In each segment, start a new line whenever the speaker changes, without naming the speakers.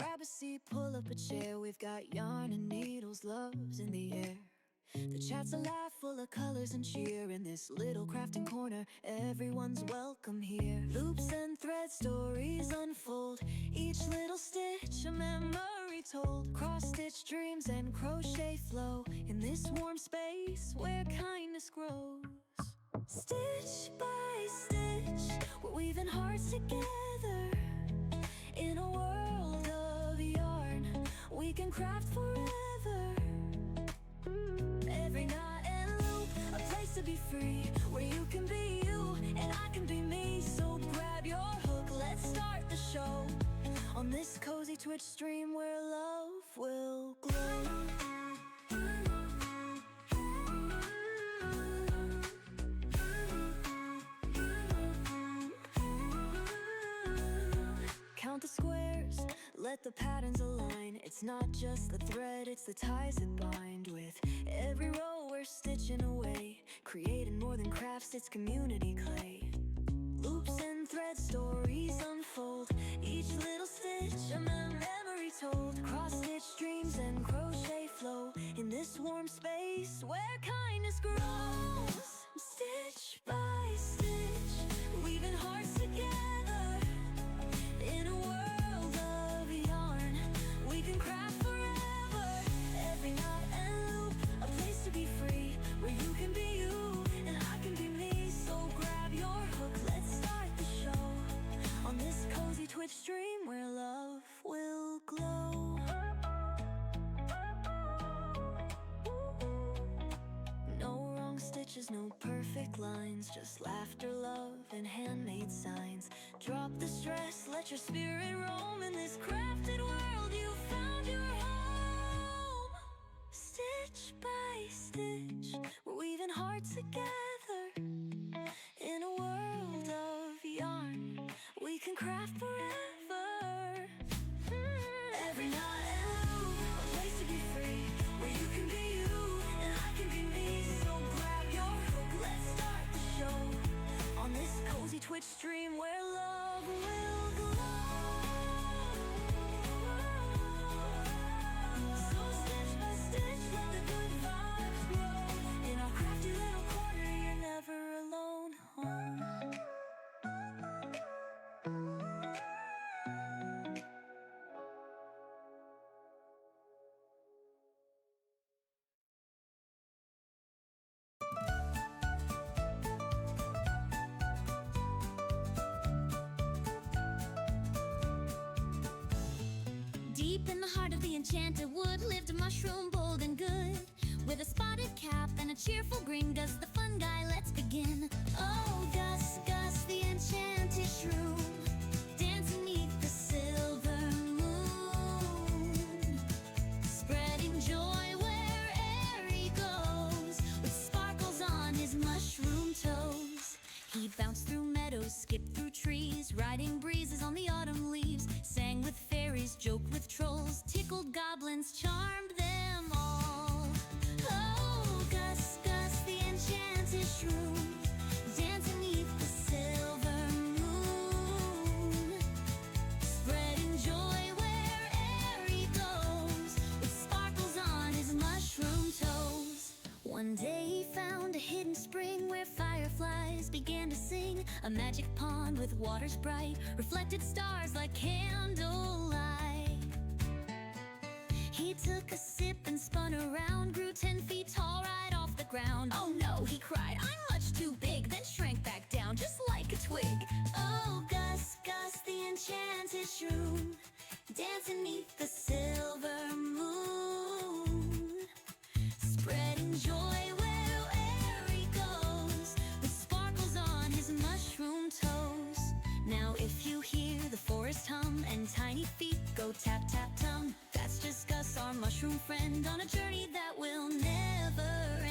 Grab a seat, pull up a chair. We've got yarn and needles, loves in the air. The chat's alive, full of colors and cheer. In this little crafting corner, everyone's welcome here. Loops and thread stories unfold, each little stitch a memory told. Cross-stitch dreams and crochet flow in this warm space where kindness grows. Stitch by stitch, we're weaving hearts together. In a world of yarn, we can craft forever. Every knot and loop, a place to be free, where you can be you and I can be me. So grab your hook, let's start the show on this cozy Twitch stream where love will glow. Count the squares, let the patterns align. It's not just the thread, it's the ties that bind. With every row we're stitching away, creating more than crafts, it's community clay. Loops and thread stories unfold, each little stitch a memory told. Cross-stitch dreams and crochet flow in this warm space where kindness grows. Stitch by stitch, weaving hearts together. In a world of yarn, we can craft forever. Every knot and loop, a place to be free, where you can be you and I can be me. So grab your hook, let's start the show on this cozy Twitch stream where love will glow. No wrong stitches, no perfect lines, just laughter, love, and handmade signs. Drop the stress, let your spirit roam. In this crafted world, you found your home. Stitch by stitch, we're weaving hearts together. In a world of yarn, we can craft forever. Every knot and loop, a place to be free, where you can be you and I can be me. So grab your hook, let's start the show on this cozy Twitch stream where love will glow. So stitch by stitch, let the good vibes grow. In our crafty little corner, you're never alone.
Deep in the heart of the enchanted wood lived a mushroom bold and good, with a spotted cap and a cheerful grin. Gus, the fun guy, let's begin. Oh, Gus, Gus, the enchanted shroom, dancing neath the silver moon, spreading joy where'er he goes, with sparkles on his mushroom toes. He bounced through meadows, skipped through trees, riding breezes on the autumn leaves, sang with fairies, joked with trolls, tickled goblins, charmed them all. Oh, Gus, Gus, the enchanted shroom, dancing neath the silver moon, spreading joy where'er he goes, with sparkles on his mushroom toes. One day he found a hidden spring where fireflies began to sing, a magic pond with waters bright, reflected stars like candlelight. He took a sip and spun around, grew 10 feet tall right off the ground. Oh no, he cried, I'm much too big, then shrank back down just like a twig. Oh, Gus, Gus, the enchanted shroom, dancing neath the silver moon, spreading joy wherever he goes, with sparkles on his mushroom toes. Now if you hear the forest hum and tiny feet go tap tap tum, that's just Gus, our mushroom friend, on a journey that will never end.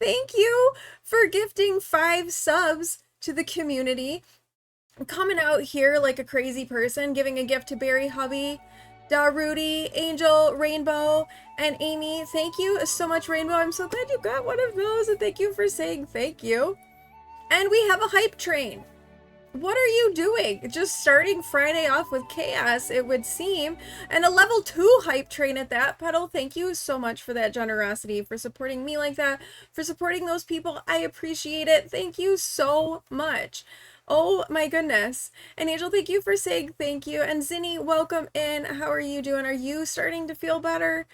Thank you for gifting 5 subs to the community. Coming out here like a crazy person, giving a gift to Barry Hubby, Rudy, Angel, Rainbow, and Amy. Thank you so much, Rainbow. I'm so glad you got one of those, and thank you for saying thank you. And we have a hype train. What are you doing? Just starting Friday off with chaos, it would seem. And a level 2 hype train at that, Petal. Thank you so much for that generosity, for supporting me like that, for supporting those people. I appreciate it. Thank you so much. Oh my goodness. And Angel, thank you for saying thank you. And Zinni, welcome in. How are you doing? Are you starting to feel better?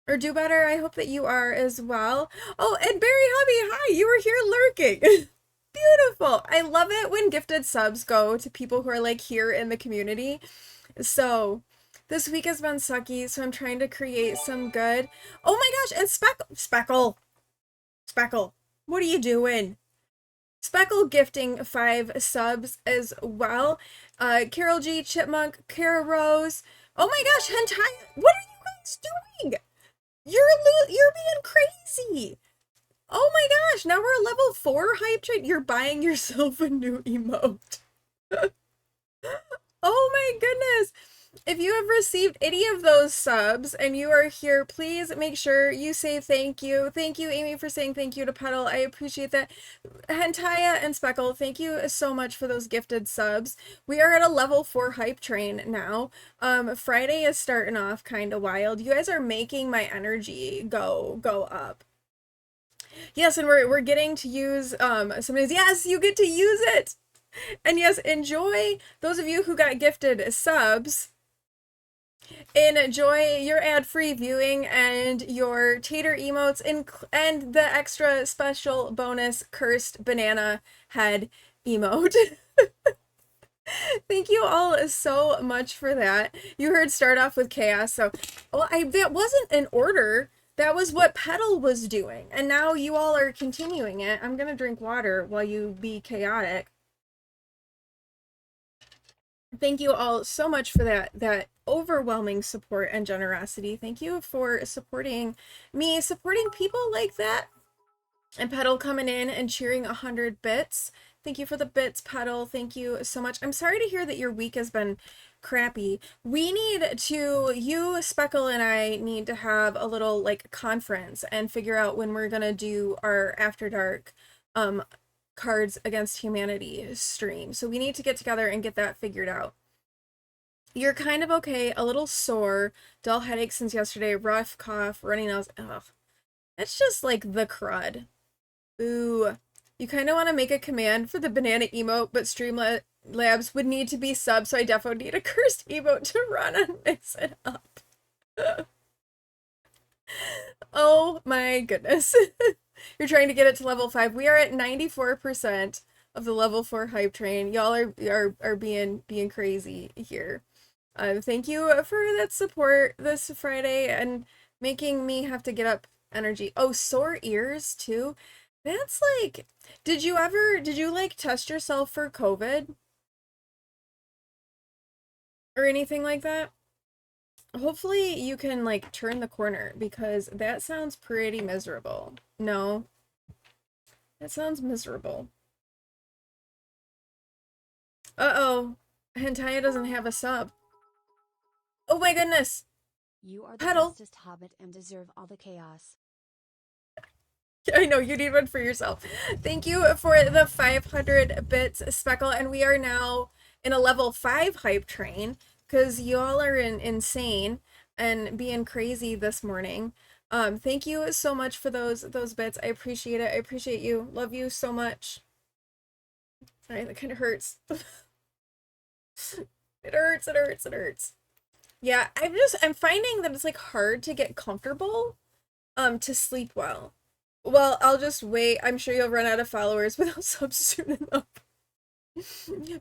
Or do better? I hope that you are as well. Oh, and Barry Hubby, hi, you were here lurking. Beautiful. I love it when gifted subs go to people who are like here in the community. So this week has been sucky, so I'm trying to create some good. Oh my gosh, and Speckle, what are you doing? Speckle gifting 5 subs as well. Carol G, Chipmunk, Kara Rose. Oh my gosh, Hentai, what are you guys doing? You're being crazy. Oh my gosh, now we're a level 4 hype train. You're buying yourself a new emote. Oh my goodness. If you have received any of those subs and you are here, please make sure you say thank you. Thank you, Amy, for saying thank you to Petal. I appreciate that. Hentaya and Speckle, thank you so much for those gifted subs. We are at a level 4 hype train now. Friday is starting off kind of wild. You guys are making my energy go up. Yes, and we're getting to use some days. Yes, you get to use it. And yes, enjoy those of you who got gifted subs. Enjoy your ad-free viewing and your tater emotes and the extra special bonus cursed banana head emote. Thank you all so much for that. You heard start off with chaos, so that wasn't an order. That was what Petal was doing, and now you all are continuing it. I'm gonna drink water while you be chaotic. Thank you all so much for that overwhelming support and generosity. Thank you for supporting me, supporting people like that. And Petal coming in and cheering 100 bits. Thank you for the bits, Petal. Thank you so much. I'm sorry to hear that your week has been crappy. We need to, you, Speckle, and I need to have a little like conference and figure out when we're gonna do our After Dark Cards Against Humanity stream. So we need to get together and get that figured out. You're kind of okay, a little sore, dull headache since yesterday, rough cough, runny nose. Ugh. It's just like the crud. Ooh. You kind of want to make a command for the banana emote, but Streamlabs would need to be sub, so I definitely need a cursed emote to run and mix it up. Oh my goodness. You're trying to get it to level 5. We are at 94% of the level 4 hype train. Y'all are being crazy here. Thank you for that support this Friday and making me have to get up energy. Oh, sore ears too. That's like, did you like test yourself for COVID? Or anything like that? Hopefully you can like turn the corner because that sounds pretty miserable. No, that sounds miserable. Uh-oh, Hentaya doesn't have a sub. Oh my goodness.
You are the
Petal.
bestest hobbit and deserve all the chaos.
I know, you need one for yourself. Thank you for the 500 bits, Speckle, and we are now in a level 5 hype train because y'all are insane and being crazy this morning. Thank you so much for those bits. I appreciate it. I appreciate you. Love you so much. Sorry, that kind of hurts. It hurts, it hurts, it hurts. Yeah, I'm finding that it's like hard to get comfortable to sleep well. Well, I'll just wait. I'm sure you'll run out of followers without subs soon enough.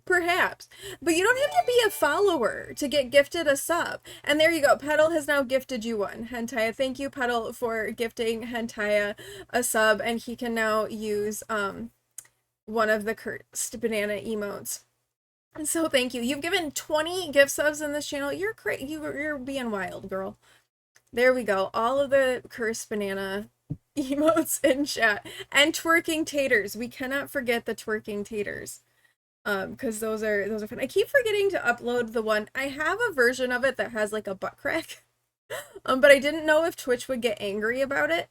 Perhaps. But you don't have to be a follower to get gifted a sub. And there you go. Petal has now gifted you one. Hentaya. Thank you, Petal, for gifting Hentaya a sub. And he can now use one of the cursed banana emotes. And so thank you. You've given 20 gift subs in this channel. You're great. You're being wild, girl. There we go. All of the cursed banana emotes in chat. And twerking taters. We cannot forget the twerking taters. Because those are fun. I keep forgetting to upload the one. I have a version of it that has like a butt crack. But I didn't know if Twitch would get angry about it.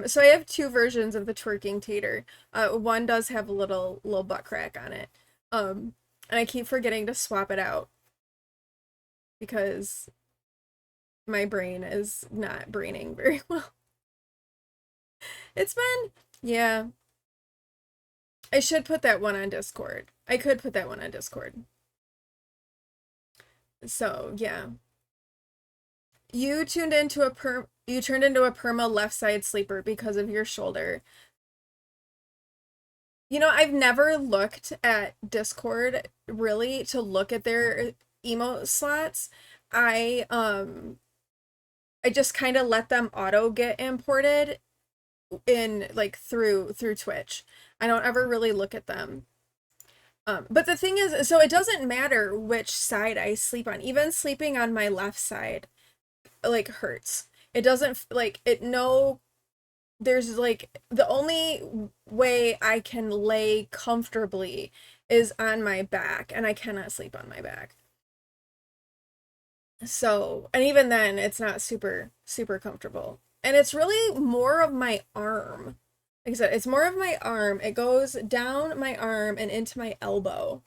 So I have two versions of the twerking tater. One does have a little butt crack on it. And I keep forgetting to swap it out because my brain is not braining very well. It's been, yeah. I should put that one on Discord. I could put that one on Discord. So, yeah. You turned into a perma left side sleeper because of your shoulder. You know, I've never looked at Discord really to look at their emote slots. I just kind of let them auto get imported in like through Twitch. I don't ever really look at them. But the thing is, so it doesn't matter which side I sleep on. Even sleeping on my left side like hurts. It doesn't like it no there's like the only way I can lay comfortably is on my back, and I cannot sleep on my back. So, and even then it's not super comfortable. And it's really more of my arm. Like I said, it's more of my arm. It goes down my arm and into my elbow.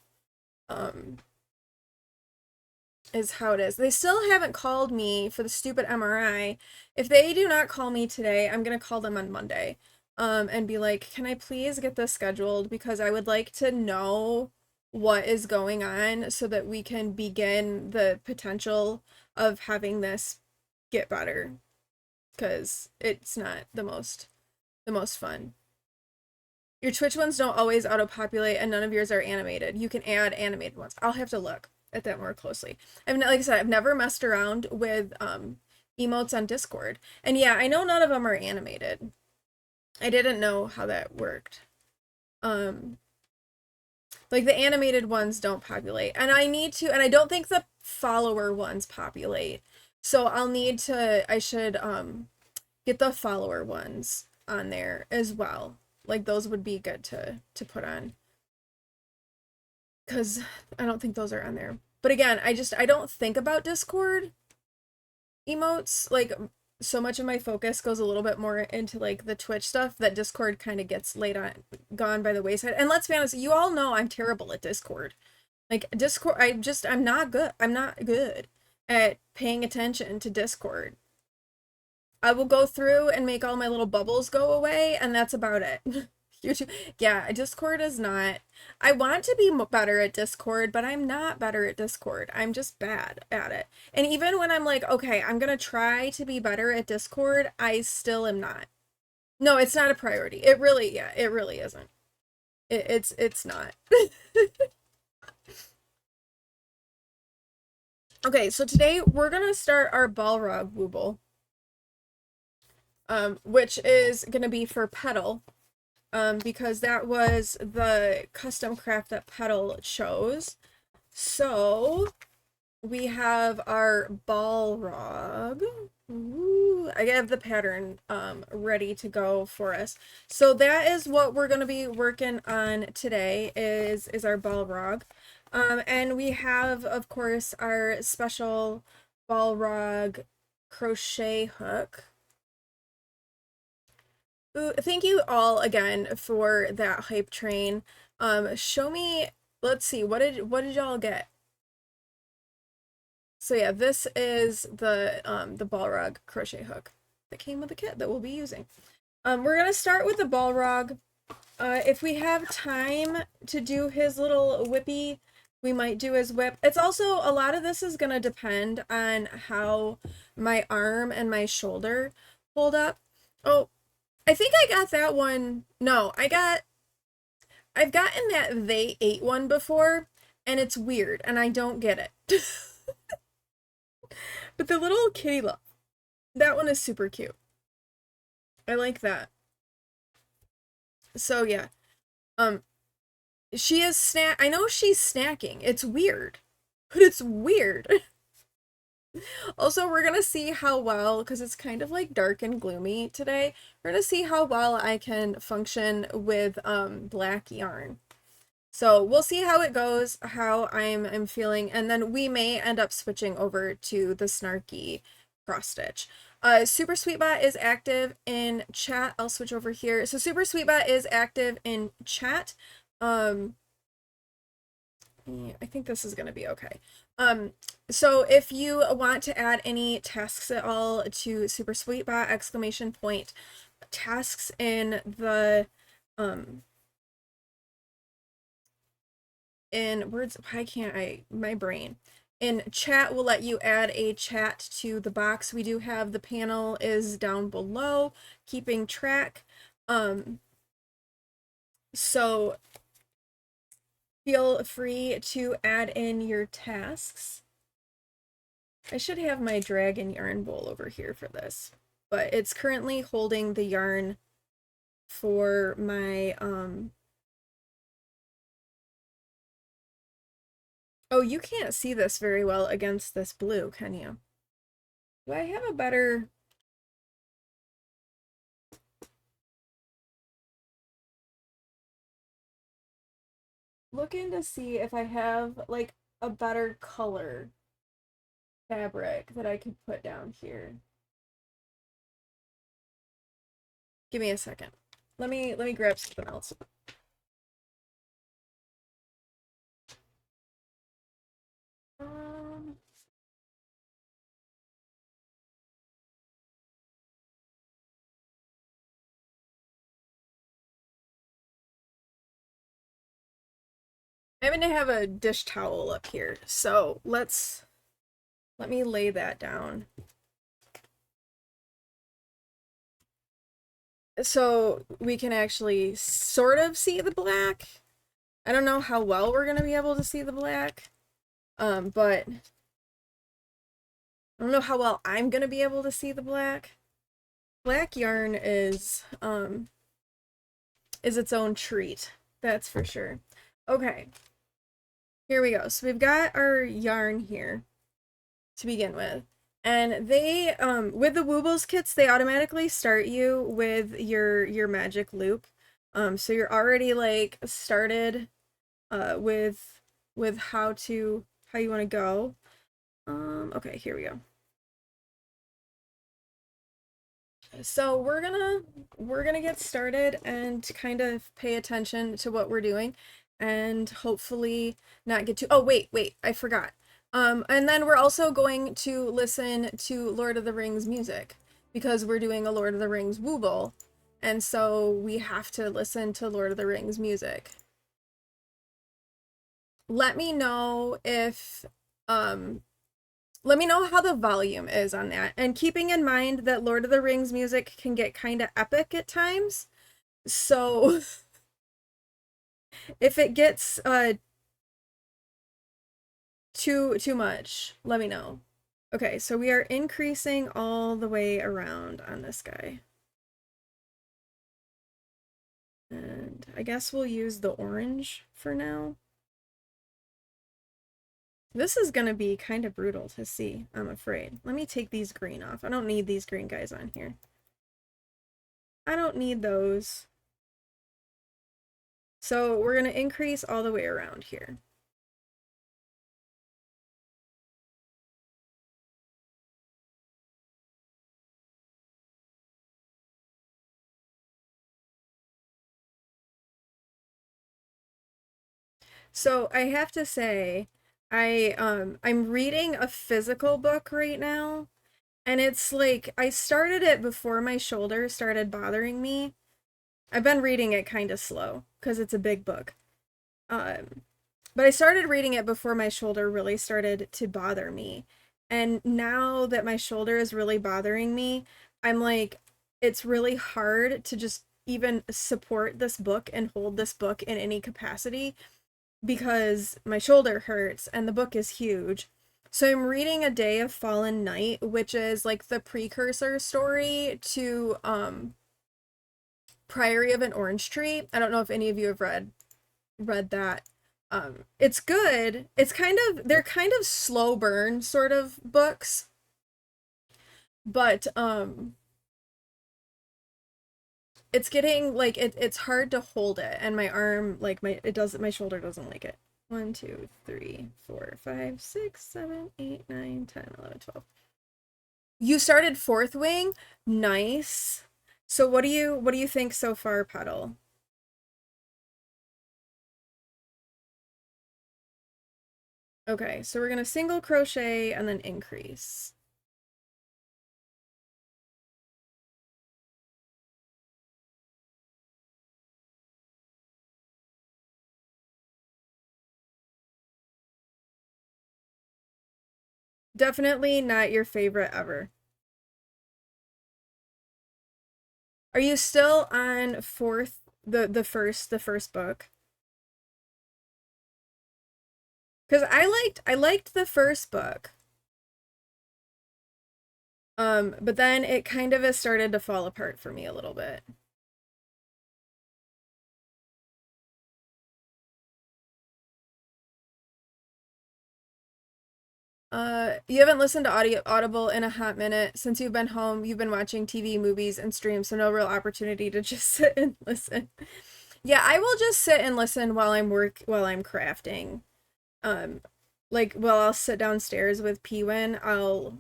Is how it is. They still haven't called me for the stupid MRI. If they do not call me today, I'm gonna call them on Monday. And be like, can I please get this scheduled? Because I would like to know what is going on so that we can begin the potential of having this get better. Because it's not the most fun. Your Twitch ones don't always auto-populate and none of yours are animated. You can add animated ones. I'll have to look at that more closely. Like I said, I've never messed around with emotes on Discord. And yeah, I know none of them are animated. I didn't know how that worked. Like the animated ones don't populate. And I don't think the follower ones populate. So I should get the follower ones on there as well. Like those would be good to put on. Because I don't think those are on there. But again, I don't think about Discord emotes. Like, so much of my focus goes a little bit more into, like, the Twitch stuff that Discord kind of gets gone by the wayside. And let's be honest, you all know I'm terrible at Discord. Like, Discord, I'm not good. I'm not good at paying attention to Discord. I will go through and make all my little bubbles go away, and that's about it. YouTube. Yeah, Discord is not. I want to be better at Discord, but I'm not better at Discord. I'm just bad at it. And even when I'm like, okay, I'm gonna try to be better at Discord, I still am not. No, it's not a priority. It really isn't. It's not. Okay, so today we're gonna start our Balrog Wooble, which is gonna be for Petal. Because that was the custom craft that Petal chose. So we have our Balrog. Ooh, I have the pattern ready to go for us. So that is what we're going to be working on today is our Balrog. And we have, of course, our special Balrog crochet hook. Ooh, thank you all again for that hype train. Show me, let's see, what did y'all get? So yeah, this is the Balrog crochet hook that came with the kit that we'll be using. We're gonna start with the Balrog. If we have time to do his little whippy, we might do his whip. It's also, a lot of this is gonna depend on how my arm and my shoulder hold up. Oh, I think I got that one. No, I've gotten that they ate one before, and it's weird, and I don't get it. But the little kitty love, that one is super cute. I like that. So yeah, she is I know she's snacking. It's weird, but it's weird. Also, we're gonna see how well, because it's kind of like dark and gloomy today, we're gonna see how well I can function with black yarn. So we'll see how it goes, how I'm feeling, and then we may end up switching over to the snarky cross stitch. Super Sweetbot is active in chat. I'll switch over here. So Super Sweetbot is active in chat. Yeah, I think this is gonna be okay. So if you want to add any tasks at all to Super Sweetbot, exclamation point tasks in the in words, why can't I, my brain, in chat will let you add a chat to the box. We do have the panel is down below, keeping track. So feel free to add in your tasks. I should have my dragon yarn bowl over here for this, but it's currently holding the yarn for my oh, you can't see this very well against this blue, can you? Do I have a better... Looking to see if I have like a better color fabric that I could put down here. Give me a second. Let me grab something else. Um, I'm gonna have a dish towel up here, so let me lay that down. So we can actually sort of see the black. I don't know how well we're gonna be able to see the black, but I don't know how well I'm gonna be able to see the black. Black yarn is its own treat, that's for sure. Okay, here we go. So we've got our yarn here to begin with. And they, with the Woobles kits, they automatically start you with your magic loop. So you're already like started with how you want to go. Okay, here we go. So we're gonna get started and kind of pay attention to what we're doing and hopefully not get too... Oh, wait, I forgot. And then we're also going to listen to Lord of the Rings music because we're doing a Lord of the Rings Wooble, and so we have to listen to Lord of the Rings music. Let me know if let me know how the volume is on that. And keeping in mind that Lord of the Rings music can get kind of epic at times. So if it gets too much, let me know. Okay, so we are increasing all the way around on this guy. And I guess we'll use the orange for now. This is gonna be kind of brutal to see, I'm afraid. Let me take these green off. I don't need these green guys on here. I don't need those. So we're gonna increase all the way around here. So I have to say, I'm reading a physical book right now, and it's like I started it before my shoulder started bothering me. I've been reading it kind of slow because it's a big book. But I started reading it before my shoulder really started to bother me. And now that my shoulder is really bothering me, I'm like, it's really hard to just even support this book and hold this book in any capacity because my shoulder hurts and the book is huge. So I'm reading A Day of Fallen Night, which is like the precursor story to Priory of an Orange Tree. I don't know if any of you have read that. It's good. They're kind of slow burn sort of books, but it's getting like it's hard to hold it, and my arm like my shoulder doesn't like it. 1, 2, 3, 4, 5, 6, 7, 8, 9, 10, 11, 12. You started Fourth Wing? Nice. So what do you think so far, Petal? Okay, so we're gonna single crochet and then increase. Definitely not your favorite ever. Are you still on the first book? Because I liked the first book. But then it kind of has started to fall apart for me a little bit. You haven't listened to Audible in a hot minute. Since you've been home, you've been watching TV, movies, and streams, so no real opportunity to just sit and listen. Yeah, I will just sit and listen while while I'm crafting. Um, like while I'll sit downstairs with Pewin, I'll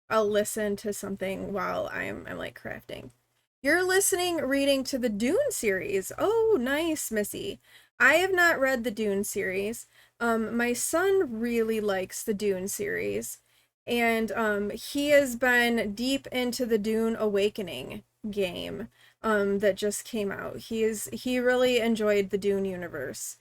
listen to something while I'm like crafting. You're reading to the Dune series. Oh, nice, Missy. I have not read the Dune series. My son really likes the Dune series, and he has been deep into the Dune Awakening game that just came out. He really enjoyed the Dune universe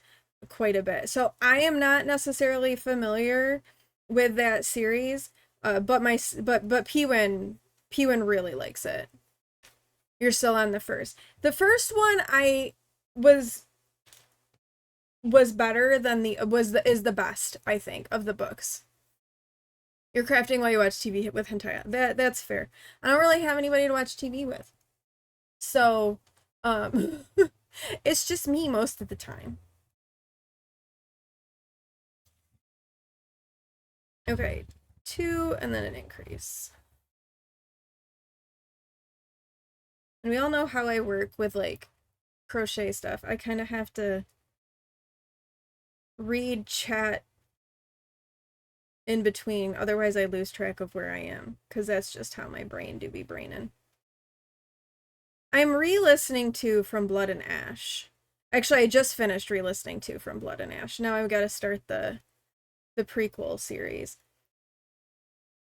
quite a bit. So I am not necessarily familiar with that series, but Pewin really likes it. You're still on the first. The first one I was was better than the was the is the best, I think, of the books. You're crafting while you watch TV with hentai. That's fair. I don't really have anybody to watch TV with. So, um it's just me most of the time. Okay, 2 and then an increase. And we all know how I work with like crochet stuff. I kind of have to read chat in between, otherwise I lose track of where I am, because that's just how my brain do be braining. I'm re-listening to From Blood and Ash. Actually, I just finished re-listening to From Blood and Ash. Now I've got to start the prequel series.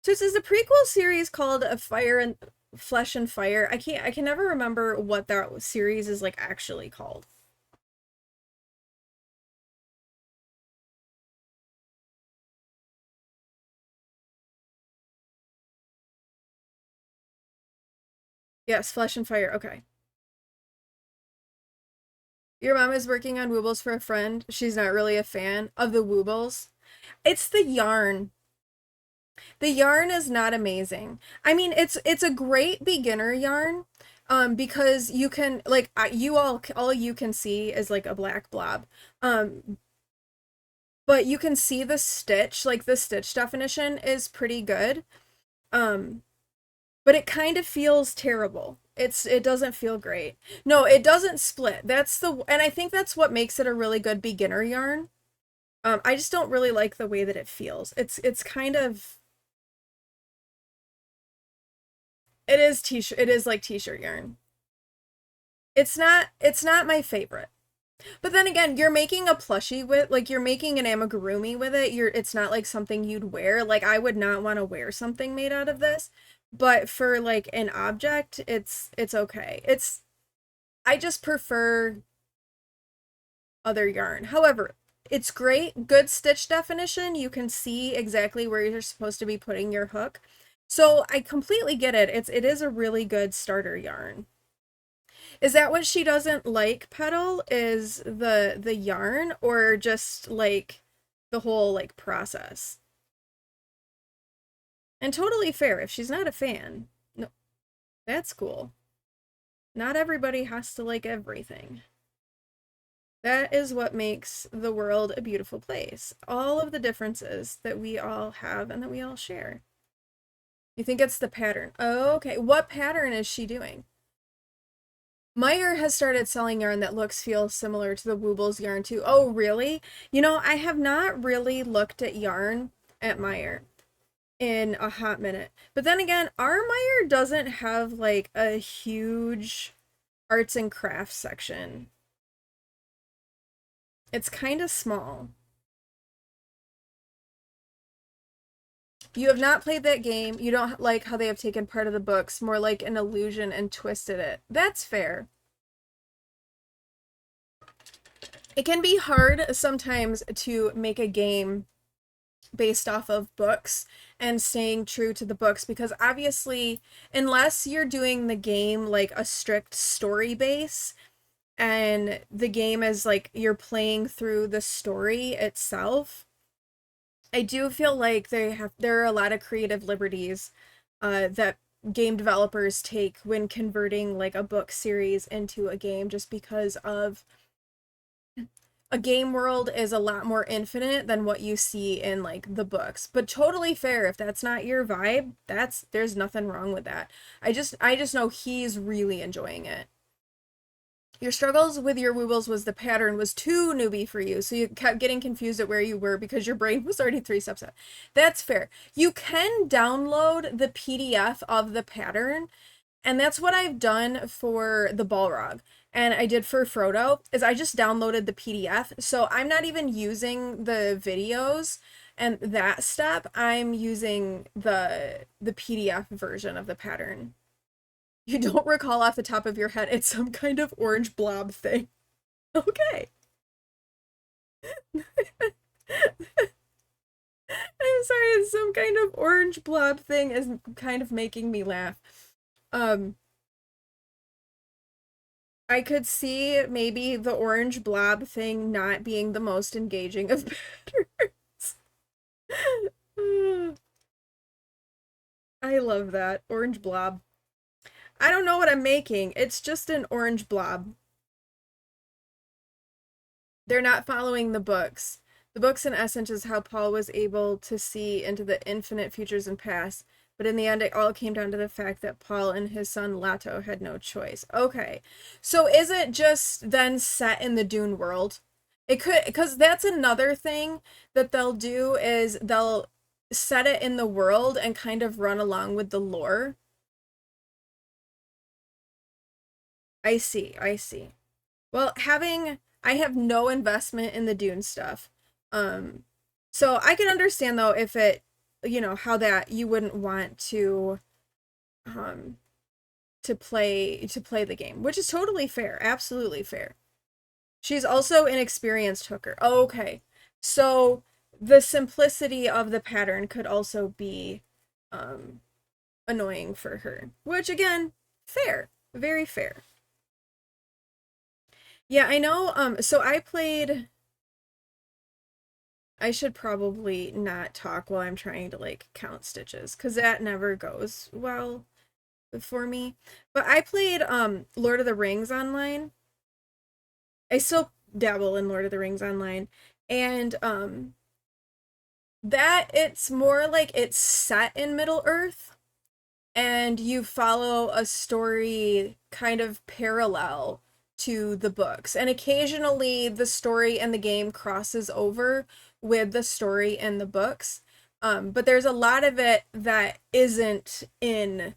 So is the prequel series called A Fire and Flesh and Fire? I can never remember what that series is like actually called. Yes, Flesh and Fire. Okay. Your mom is working on Woobles for a friend. She's not really a fan of the Woobles. It's the yarn. The yarn is not amazing. I mean, it's a great beginner yarn, because you can like you all you can see is like a black blob. But you can see the stitch, like the stitch definition is pretty good. Um, but it kind of feels terrible. It doesn't feel great. No, it doesn't split. And I think that's what makes it a really good beginner yarn. I just don't really like the way that it feels. It's kind of it is like t-shirt yarn. It's not my favorite. But then again, you're making a plushie with like you're making an amigurumi with it. It's not like something you'd wear. Like I would not want to wear something made out of this. But for like an object, it's okay. I just prefer other yarn. However, it's great, good stitch definition. You can see exactly where you're supposed to be putting your hook. So I completely get it. It is a really good starter yarn. Is that what she doesn't like, Petal? Is the yarn or just like the whole like process? And totally fair if she's not a fan. No, that's cool. Not everybody has to like everything. That is what makes the world a beautiful place. All of the differences that we all have and that we all share. You think it's the pattern. Oh, okay. What pattern is she doing? Meyer has started selling yarn that looks, feels similar to the Wooble's yarn too. Oh, really? You know, I have not really looked at yarn at Meyer in a hot minute. But then again, our Meyer doesn't have like a huge arts and crafts section. It's kind of small. You have not played that game. You don't like how they have taken part of the books, more like an illusion, and twisted it. That's fair. It can be hard sometimes to make a game based off of books and staying true to the books, because obviously, unless you're doing the game like a strict story base and the game is like you're playing through the story itself, I do feel like there are a lot of creative liberties that game developers take when converting like a book series into a game, just because of a game world is a lot more infinite than what you see in like the books. But totally fair. If that's not your vibe, there's nothing wrong with that. I just know he's really enjoying it. Your struggles with your Woobles was the pattern was too newbie for you, so you kept getting confused at where you were because your brain was already 3 steps ahead. That's fair. You can download the PDF of the pattern, and that's what I've done for the Balrog. And I did for Frodo, is I just downloaded the PDF. So I'm not even using the videos and that step. I'm using the PDF version of the pattern. You don't recall off the top of your head. It's some kind of orange blob thing. Okay. I'm sorry, it's some kind of orange blob thing is kind of making me laugh. I could see maybe the orange blob thing not being the most engaging of patterns. I love that. Orange blob. I don't know what I'm making. It's just an orange blob. They're not following the books. The books, in essence, is how Paul was able to see into the infinite futures and past. But in the end, it all came down to the fact that Paul and his son Lato had no choice. Okay. So is it just then set in the Dune world? It could, because that's another thing that they'll do is they'll set it in the world and kind of run along with the lore. I see, I see. Well, I have no investment in the Dune stuff. So I could understand though if it, how that you wouldn't want um to play the game, which is totally fair, absolutely fair. She's also an experienced hooker. Oh, okay. So the simplicity of the pattern could also be annoying for her, which again, fair, very fair. Yeah, I know. So I should probably not talk while I'm trying to like count stitches, because that never goes well for me. But I played Lord of the Rings online. I still dabble in Lord of the Rings online. And that it's more like it's set in Middle Earth and you follow a story kind of parallel to the books. And occasionally the story and the game crosses over with the story and the books. But there's a lot of it that isn't in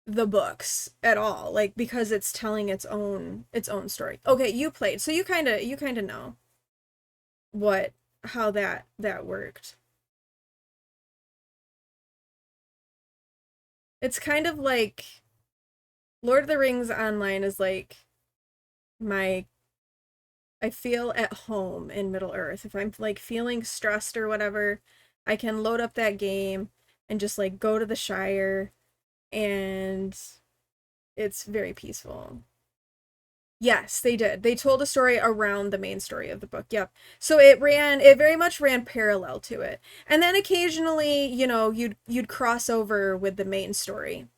the books at all, like because it's telling its own story. Okay, you played, so you kind of know how that worked. It's kind of like Lord of the Rings Online is like my I feel at home in Middle Earth. If I'm like feeling stressed or whatever, I can load up that game and just like go to the Shire, and it's very peaceful. Yes, they did. They told a story around the main story of the book. Yep. So it very much ran parallel to it. And then occasionally, you'd cross over with the main story.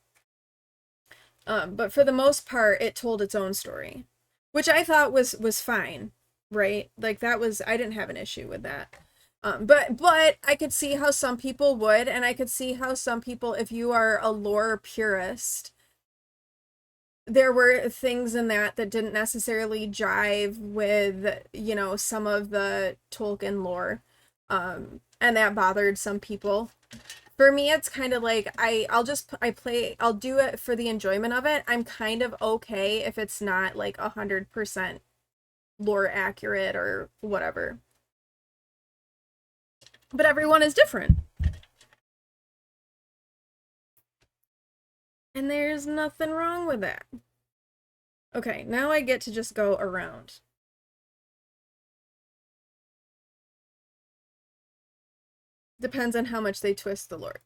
But for the most part, it told its own story, which I thought was fine. right? Like that was, I didn't have an issue with that. But I could see how some people would, and I could see how some people, if you are a lore purist, there were things in that didn't necessarily jive with, you know, some of the Tolkien lore. And that bothered some people. For me, it's kind of like I'll do it for the enjoyment of it. I'm kind of okay if it's not like 100% lore accurate or whatever. But everyone is different. And there's nothing wrong with that. Okay, now I get to just go around. Depends on how much they twist the lore.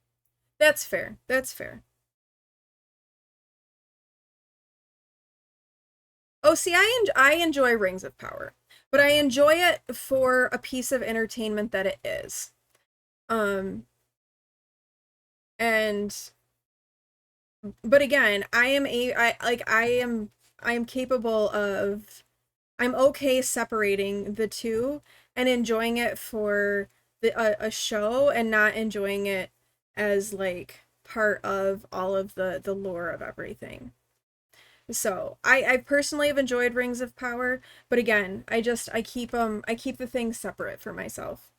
That's fair. That's fair. Oh, see, I enjoy Rings of Power, but I enjoy it for a piece of entertainment that it is. And but again, I am capable of, I'm okay separating the two and enjoying it for a show and not enjoying it as like part of all of the lore of everything. So I personally have enjoyed Rings of Power, but again, I keep the things separate for myself.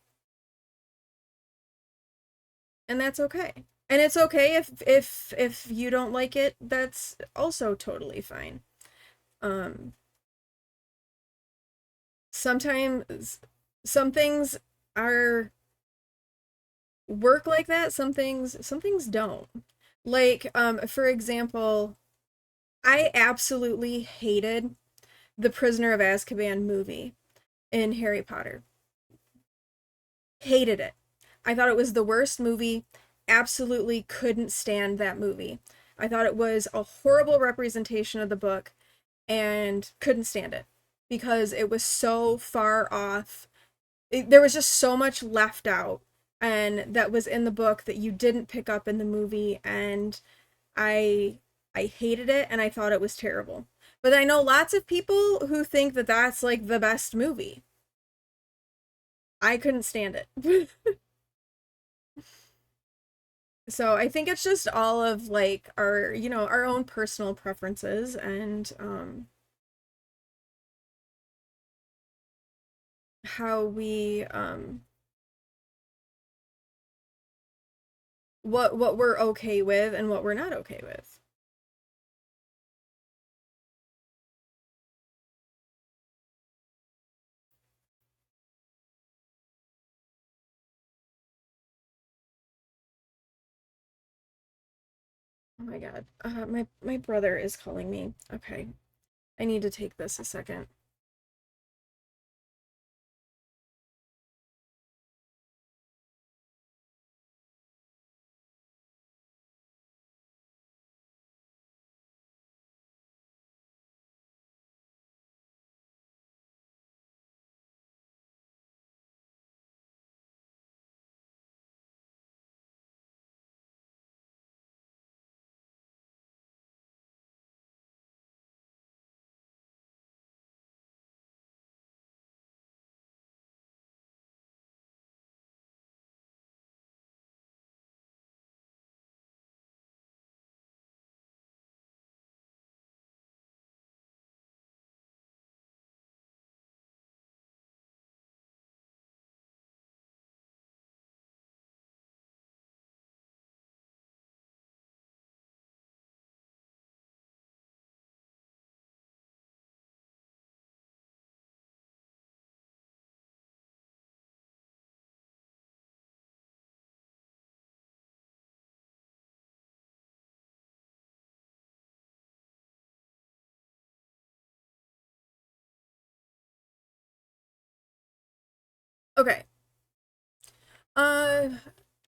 And that's okay. And it's okay if you don't like it, that's also totally fine. Um Sometimes some things are work like that, some things don't. Like for example, I absolutely hated the Prisoner of Azkaban movie in Harry Potter. Hated it. I thought it was the worst movie. Absolutely couldn't stand that movie. I thought it was a horrible representation of the book and couldn't stand it because it was so far off. There was just so much left out and that was in the book that you didn't pick up in the movie, and I I hated it and I thought it was terrible. But I know lots of people who think that that's like the best movie. I couldn't stand it. So I think it's just all of like our, you know, our own personal preferences and how we what we're okay with and what we're not okay with. Oh my God. My brother is calling me. Okay. I need to take this a second. Okay. Uh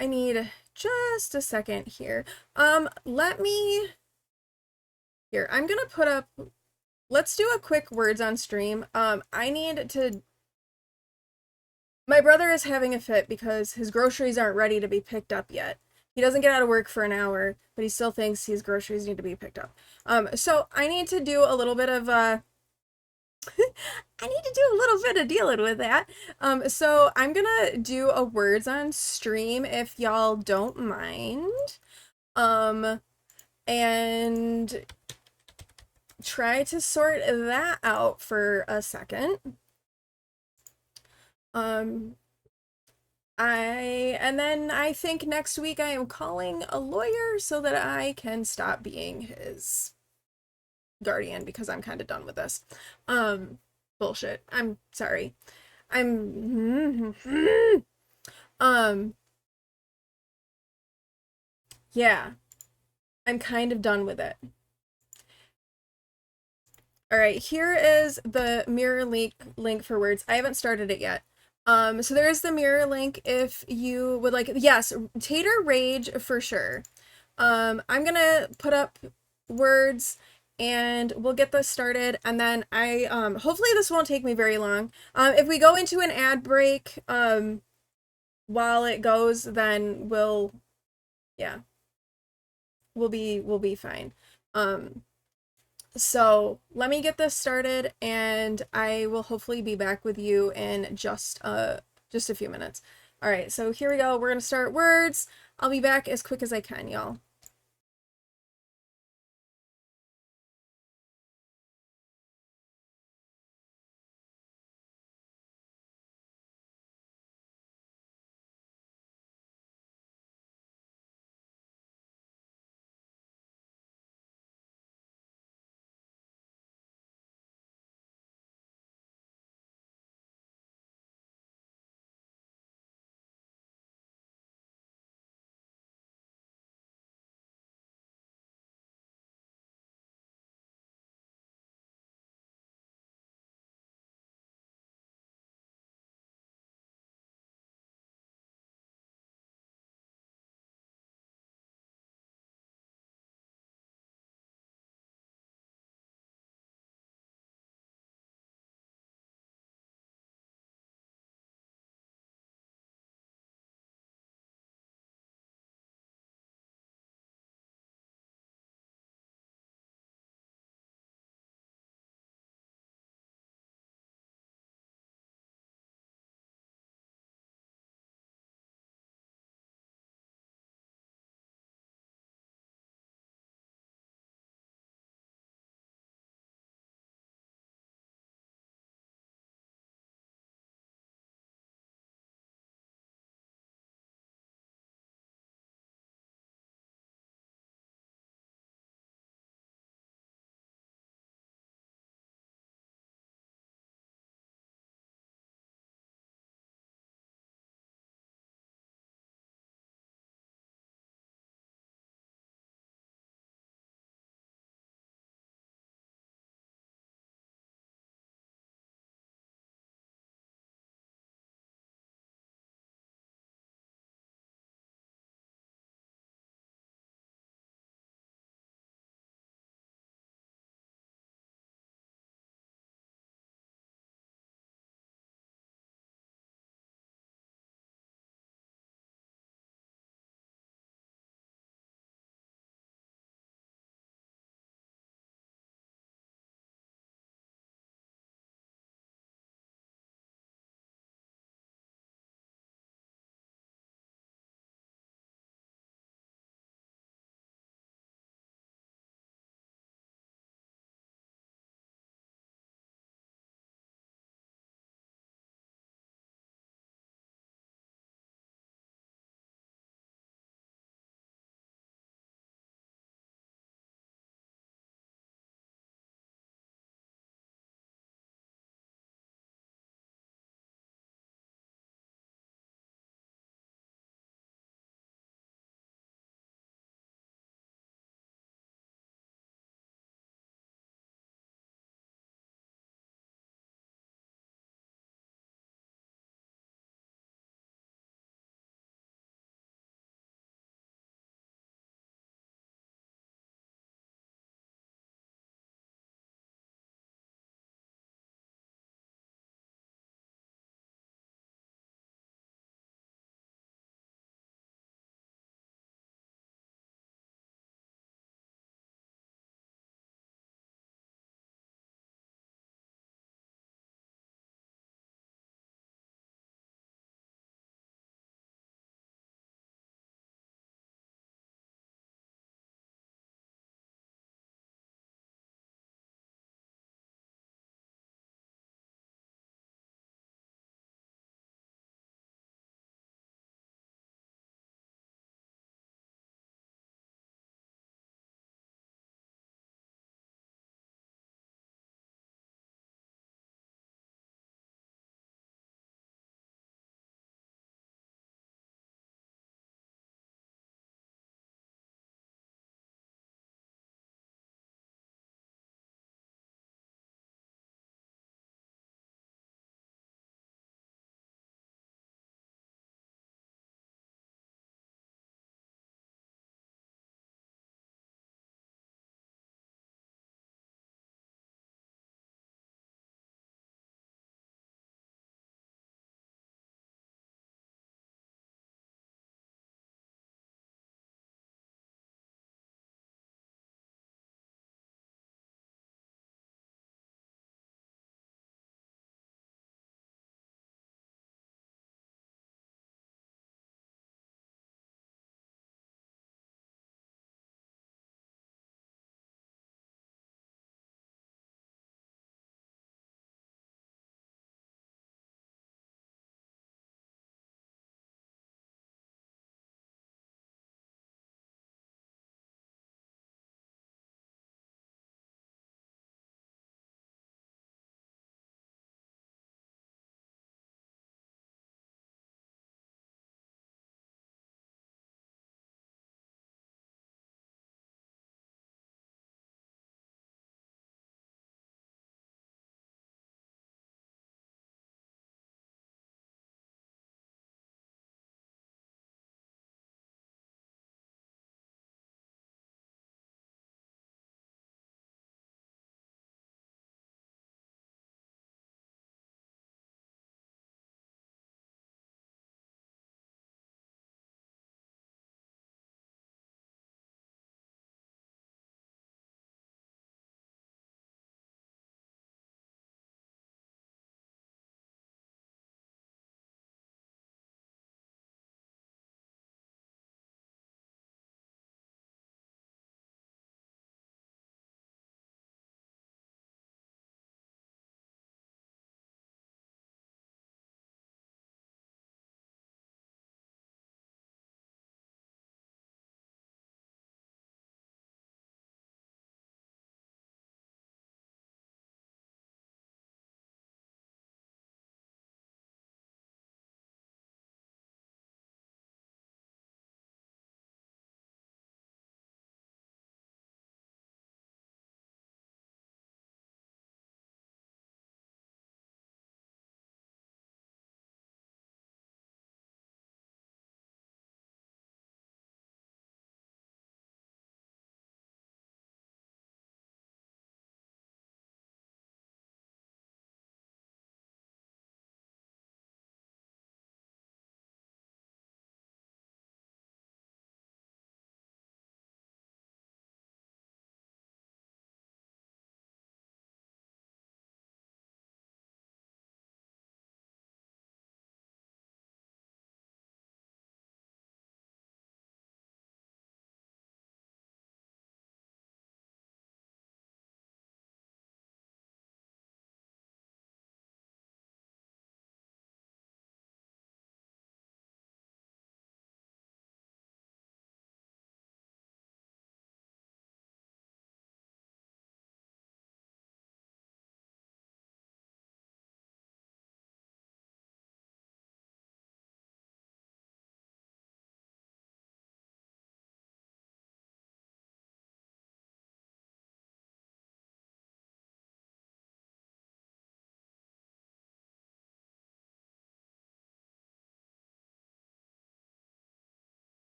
I need just a second here. Let me here. I'm gonna put up, let's do a quick words on stream. I need to, my brother is having a fit because his groceries aren't ready to be picked up yet. He doesn't get out of work for an hour, but he still thinks his groceries need to be picked up. So I need to do a little bit of I need to do a little bit of dealing with that. So I'm gonna do a words on stream if y'all don't mind. And try to sort that out for a second. And then I think next week I am calling a lawyer so that I can stop being his guardian because I'm kind of done with this. Bullshit. I'm sorry. I'm yeah. I'm kind of done with it. All right, here is the mirror link for words. I haven't started it yet. So there's the mirror link if you would like. Yes, Tater Rage for sure. I'm gonna put up words and we'll get this started, and then I hopefully this won't take me very long. If we go into an ad break while it goes, then we'll be fine. So let me get this started and I will hopefully be back with you in just a few minutes. All right, so here we go. We're gonna start words. I'll be back as quick as I can, y'all.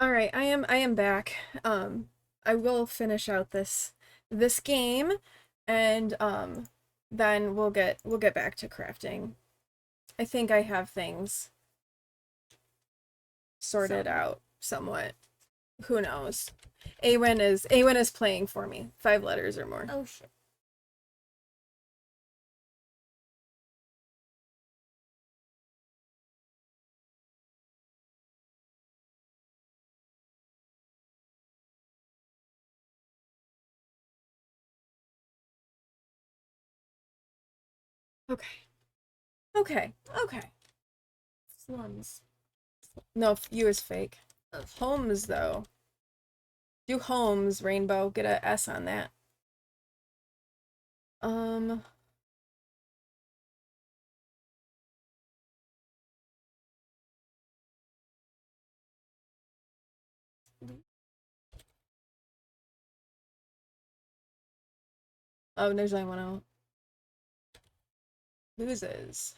All right, I am back. I will finish out this game, and then we'll get back to crafting. I think I have things sorted out somewhat. Who knows? Awen is playing for me. 5 letters or more.
Oh shit.
Okay. Okay. Okay. Slums. No, you is fake. Homes though. Do homes, Rainbow. Get a S on that. Um Oh, there's only one out. Loses.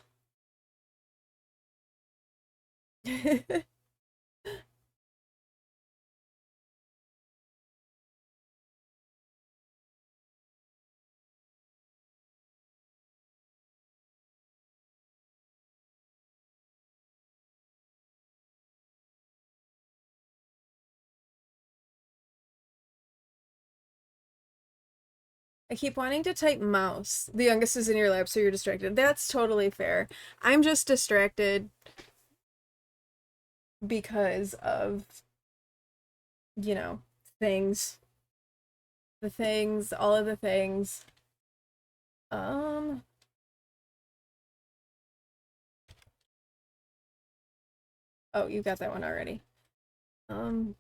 I keep wanting to type mouse. The youngest is in your lap, so you're distracted. That's totally fair. I'm just distracted because of, you know, things. The things, all of the things. Um, oh, you got that one already. Um,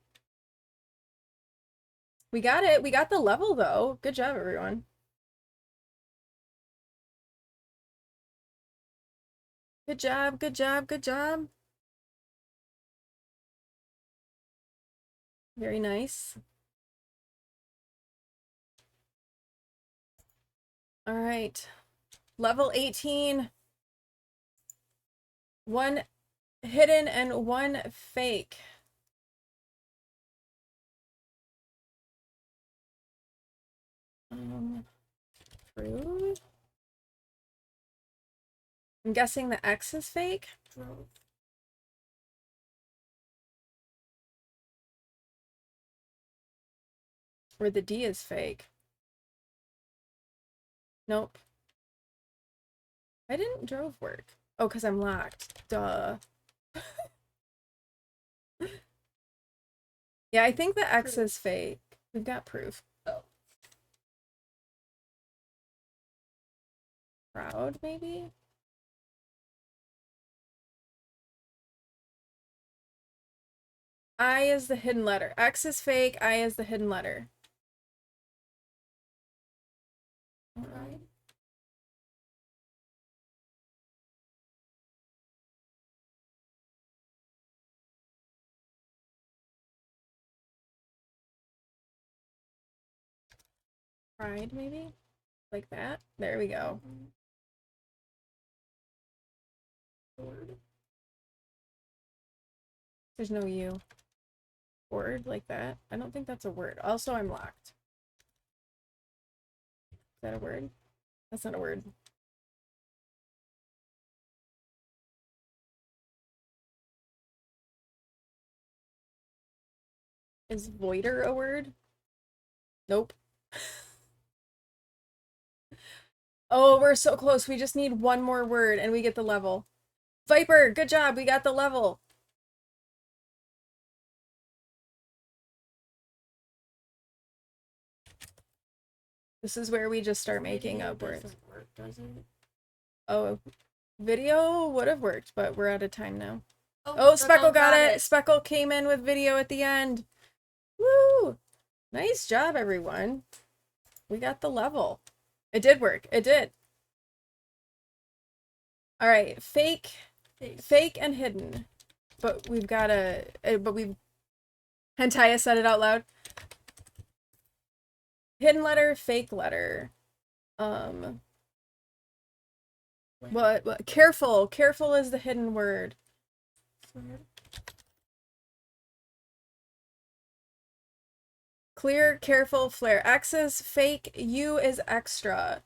we got it. We got the level though. Good job, everyone. Good job, good job, good job. Very nice. All right. Level 18. 1 hidden and 1 fake. True. I'm guessing the X is fake. Or the D is fake. Nope. I didn't drove work. Oh, because I'm locked. Duh. Yeah, I think the X is fake. We've got proof.
Oh.
Proud, maybe? I is the hidden letter. X is fake. I is the hidden letter. Alright. Pride, maybe? Like that? There we go. There's no U. Word like that? I don't think that's a word. Also, I'm locked. Is that a word? That's not a word. Is voider a word? Nope. Oh, we're so close. We just need one more word and we get the level. Viper, good job. We got the level. This is where we just start making up words. Oh, video would have worked, but we're out of time now. Oh, Speckle got it. Speckle came in with video at the end. Woo! Nice job, everyone. We got the level. It did work. It did. All right, fake and hidden. But we've got Hentaya said it out loud. Hidden letter, fake letter. What? Careful. Careful is the hidden word. Clear, careful, flare. X is fake, U is extra.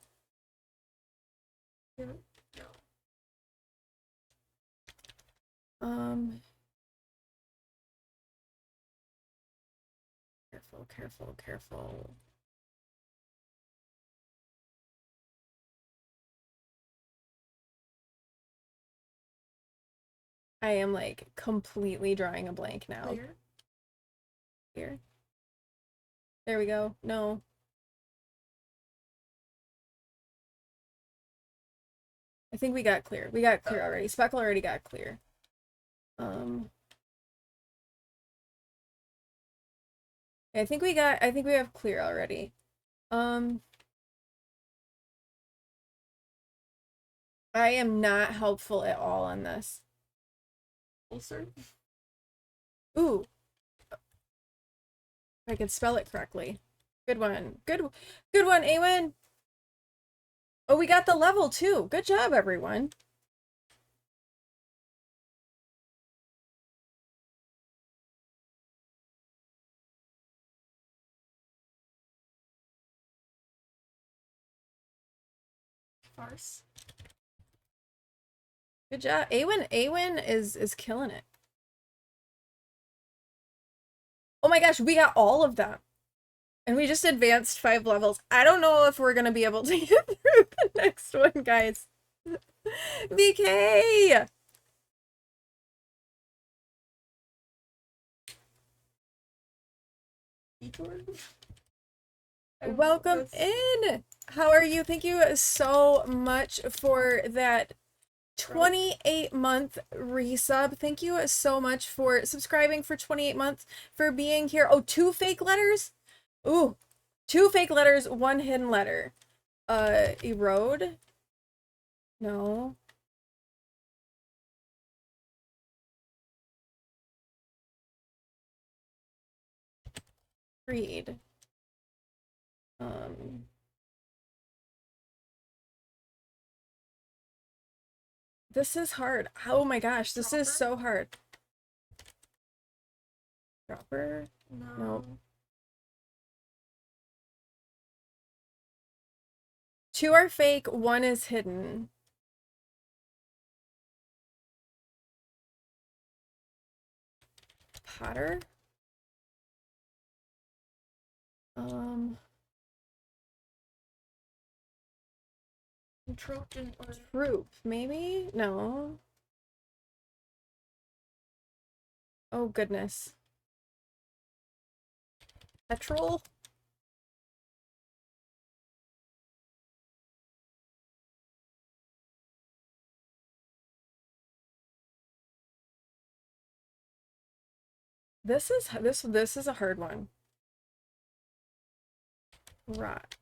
Careful, careful, careful. I am like completely drawing a blank now.
Clear.
Here. There we go. No. I think we got clear. We got clear already. Speckle already got clear. I think we have clear already. I am not helpful at all on this.
Ulcer.
Ooh. If I could spell it correctly. Good one. Good one, Awen. Oh, we got the level too. Good job, everyone.
Farce.
Good job. Awen is killing it. Oh my gosh, we got all of them. And we just advanced 5 levels. I don't know if we're gonna be able to get through the next one, guys. BK!
Detour.
Welcome in! How are you? Thank you so much for that 28-month resub. Thank you so much for subscribing for 28 months, for being here. Oh, 2 fake letters? Ooh, 2 fake letters, 1 hidden letter. Erode? No. Read. This is hard. Oh my gosh, this is so hard. Dropper?
No.
Nope. 2 are fake, 1 is hidden. Potter?
Trojan or
Troop, maybe? No. Oh goodness. Petrol? This is a hard one. Right.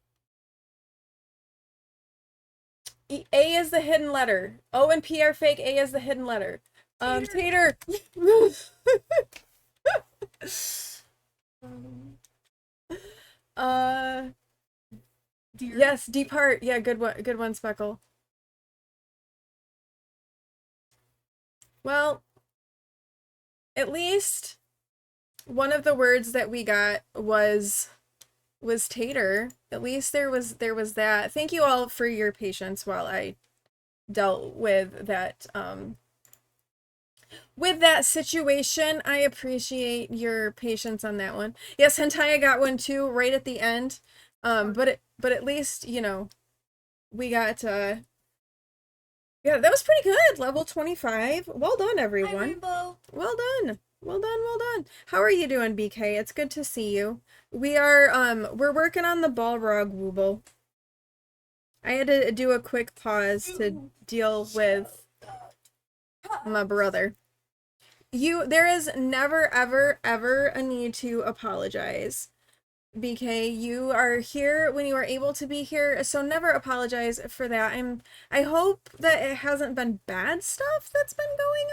A is the hidden letter. O and P are fake. A is the hidden letter. Tater.
deer.
Yes, depart. Yeah, good one, Speckle. Well, at least one of the words that we got was tater. At least there was that. Thank you all for your patience while I dealt with that situation. I appreciate your patience on that one. Yes, hentai got one too right at the end. But at least, you know, we got yeah, that was pretty good. Level 25. Well done, everyone.
Hi, Rainbow.
Well done. Well done, well done. How are you doing, BK? It's good to see you. We are, we're working on the Balrog Wooble. I had to do a quick pause to deal with my brother. There is never, ever, ever a need to apologize. BK, you are here when you are able to be here, so never apologize for that. I hope that it hasn't been bad stuff that's been going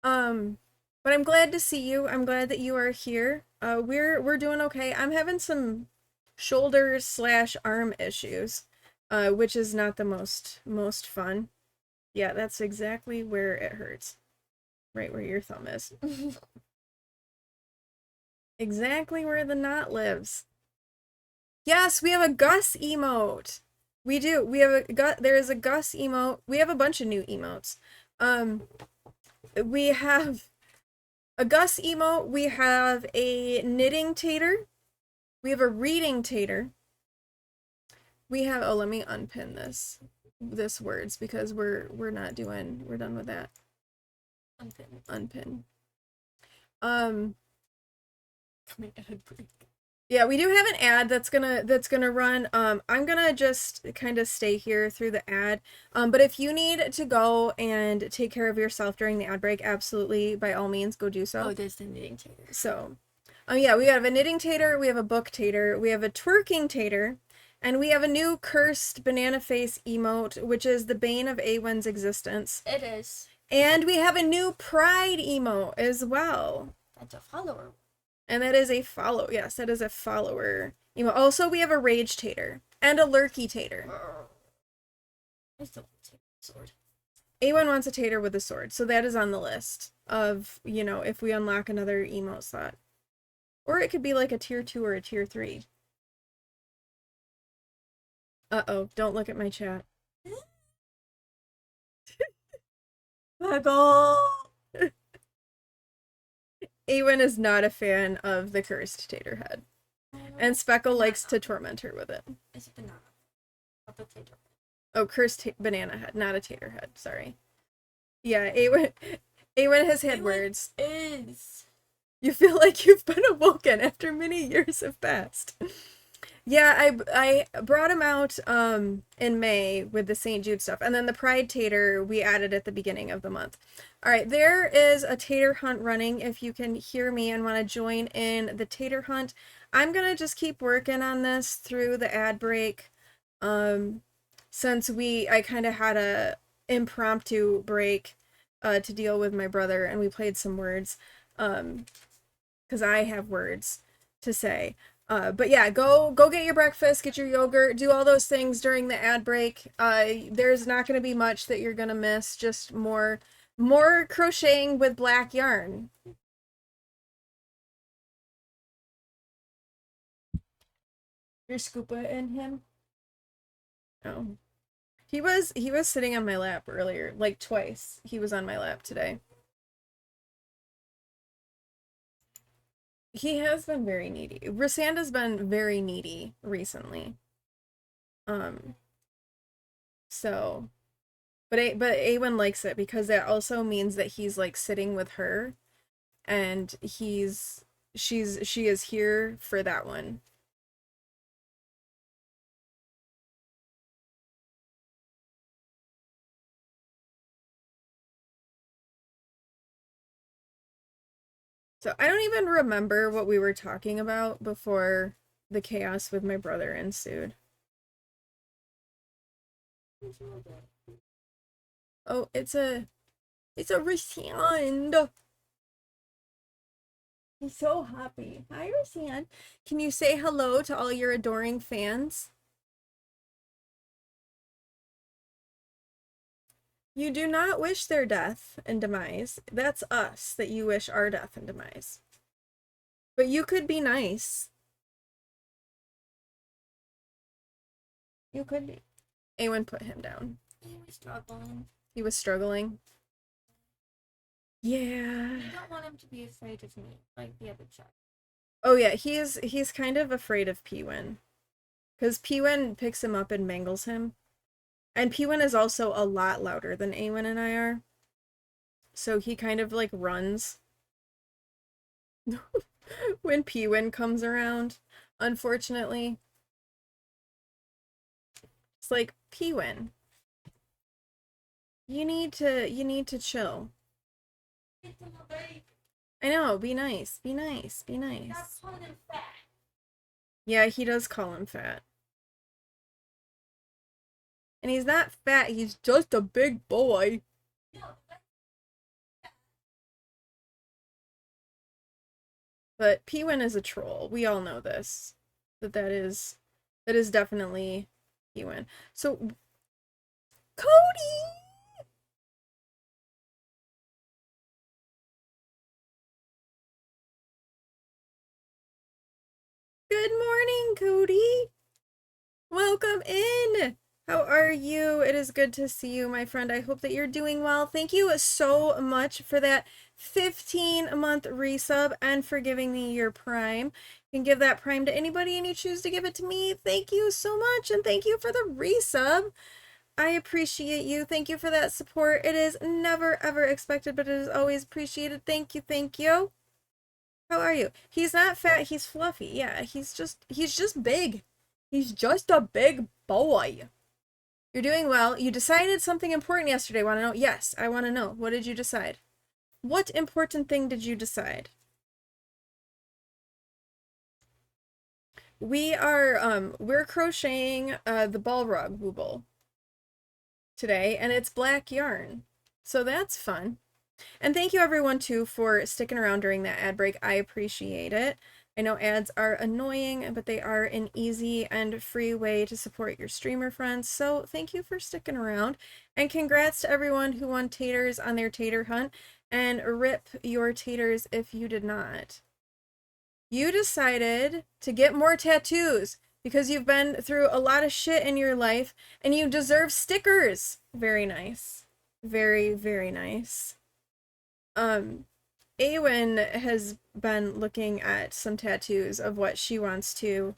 on. But I'm glad to see you. I'm glad that you are here. We're doing okay. I'm having some shoulder/arm issues, which is not the most fun. Yeah, that's exactly where it hurts. Right where your thumb is. Exactly where the knot lives. Yes, we have a Gus emote. We do. We have there is a Gus emote. We have a bunch of new emotes. We have a Gus emote. We have a knitting tater. We have a reading tater. We have, oh, let me unpin this words because we're done with that. Unpin.
Coming ad break.
Yeah, we do have an ad that's gonna run. I'm gonna just kind of stay here through the ad. But if you need to go and take care of yourself during the ad break, absolutely, by all means, go do so.
Oh, there's the knitting tater.
So, yeah, we have a knitting tater, we have a book tater, we have a twerking tater, and we have a new cursed banana face emote, which is the bane of Awen's existence.
It is.
And we have a new pride emote as well.
That's a follower.
And that is a follow. Yes, that is a follower emote. Also, we have a rage tater and a lurky tater.
I still want to take the sword.
Awen wants a tater with a sword, so that is on the list of, you know, if we unlock another emote slot. Or it could be like a tier 2 or a tier 3. Uh-oh, don't look at my chat.
Michael!
Awen is not a fan of the cursed tater head. And Speckle likes to torment her with it.
It's a banana. Not the tater.
Oh, cursed banana head, not a tater head, sorry. Yeah, Awen has had words.
Is.
You feel like you've been awoken after many years have passed. Yeah, I brought him out in May with the St. Jude stuff, and then the Pride Tater we added at the beginning of the month. All right, there is a tater hunt running. If you can hear me and want to join in the tater hunt, I'm gonna just keep working on this through the ad break. Since I kind of had a impromptu break to deal with my brother, and we played some words because I have words to say. But yeah, go get your breakfast, get your yogurt, do all those things during the ad break. There's not going to be much that you're going to miss, just more crocheting with black yarn. You're Scoopa in him? Oh. He was sitting on my lap earlier, like twice. He was on my lap today. He has been very needy. Rasanda's been very needy recently. So, but Awen likes it because that also means that he's like sitting with her, and she is here for that one. So I don't even remember what we were talking about before the chaos with my brother ensued. Oh, it's a Rashand. He's so happy. Hi, Rashand. Can you say hello to all your adoring fans? You do not wish their death and demise. That's us that you wish our death and demise. But you could be nice. You could be. Awen put him down.
He was struggling.
He was struggling. Yeah.
I don't want him to be afraid of me, like the other child.
Oh yeah, he's kind of afraid of Pewin. Because Pewin picks him up and mangles him. And Pewin is also a lot louder than Awen and I are. So he kind of like runs when Pewin comes around, unfortunately. It's like, Pewin, you need to chill. I know, be nice, be nice, be nice. Yeah, he does call him fat. And he's not fat, he's just a big boy. But Pewin is a troll. We all know this. That is definitely Pewin. So Cody! morning, Cody. Welcome in. How are you? It is good to see you, my friend. I hope that you're doing well. Thank you so much for that 15-month resub and for giving me your Prime. You can give that Prime to anybody and you choose to give it to me. Thank you so much, and thank you for the resub. I appreciate you. Thank you for that support. It is never ever expected, but it is always appreciated. Thank you, thank you. How are you? He's not fat, he's fluffy. Yeah, he's just big. He's just a big boy. You're doing well. You decided something important yesterday. Want to know? Yes, I want to know. What did you decide? What important thing did you decide? We're crocheting the Balrog Wooble today, and it's black yarn. So that's fun. And thank you everyone too for sticking around during that ad break. I appreciate it. I know ads are annoying, but they are an easy and free way to support your streamer friends. So thank you for sticking around. And congrats to everyone who won taters on their tater hunt. And rip your taters if you did not. You decided to get more tattoos because you've been through a lot of shit in your life and you deserve stickers. Very nice. Very, very nice. Awen has been looking at some tattoos of what she wants to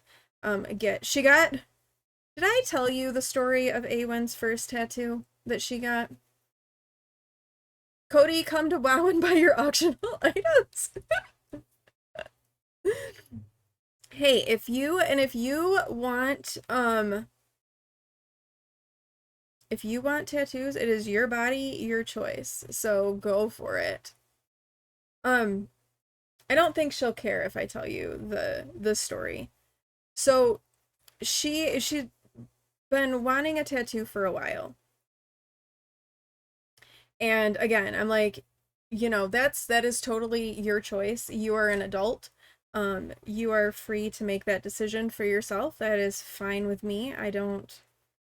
get. She got, did I tell you the story of Awen's first tattoo that she got? Cody, come to WoW and buy your auctionable items. Hey, if you want tattoos, it is your body, your choice. So go for it. I don't think she'll care if I tell you the story. So she's been wanting a tattoo for a while. And again, I'm like, you know, that is totally your choice. You are an adult. You are free to make that decision for yourself. That is fine with me.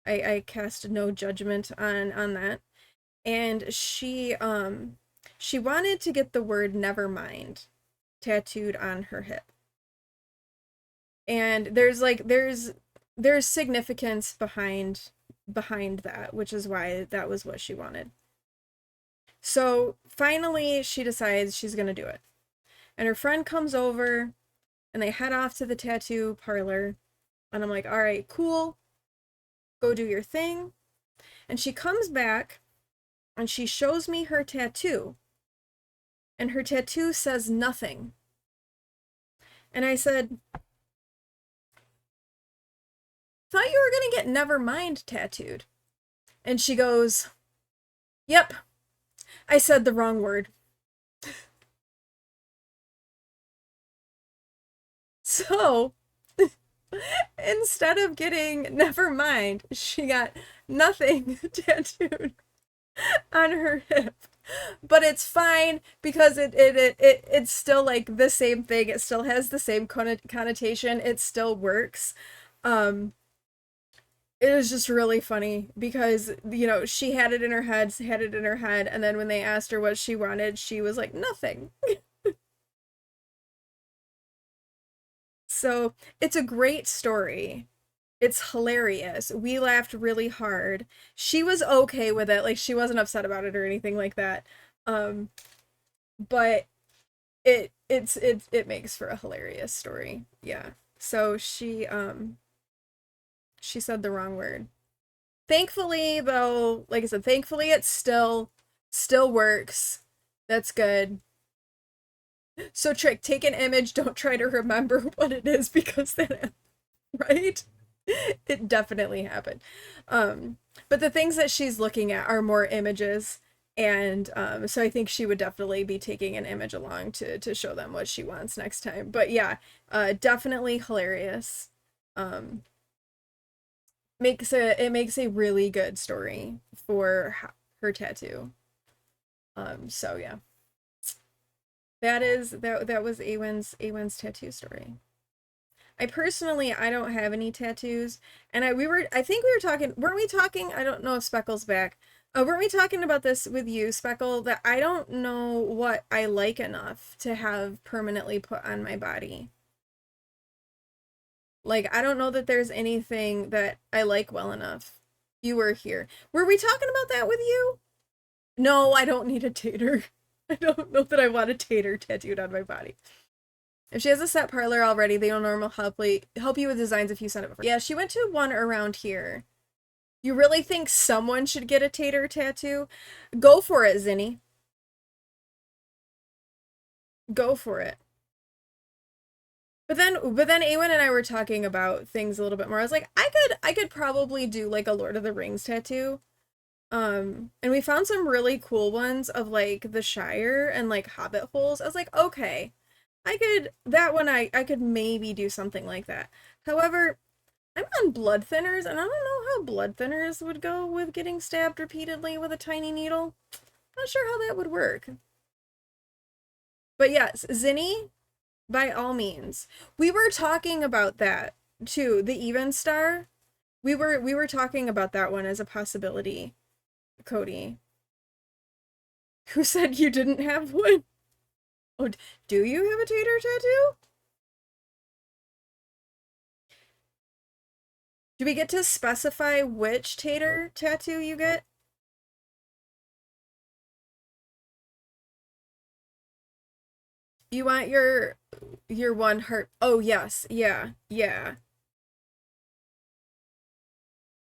I cast no judgment on that. And she wanted to get the word never mind tattooed on her hip. And there's significance behind that, which is why that was what she wanted. So finally she decides she's gonna do it. And her friend comes over and they head off to the tattoo parlor. And I'm like, all right, cool. Go do your thing. And she comes back and she shows me her tattoo. And her tattoo says nothing. And I said, thought you were gonna get Nevermind tattooed. And she goes, yep, I said the wrong word. So, instead of getting Nevermind, she got nothing tattooed on her hip. But it's fine because it's still like the same thing. It still has the same connotation. It still works. It was just really funny because, you know, she had it in her head, and then when they asked her what she wanted, she was like, nothing. So it's a great story. It's hilarious. We laughed really hard. She was okay with it. Like, she wasn't upset about it or anything like that. But it makes for a hilarious story. Yeah. So she said the wrong word. Thankfully, though, like I said, thankfully it still works. That's good. So Trick, take an image, don't try to remember what it is because then, right? It definitely happened. But the things that she's looking at are more images, and so I think she would definitely be taking an image along to show them what she wants next time. But yeah, definitely hilarious. It makes a really good story for her tattoo. So yeah. That was Awen's tattoo story. I don't have any tattoos, and I think we were talking, weren't we talking? I don't know if Speckle's back. Weren't we talking about this with you, Speckle, that I don't know what I like enough to have permanently put on my body? Like, I don't know that there's anything that I like well enough. You were here. Were we talking about that with you? No, I don't need a tater. I don't know that I want a tater tattooed on my body. If she has a set parlor already, they will normally help you with designs if you send it before. Yeah, she went to one around here. You really think someone should get a tater tattoo? Go for it, Zinni. Go for it. But then Awen and I were talking about things a little bit more. I was like, I could probably do like a Lord of the Rings tattoo. And we found some really cool ones of like the Shire and like Hobbit holes. I was like, okay, I could maybe do something like that. However, I'm on blood thinners and I don't know how blood thinners would go with getting stabbed repeatedly with a tiny needle. Not sure how that would work. But yes, Zinni, by all means. We were talking about that too, the Even Star. We were talking about that one as a possibility, Cody. Who said you didn't have one? Oh, do you have a tater tattoo? Do we get to specify which tater tattoo you get? You want your one heart. Oh, yes. Yeah. Yeah.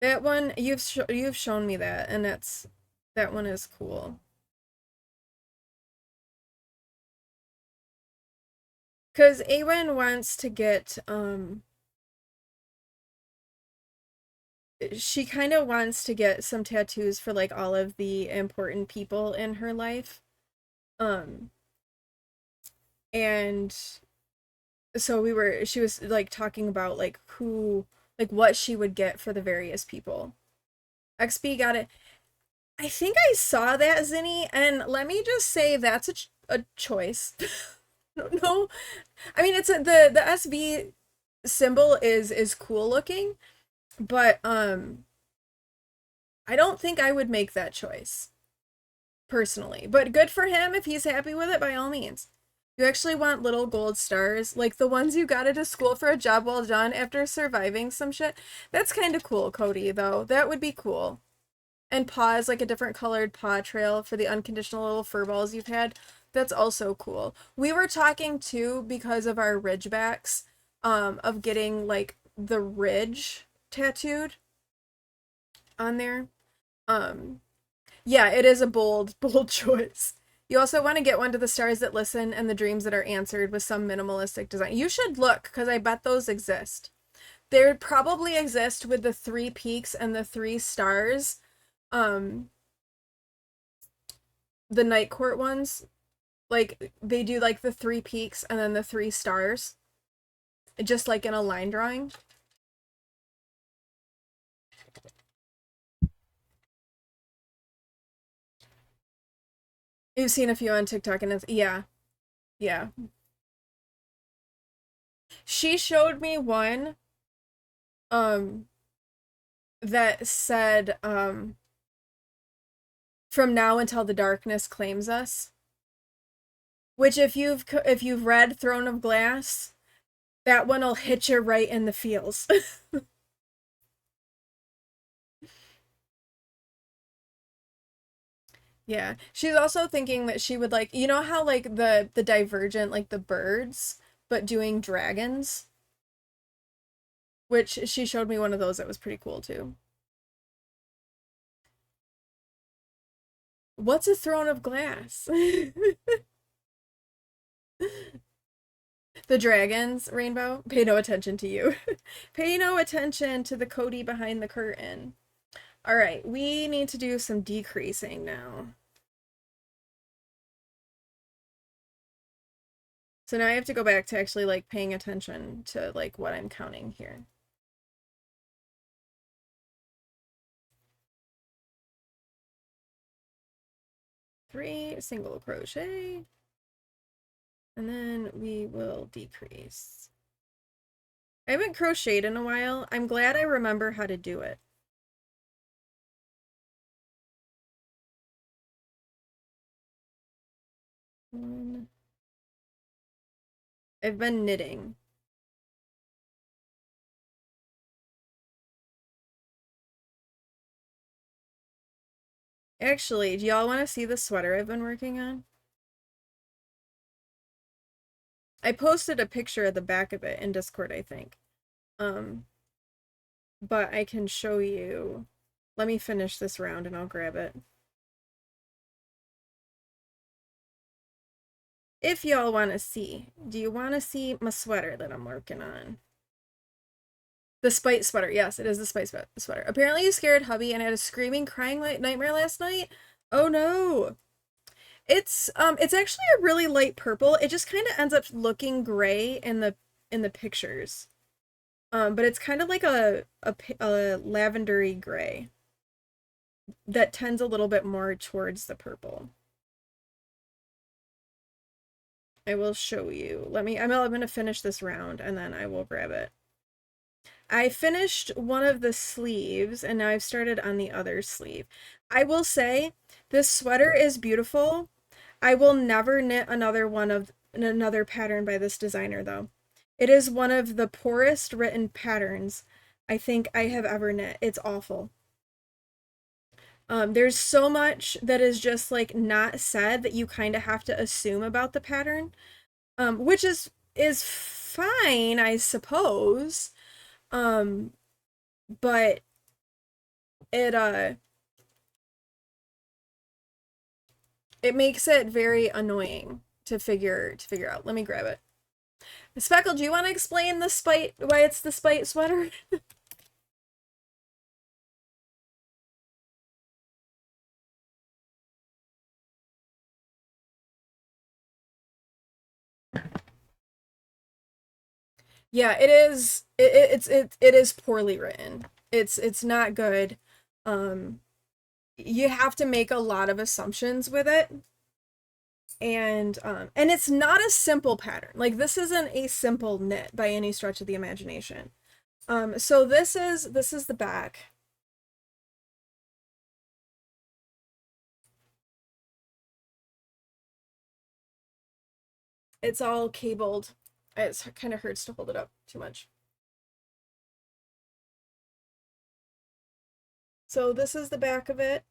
That one you've shown me that, and that one is cool. Cuz Awen wants to get she kind of wants to get some tattoos for like all of the important people in her life. Um and so she was like talking about like who, like what she would get for the various people. XB got it. I think I saw that, Zinni, and let me just say that's a choice. No, I mean it's the SB symbol is cool looking, but I don't think I would make that choice personally. But good for him if he's happy with it, by all means. You actually want little gold stars, like the ones you got into school for a job well done after surviving some shit. That's kind of cool, Cody, though. That would be cool. And paws, like a different colored paw trail for the unconditional little fur balls you've had. That's also cool. We were talking too, because of our ridgebacks, of getting like the ridge tattooed on there. Yeah, it is a bold choice. You also want to get one to the stars that listen and the dreams that are answered with some minimalistic design. You should look, because I bet those exist. They would probably exist with the 3 peaks and the 3 stars. The night court ones, like they do like the 3 peaks and then the 3 stars, just like in a line drawing. You've seen a few on TikTok and it's, yeah. Yeah. She showed me one that said from now until the darkness claims us. Which if you've read Throne of Glass, that one'll hit you right in the feels. Yeah. She's also thinking that she would like, you know how like the Divergent, like the birds, but doing dragons? Which she showed me one of those that was pretty cool too. What's a throne of glass? The dragons, Rainbow? Pay no attention to you. Pay no attention to the Cody behind the curtain. All right, we need to do some decreasing now. So now I have to go back to actually like paying attention to like what I'm counting here. Three single crochet, and then we will decrease. I haven't crocheted in a while. I'm glad I remember how to do it. I've been knitting. Actually, do y'all want to see the sweater I've been working on? I posted a picture of the back of it in Discord, I think. But I can show you. Let me finish this round and I'll grab it. If y'all want to see. Do you want to see my sweater that I'm working on? The Spite sweater. Yes, it is the Spite sweater. Apparently you scared hubby and had a screaming, crying nightmare last night. Oh no. It's actually a really light purple. It just kind of ends up looking gray in the pictures. But it's kind of like a lavendery gray that tends a little bit more towards the purple. I will show you. I'm gonna finish this round and then I will grab it. I finished one of the sleeves and now I've started on the other sleeve. I will say this sweater is beautiful. I will never knit another pattern by this designer though. It is one of the poorest written patterns I think I have ever knit. It's awful. There's so much that is just like not said that you kind of have to assume about the pattern, which is fine, I suppose. But it makes it very annoying to figure out. Let me grab it. Speckle, do you want to explain why it's the Spite sweater? Yeah, it is. It is poorly written. It's not good. You have to make a lot of assumptions with it, and it's not a simple pattern. Like this isn't a simple knit by any stretch of the imagination. So this is the back. It's all cabled. It kind of hurts to hold it up too much. So this is the back of it.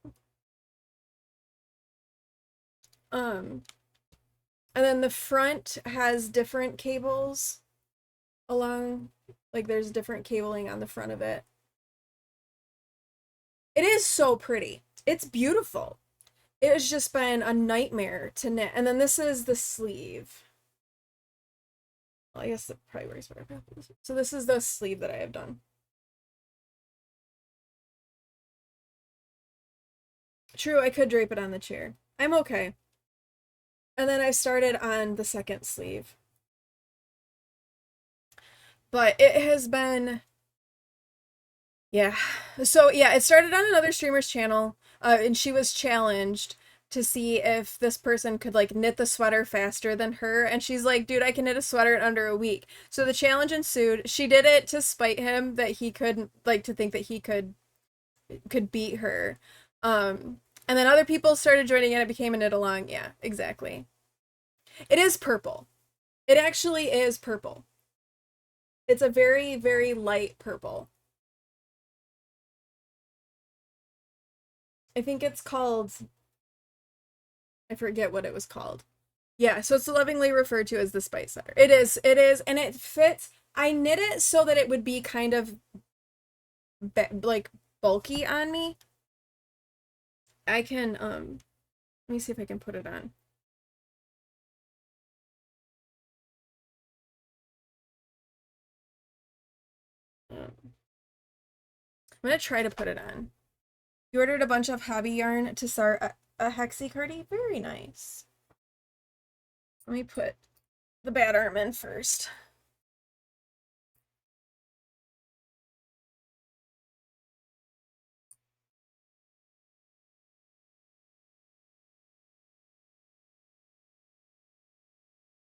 And then the front has different cables along, like there's different cabling on the front of it. It is so pretty. It's beautiful. It has just been a nightmare to knit. And then this is the sleeve. Well, I guess it probably works better. So this is the sleeve that I have done. True, I could drape it on the chair. I'm okay. And then I started on the second sleeve. But it has been... Yeah. So yeah, it started on another streamer's channel, and she was challenged to see if this person could like knit the sweater faster than her, and she's like, dude, I can knit a sweater in under a week. So the challenge ensued. She did it to spite him that he couldn't, like, to think that he could beat her. And then other people started joining in. It became a knit along. Yeah, exactly. It is purple. It actually is purple. It's a very, very light purple. I think it's called... I forget what it was called. Yeah, so it's lovingly referred to as the Spite sweater. It is, and it fits. I knit it so that it would be kind of like bulky on me. I can, let me see if I can put it on. I'm gonna try to put it on. You ordered a bunch of hobby yarn to start a hexie cardi? Very nice. Let me put the bad arm in first.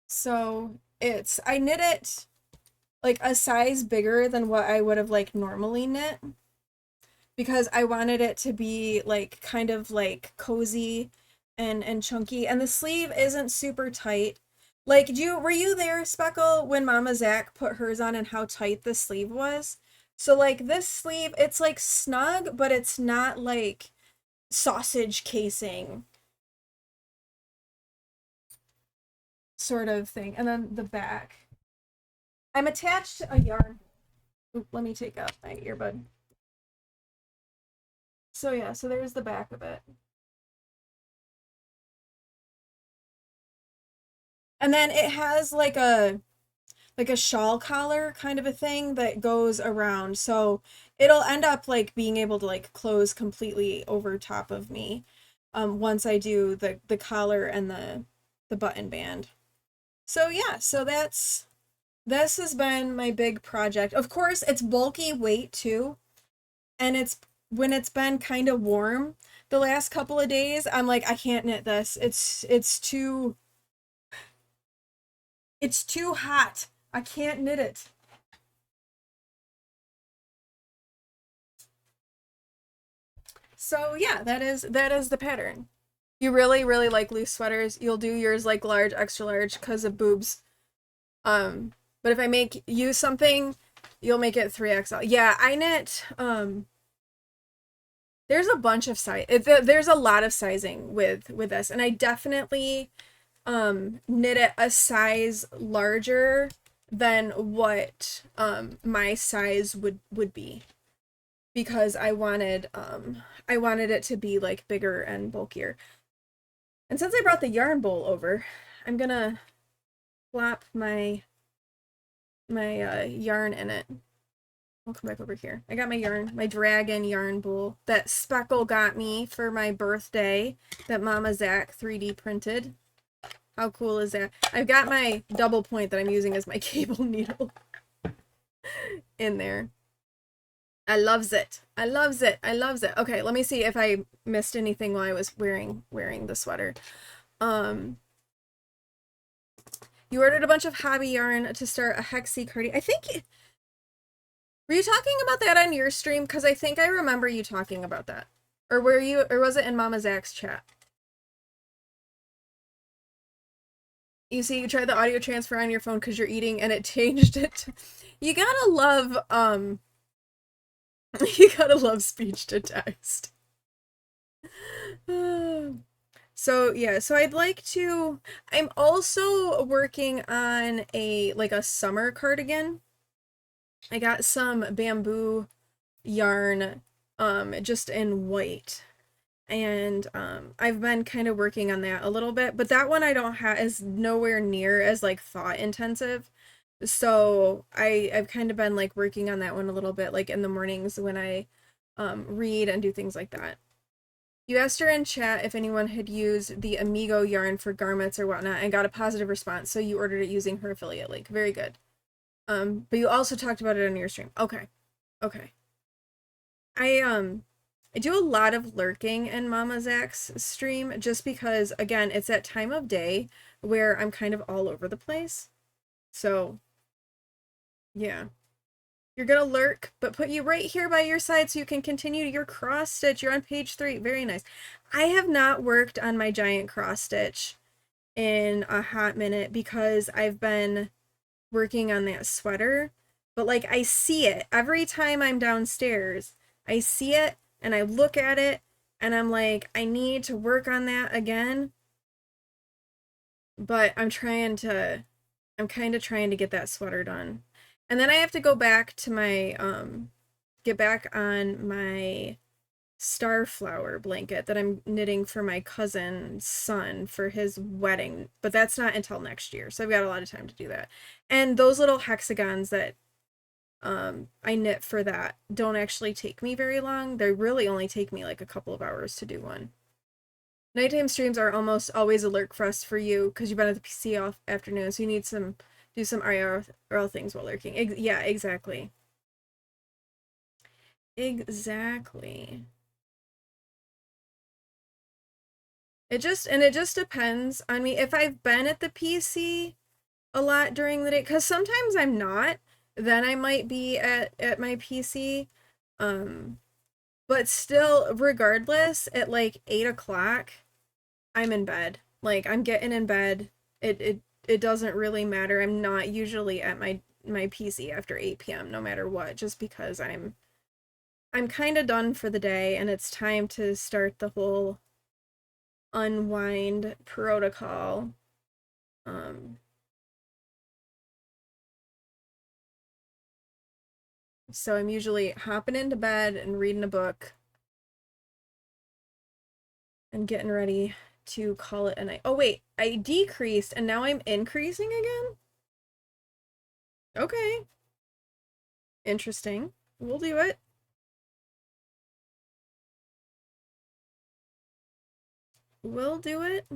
So I knit it like a size bigger than what I would have like normally knit, because I wanted it to be like kind of like cozy and chunky, and the sleeve isn't super tight. Like, were you there, Speckle, when Mama Zach put hers on and how tight the sleeve was? So like this sleeve, it's like snug, but it's not like sausage casing sort of thing. And then the back. I'm attached to a yarn. Oop, let me take out my earbud. So yeah, so there's the back of it. And then it has like a shawl collar kind of a thing that goes around. So it'll end up like being able to like close completely over top of me once I do the collar and the button band. So yeah, so this has been my big project. Of course, it's bulky weight too. And it's when it's been kind of warm the last couple of days, I'm like, I can't knit this. It's too hot. I can't knit it. So yeah, that is the pattern. You really, really like loose sweaters, you'll do yours like large, extra large because of boobs. But if I make you something, you'll make it 3XL. Yeah, I knit, there's a bunch of there's a lot of sizing with this, and I definitely knit it a size larger than what my size would be, because I wanted it to be like bigger and bulkier. And since I brought the yarn bowl over, I'm gonna plop my yarn in it. I'll come back over here. I got my yarn, my dragon yarn bowl that Speckle got me for my birthday that Mama Zach 3D printed. How cool is that? I've got my double point that I'm using as my cable needle in there. I loves it. I loves it. I loves it. Okay, let me see if I missed anything while I was wearing the sweater. You ordered a bunch of hobby yarn to start a hexie cardi. I think were you talking about that on your stream? Because I think I remember you talking about that. Or was it in Mama Zach's chat? You see, you tried the audio transfer on your phone because you're eating and it changed it. You gotta love, you gotta love speech to text. So yeah, so I'd like to, I'm also working on a summer cardigan. I got some bamboo yarn, just in white. And I've been kind of working on that a little bit, but that one I don't have is nowhere near as like thought intensive. So I've kind of been like working on that one a little bit, like in the mornings when I read and do things like that. You asked her in chat if anyone had used the Amigo yarn for garments or whatnot and got a positive response, so you ordered it using her affiliate link. Very good. But you also talked about it on your stream. Okay. Okay. I do a lot of lurking in Mama Zach's stream just because, again, it's that time of day where I'm kind of all over the place. So, yeah. You're gonna lurk, but put you right here by your side so you can continue your cross stitch. You're on page 3. Very nice. I have not worked on my giant cross stitch in a hot minute because I've been working on that sweater. But, like, I see it every time I'm downstairs. I see it and I look at it and I'm like, I need to work on that again. But I'm kind of trying to get that sweater done. And then I have to go back to my, get back on my starflower blanket that I'm knitting for my cousin's son for his wedding. But that's not until next year. So I've got a lot of time to do that. And those little hexagons that I knit for that don't actually take me very long. They really only take me like a couple of hours to do one. Nighttime streams are almost always a lurk fest for you because you've been at the PC all afternoon, so you need do some IRL things while lurking. Yeah, exactly. Exactly. It just depends on me. If I've been at the PC a lot during the day, because sometimes I'm not, then I might be at my PC. But still, regardless, at like 8 o'clock, I'm in bed. Like, I'm getting in bed. It doesn't really matter. I'm not usually at my PC after 8 p.m. no matter what, just because I'm I'm kind of done for the day, and it's time to start the whole unwind protocol. So I'm usually hopping into bed and reading a book and getting ready to call it a night. Oh wait, I decreased and now I'm increasing again? Okay. Interesting. We'll do it. We'll do it.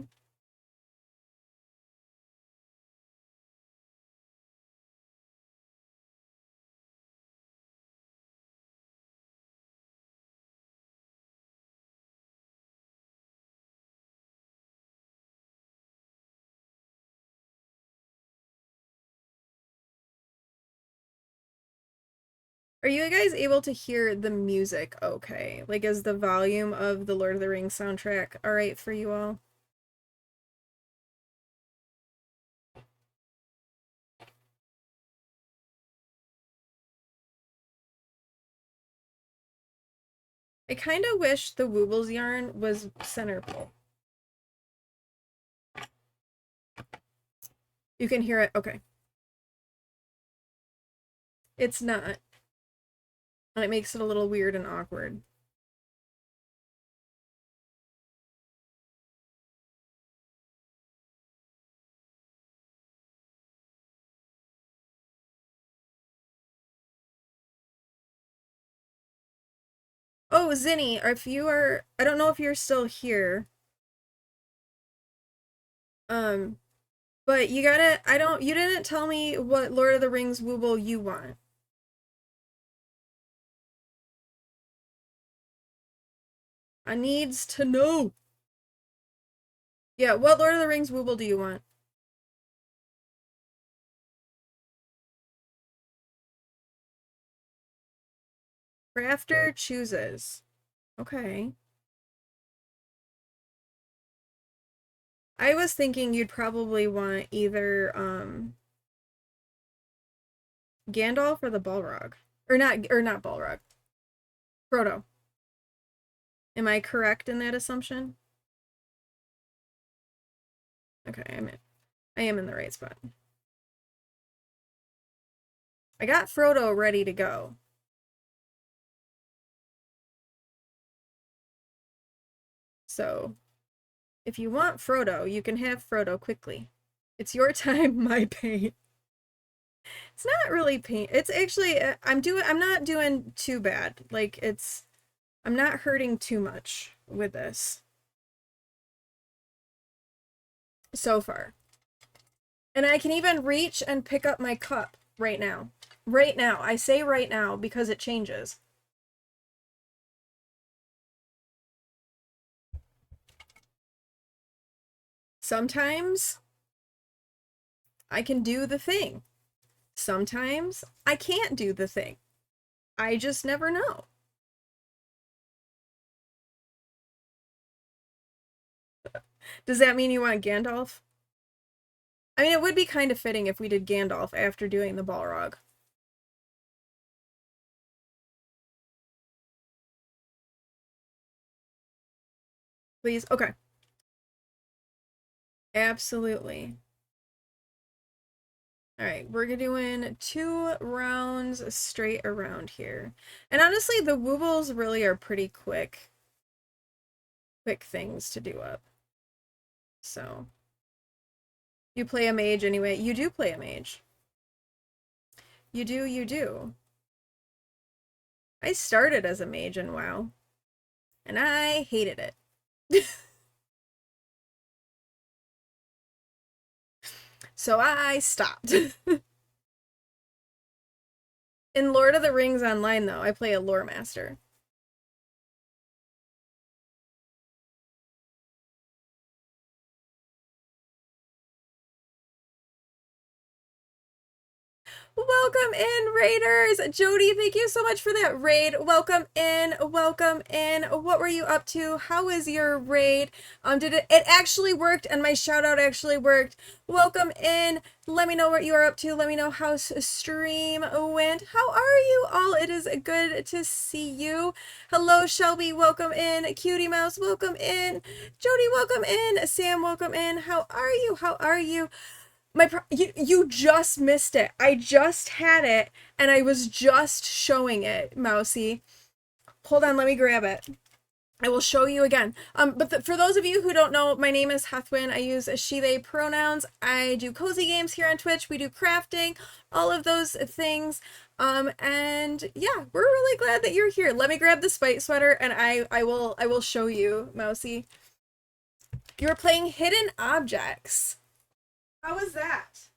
Are you guys able to hear the music okay? Like, is the volume of the Lord of the Rings soundtrack all right for you all? I kind of wish the Wooble's yarn was center pull. You can hear it? Okay. It's not. And it makes it a little weird and awkward. Oh, Zinni, if you are, I don't know if you're still here. Um, but you gotta, you didn't tell me what Lord of the Rings Wooble you want. I needs to know. Yeah, what Lord of the Rings Wooble do you want? Crafter chooses. Okay. I was thinking you'd probably want either, Gandalf or the Balrog. Or not Balrog. Frodo. Am I correct in that assumption? Okay, I am in the right spot. I got Frodo ready to go. So, if you want Frodo, you can have Frodo quickly. It's your time, my pain. It's not really pain. It's actually I'm not doing too bad. Like I'm not hurting too much with this so far. And I can even reach and pick up my cup right now. Right now. I say right now because it changes. Sometimes I can do the thing. Sometimes I can't do the thing. I just never know. Does that mean you want Gandalf? I mean, it would be kind of fitting if we did Gandalf after doing the Balrog. Please? Okay. Absolutely. Alright, we're doing 2 rounds straight around here. And honestly, the Woobles really are pretty quick things to do up. So, you play a mage anyway. You do play a mage. You do. I started as a mage in WoW, and I hated it. So I stopped. In Lord of the Rings Online, though, I play a lore master. Welcome in, Raiders. Jody, thank you so much for that raid. Welcome in. Welcome in. What were you up to? How was your raid? Did it actually worked, and my shout out actually worked. Welcome in. Let me know what you are up to. Let me know how stream went. How are you all? It is good to see you. Hello, Shelby. Welcome in. Cutie Mouse, welcome in. Jody, welcome in. Sam, welcome in. How are you? How are you? You just missed it. I just had it and I was just showing it, Mousy. Hold on, let me grab it. I will show you again. But for those of you who don't know, my name is Hethwin. I use she, they pronouns. I do cozy games here on Twitch. We do crafting, all of those things. And yeah, we're really glad that you're here. Let me grab the spite sweater and I will show you, Mousy. You're playing hidden objects. How was that?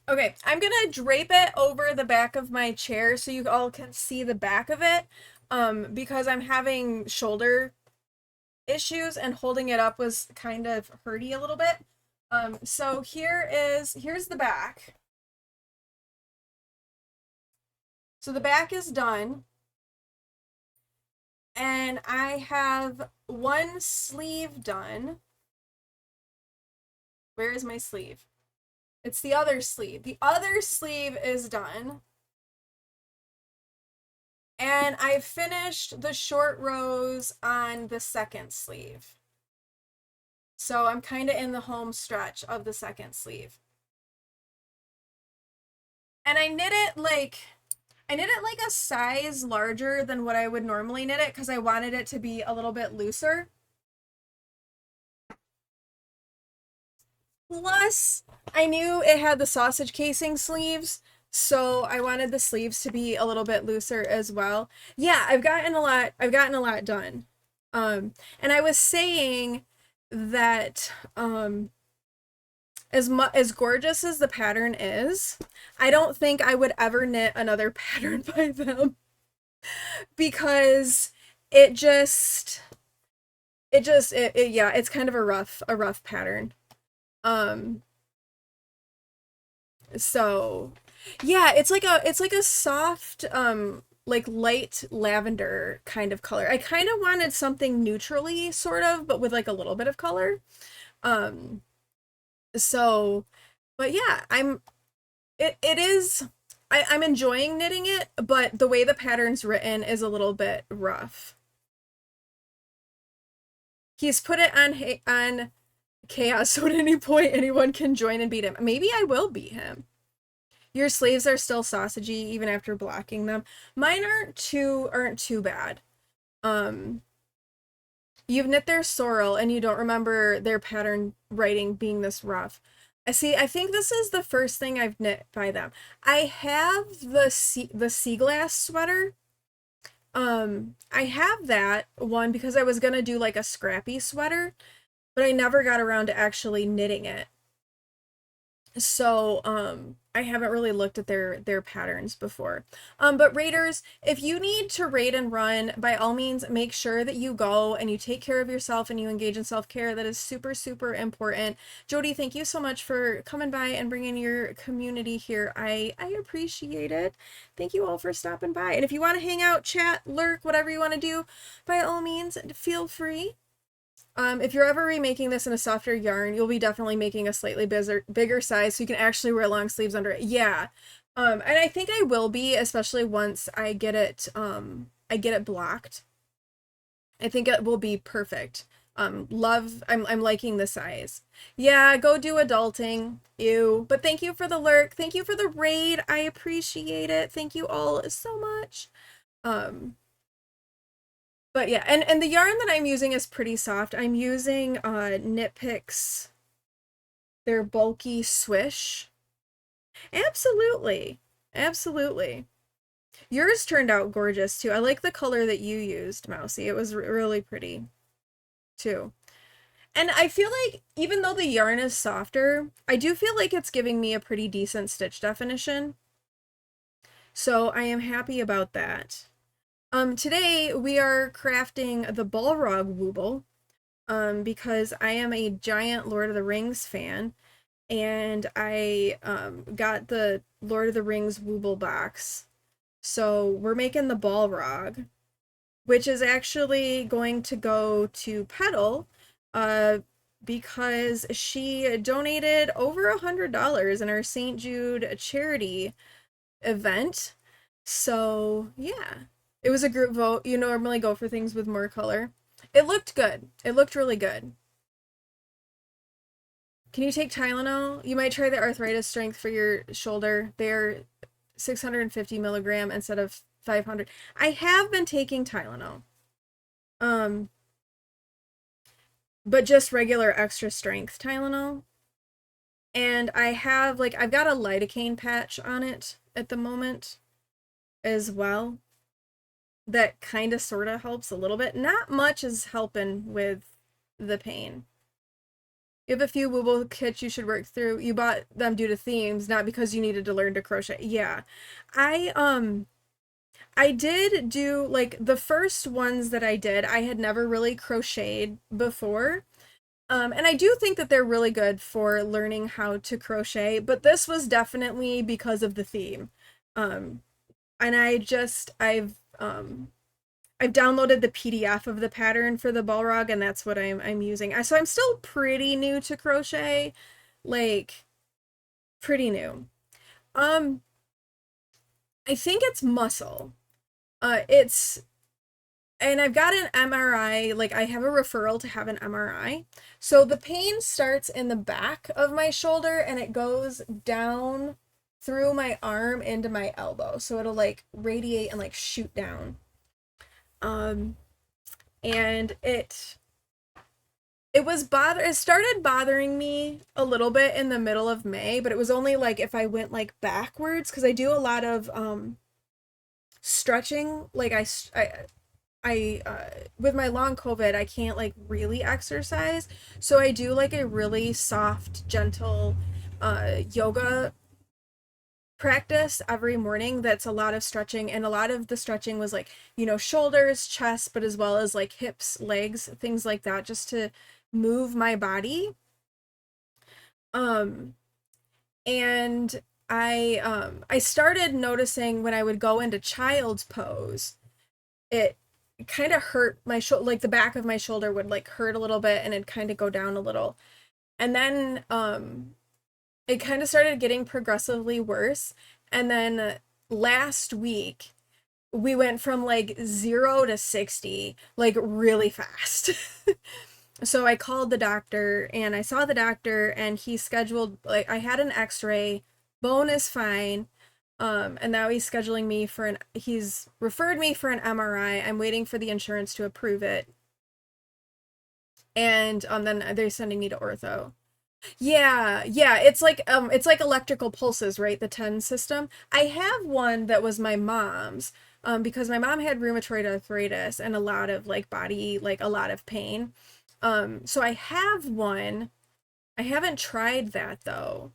Okay, I'm gonna drape it over the back of my chair so you all can see the back of it, because I'm having shoulder issues and holding it up was kind of hurty a little bit. So here's the back. So the back is done. And I have one sleeve done. Where is my sleeve? It's the other sleeve. The other sleeve is done. And I finished the short rows on the second sleeve. So I'm kind of in the home stretch of the second sleeve. And I knit it like a size larger than what I would normally knit it because I wanted it to be a little bit looser. Plus, I knew it had the sausage casing sleeves, so I wanted the sleeves to be a little bit looser as well. Yeah, I've gotten a lot done. And I was saying that as gorgeous as the pattern is, I don't think I would ever knit another pattern by them because yeah, it's kind of a rough pattern. So yeah, it's like a soft like light lavender kind of color. I kind of wanted something neutrally sort of, but with like a little bit of color. So but yeah, I'm enjoying knitting it, but the way the pattern's written is a little bit rough. He's put it on chaos, so at any point anyone can join and beat him. Maybe I will beat him. Your sleeves are still sausagey even after blocking them. Mine aren't too bad. You've knit their sorrel and you don't remember their pattern writing being this rough. I think this is the first thing I've knit by them. I have the sea glass sweater. I have that one because I was gonna do like a scrappy sweater, but I never got around to actually knitting it. So, I haven't really looked at their patterns before. But raiders, if you need to raid and run, by all means, make sure that you go and you take care of yourself and you engage in self-care. That is super, super important. Jody, thank you so much for coming by and bringing your community here. I appreciate it. Thank you all for stopping by. And if you want to hang out, chat, lurk, whatever you want to do, by all means, feel free. If you're ever remaking this in a softer yarn, you'll be definitely making a slightly bigger size so you can actually wear long sleeves under it. Yeah. And I think I will be, especially once I get it blocked. I think it will be perfect. I'm liking the size. Yeah, go do adulting. Ew. But thank you for the lurk. Thank you for the raid. I appreciate it. Thank you all so much. But yeah, and the yarn that I'm using is pretty soft. I'm using Knit Picks, their bulky swish. Absolutely. Absolutely. Yours turned out gorgeous too. I like the color that you used, Mousy. It was really pretty too. And I feel like even though the yarn is softer, I do feel like it's giving me a pretty decent stitch definition. So I am happy about that. Today we are crafting the Balrog Wooble. because I am a giant Lord of the Rings fan, and I got the Lord of the Rings Wooble box. So we're making the Balrog, which is actually going to go to Petal, uh, because she donated over $100 in our St. Jude charity event. So yeah, it was a group vote. You normally go for things with more color. It looked good. It looked really good. Can you take Tylenol? You might try the arthritis strength for your shoulder. They're 650 milligram instead of 500. I have been taking Tylenol. Um, but just regular extra strength Tylenol. And I have I've got a lidocaine patch on it at the moment as well. That kind of sort of helps a little bit. Not much is helping with the pain. You have a few Wooble kits you should work through. You bought them due to themes, not because you needed to learn to crochet. Yeah. I did do the first ones that I did, I had never really crocheted before. And I do think that they're really good for learning how to crochet, but this was definitely because of the theme. And I've downloaded the PDF of the pattern for the Balrog, and that's what I'm using. So I'm still pretty new to crochet, pretty new. I think it's muscle. And I've got an MRI, I have a referral to have an MRI. So the pain starts in the back of my shoulder and it goes down through my arm into my elbow. So it'll radiate and shoot down. And it started bothering me a little bit in the middle of May, but it was only if I went backwards, because I do a lot of stretching. I with my long COVID, I can't really exercise, so I do a really soft, gentle yoga practice every morning that's a lot of stretching, and a lot of the stretching was shoulders, chest, but as well as hips, legs, things like that, just to move my body. And I started noticing when I would go into child's pose, it kind of hurt my shoulder, the back of my shoulder would hurt a little bit, and it'd kind of go down a little. And then it kind of started getting progressively worse. And then last week, we went from 0 to 60, really fast. So I called the doctor and I saw the doctor, and he scheduled, I had an x-ray, bone is fine. And now he's scheduling me he's referred me for an MRI. I'm waiting for the insurance to approve it. And then they're sending me to ortho. Yeah, it's electrical pulses, right? The 10 system. I have one that was my mom's, because my mom had rheumatoid arthritis and a lot of body, a lot of pain. So I have one. I haven't tried that though.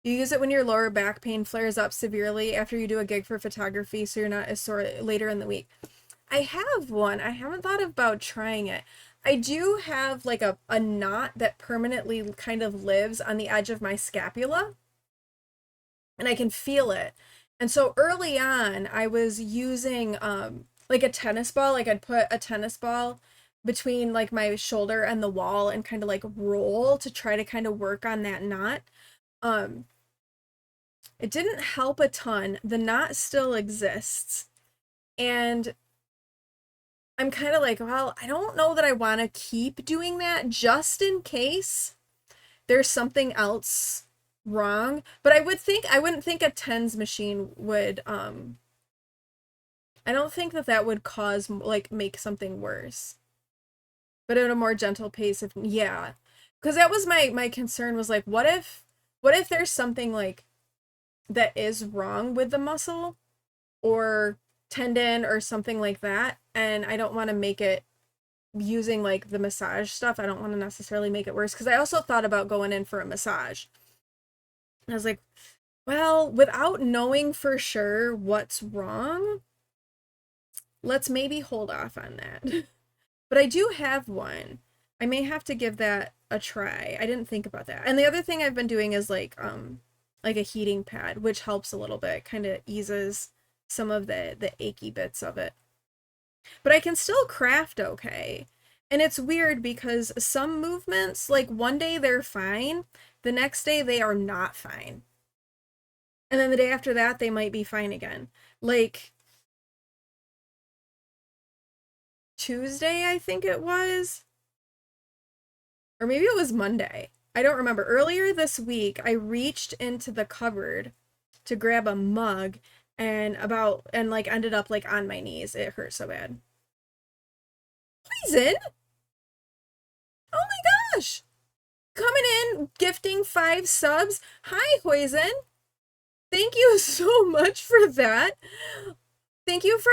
You use it when your lower back pain flares up severely after you do a gig for photography, so you're not as sore later in the week. I have one. I haven't thought about trying it. I do have a knot that permanently kind of lives on the edge of my scapula, and I can feel it. And so early on, I was using a tennis ball. I'd put a tennis ball between my shoulder and the wall and kind of roll to try to kind of work on that knot. It didn't help a ton. The knot still exists. And I'm kind of well, I don't know that I want to keep doing that just in case there's something else wrong. But I wouldn't think a TENS machine would, I don't think that would cause, make something worse. But at a more gentle pace, yeah. Because that was my concern, was what if there's something that is wrong with the muscle or tendon or something like that, and I don't want to make it, using the massage stuff, I don't want to necessarily make it worse, because I also thought about going in for a massage. And I was well, without knowing for sure what's wrong, let's maybe hold off on that. But I do have one. I may have to give that a try. I didn't think about that. And the other thing I've been doing is like a heating pad, which helps a little bit, kind of eases some of the achy bits of it. But I can still craft okay. And it's weird because some movements, like one day they're fine, the next day they are not fine. And then the day after that, they might be fine again. Like Tuesday, I think it was. Or maybe it was Monday. I don't remember. Earlier this week, I reached into the cupboard to grab a mug and like ended up like on my knees. It hurt so bad. Poison? Oh my gosh! Coming in, gifting 5 subs. Hi, Poison. Thank you so much for that. Thank you for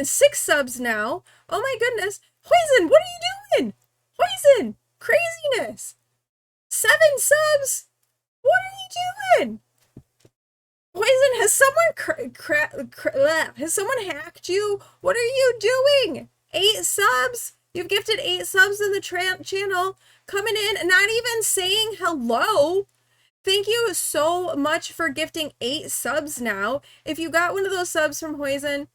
6 subs now. Oh my goodness. Poison, what are you doing? Poison, craziness. 7 subs. What are you doing? Poison, has someone hacked you? What are you doing? 8 subs. You've gifted 8 subs to the channel. Coming in and not even saying hello. Thank you so much for gifting 8 subs now. If you got one of those subs from Poison,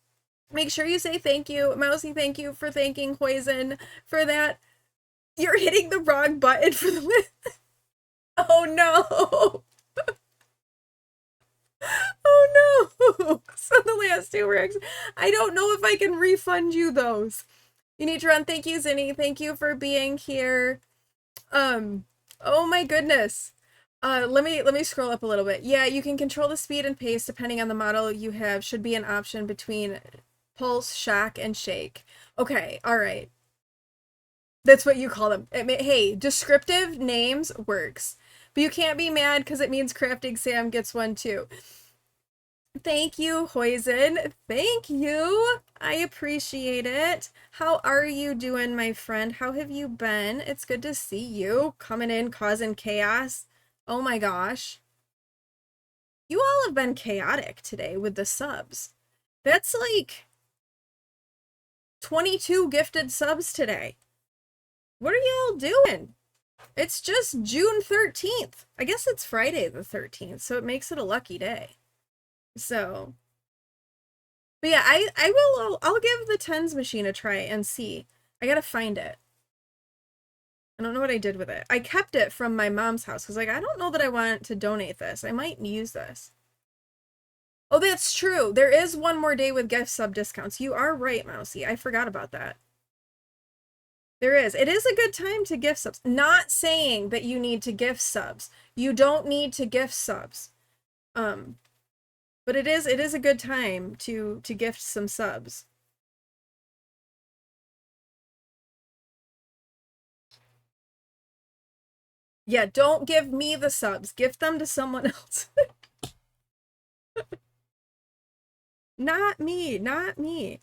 make sure you say thank you. Mousy, thank you for thanking Poison for that. You're hitting the wrong button for the list. Oh no. Oh no. So the last 2 were I don't know if I can refund you those. You need to run. Thank you, Zinni. Thank you for being here. Oh my goodness. Let me scroll up a little bit. Yeah, you can control the speed and pace depending on the model you have. Should be an option between pulse, shock, and shake. Okay, all right. That's what you call them. Hey, descriptive names works. But you can't be mad because it means Crafting Sam gets one too. Thank you, Poison. Thank you. I appreciate it. How are you doing, my friend? How have you been? It's good to see you. Coming in, causing chaos. Oh my gosh. You all have been chaotic today with the subs. That's like 22 gifted subs today. What are y'all doing? It's just June 13th. I guess it's Friday the 13th, so it makes it a lucky day. So, but yeah, I'll give the tens machine a try and see. I gotta find it. I don't know what I did with it. I kept it from my mom's house because like I don't know that I want to donate this. I might use this. Oh, that's true. There is one more day with gift sub discounts. You are right, Mousy. I forgot about that. There is. It is a good time to gift subs. Not saying that you need to gift subs. You don't need to gift subs. But it is a good time to gift some subs. Yeah, don't give me the subs. Gift them to someone else. Not me, not me.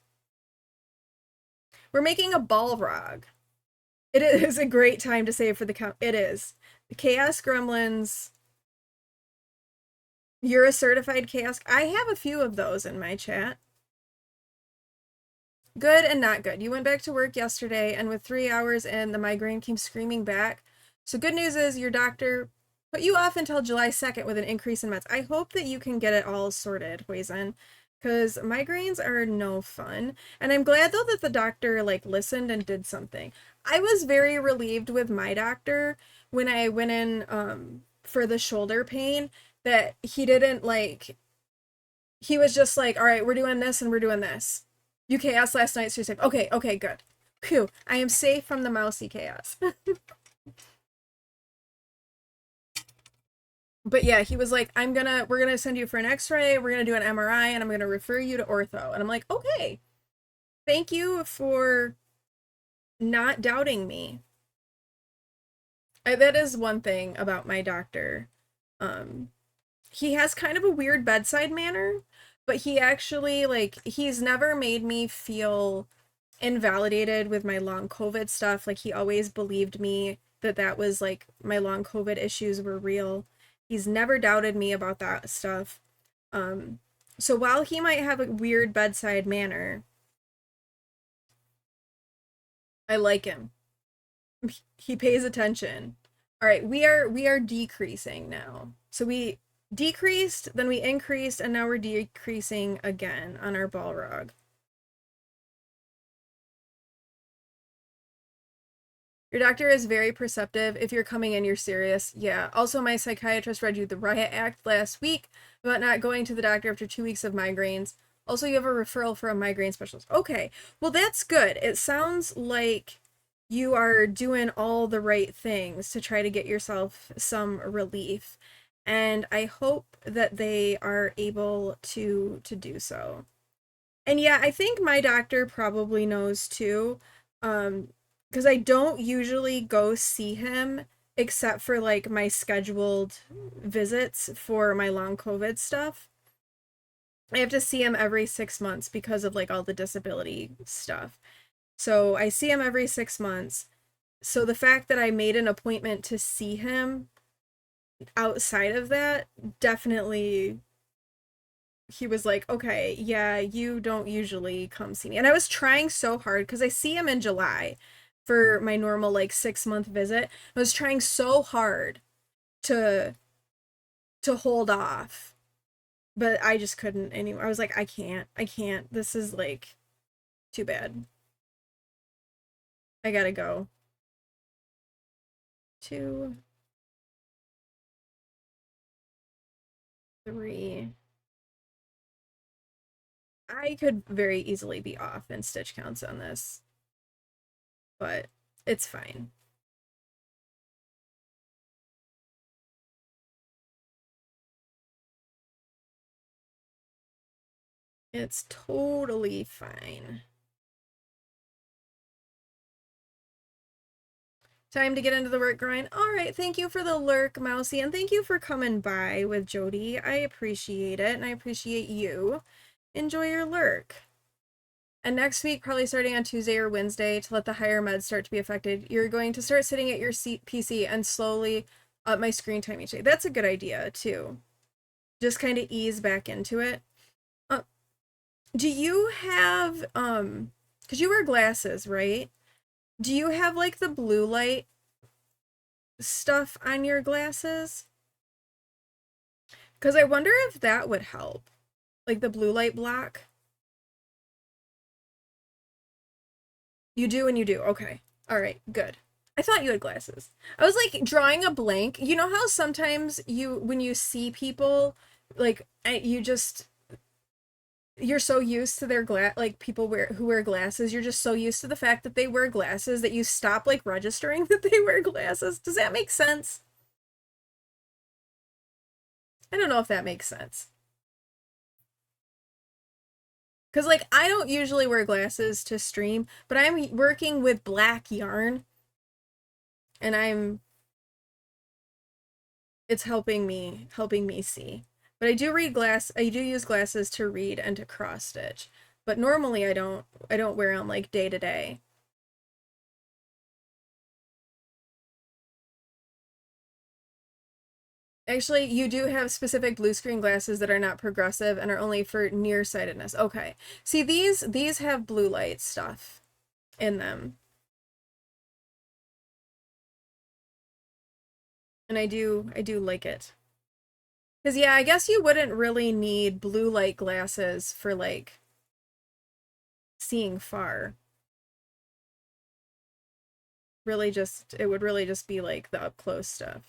We're making a Balrog. It is a great time to save for the count. It is. The Chaos Gremlins. You're a certified Chaos. I have a few of those in my chat. Good and not good. You went back to work yesterday, and with 3 hours in, the migraine came screaming back. So good news is your doctor put you off until July 2nd with an increase in meds. I hope that you can get it all sorted, Huizen, because migraines are no fun. And I'm glad, though, that the doctor, like, listened and did something. I was very relieved with my doctor when I went in for the shoulder pain that he didn't, like, he was just like, all right, we're doing this and we're doing this. You chaos last night, so you're safe. Okay, okay, good. Phew, I am safe from the mousy chaos. But yeah, he was like, we're gonna send you for an x-ray, we're gonna do an MRI, and I'm gonna refer you to ortho. And I'm like, okay. Thank you for not doubting me. That is one thing about my doctor. He has kind of a weird bedside manner, but he actually, like, he's never made me feel invalidated with my long COVID stuff. Like, he always believed me that was, like, my long COVID issues were real. He's never doubted me about that stuff. So while he might have a weird bedside manner, I like him. He pays attention. All right, we are decreasing now. So we decreased, then we increased, and now we're decreasing again on our Balrog. Your doctor is very perceptive. If you're coming in, you're serious. Yeah. Also, my psychiatrist read you the riot act last week about not going to the doctor after 2 weeks of migraines. Also, you have a referral for a migraine specialist. Okay. Well, that's good. It sounds like you are doing all the right things to try to get yourself some relief. And I hope that they are able to do so. And yeah, I think my doctor probably knows too. Because I don't usually go see him except for like my scheduled visits for my long COVID stuff. I have to see him every 6 months because of like all the disability stuff. So I see him every 6 months. So the fact that I made an appointment to see him outside of that, definitely he was like, okay, yeah, you don't usually come see me. And I was trying so hard because I see him in July for my normal like 6 month visit. I was trying so hard to hold off, but I just couldn't anymore. I was like, I can't. This is like too bad. I gotta go. 2, 3. I could very easily be off in stitch counts on this, but it's fine. It's totally fine. Time to get into the work grind. All right, thank you for the lurk, Mousy, and thank you for coming by with Jody. I appreciate it, and I appreciate you. Enjoy your lurk. And next week, probably starting on Tuesday or Wednesday, to let the higher meds start to be affected, you're going to start sitting at your PC and slowly up my screen time each day. That's a good idea, too. Just kind of ease back into it. Do you have, because you wear glasses, right? Do you have, like, the blue light stuff on your glasses? Because I wonder if that would help. Like, the blue light block. You do and you do. Okay. All right, good. I thought you had glasses. I was, like, drawing a blank. You know how sometimes when you see people, like, you just... You're so used to their like people who wear glasses, you're just so used to the fact that they wear glasses that you stop like registering that they wear glasses. Does that make sense? I don't know if that makes sense. Because like I don't usually wear glasses to stream, but I'm working with black yarn and it's helping me see. But I do use glasses to read and to cross stitch. But normally I don't wear them like day to day. Actually, you do have specific blue screen glasses that are not progressive and are only for nearsightedness. Okay. See, these have blue light stuff in them. And I do like it. Because, yeah, I guess you wouldn't really need blue light glasses for, like, seeing far. It would really just be, like, the up-close stuff.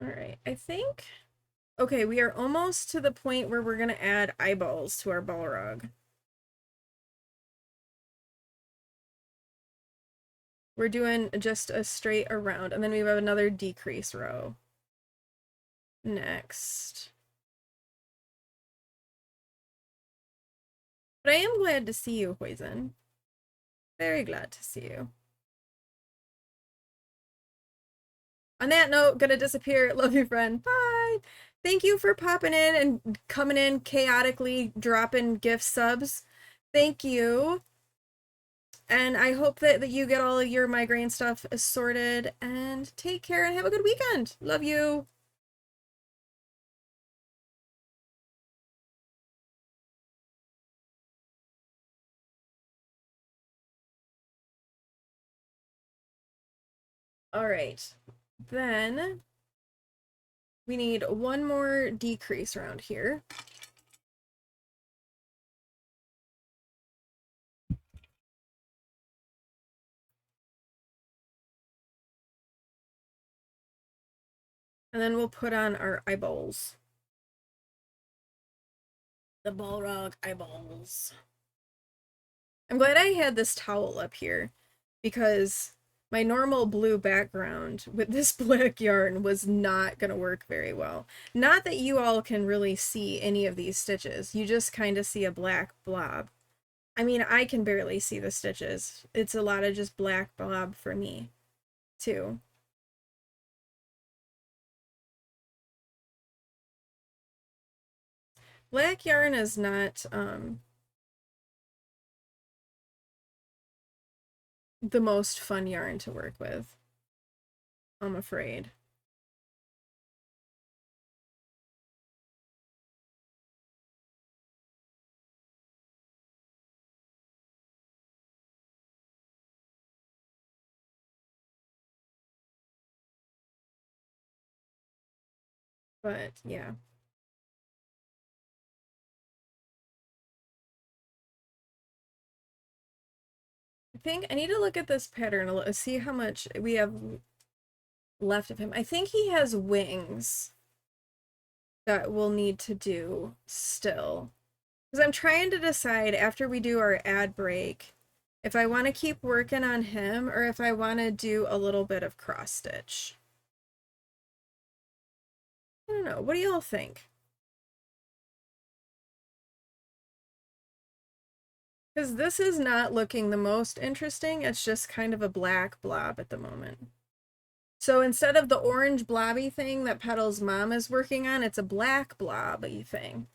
All right, I think... Okay, we are almost to the point where we're going to add eyeballs to our Balrog. We're doing just a straight around, and then we have another decrease row. Next. But I am glad to see you, Poison. Very glad to see you. On that note, gonna disappear. Love you, friend. Bye. Thank you for popping in and coming in chaotically, dropping gift subs. Thank you. And I hope that you get all of your migraine stuff sorted, and take care and have a good weekend. Love you. All right. Then we need one more decrease around here. And then we'll put on our eyeballs. The Balrog eyeballs. I'm glad I had this towel up here, because my normal blue background with this black yarn was not going to work very well. Not that you all can really see any of these stitches. You just kind of see a black blob. I mean, I can barely see the stitches. It's a lot of just black blob for me, too. Black yarn is not the most fun yarn to work with, I'm afraid. But yeah. I think I need to look at this pattern a little, see how much we have left of him. I think he has wings that we'll need to do still. Because I'm trying to decide after we do our ad break if I want to keep working on him or if I want to do a little bit of cross stitch. I don't know. What do y'all think? Because this is not looking the most interesting. It's just kind of a black blob at the moment. So instead of the orange blobby thing that Petal's mom is working on, it's a black blobby thing.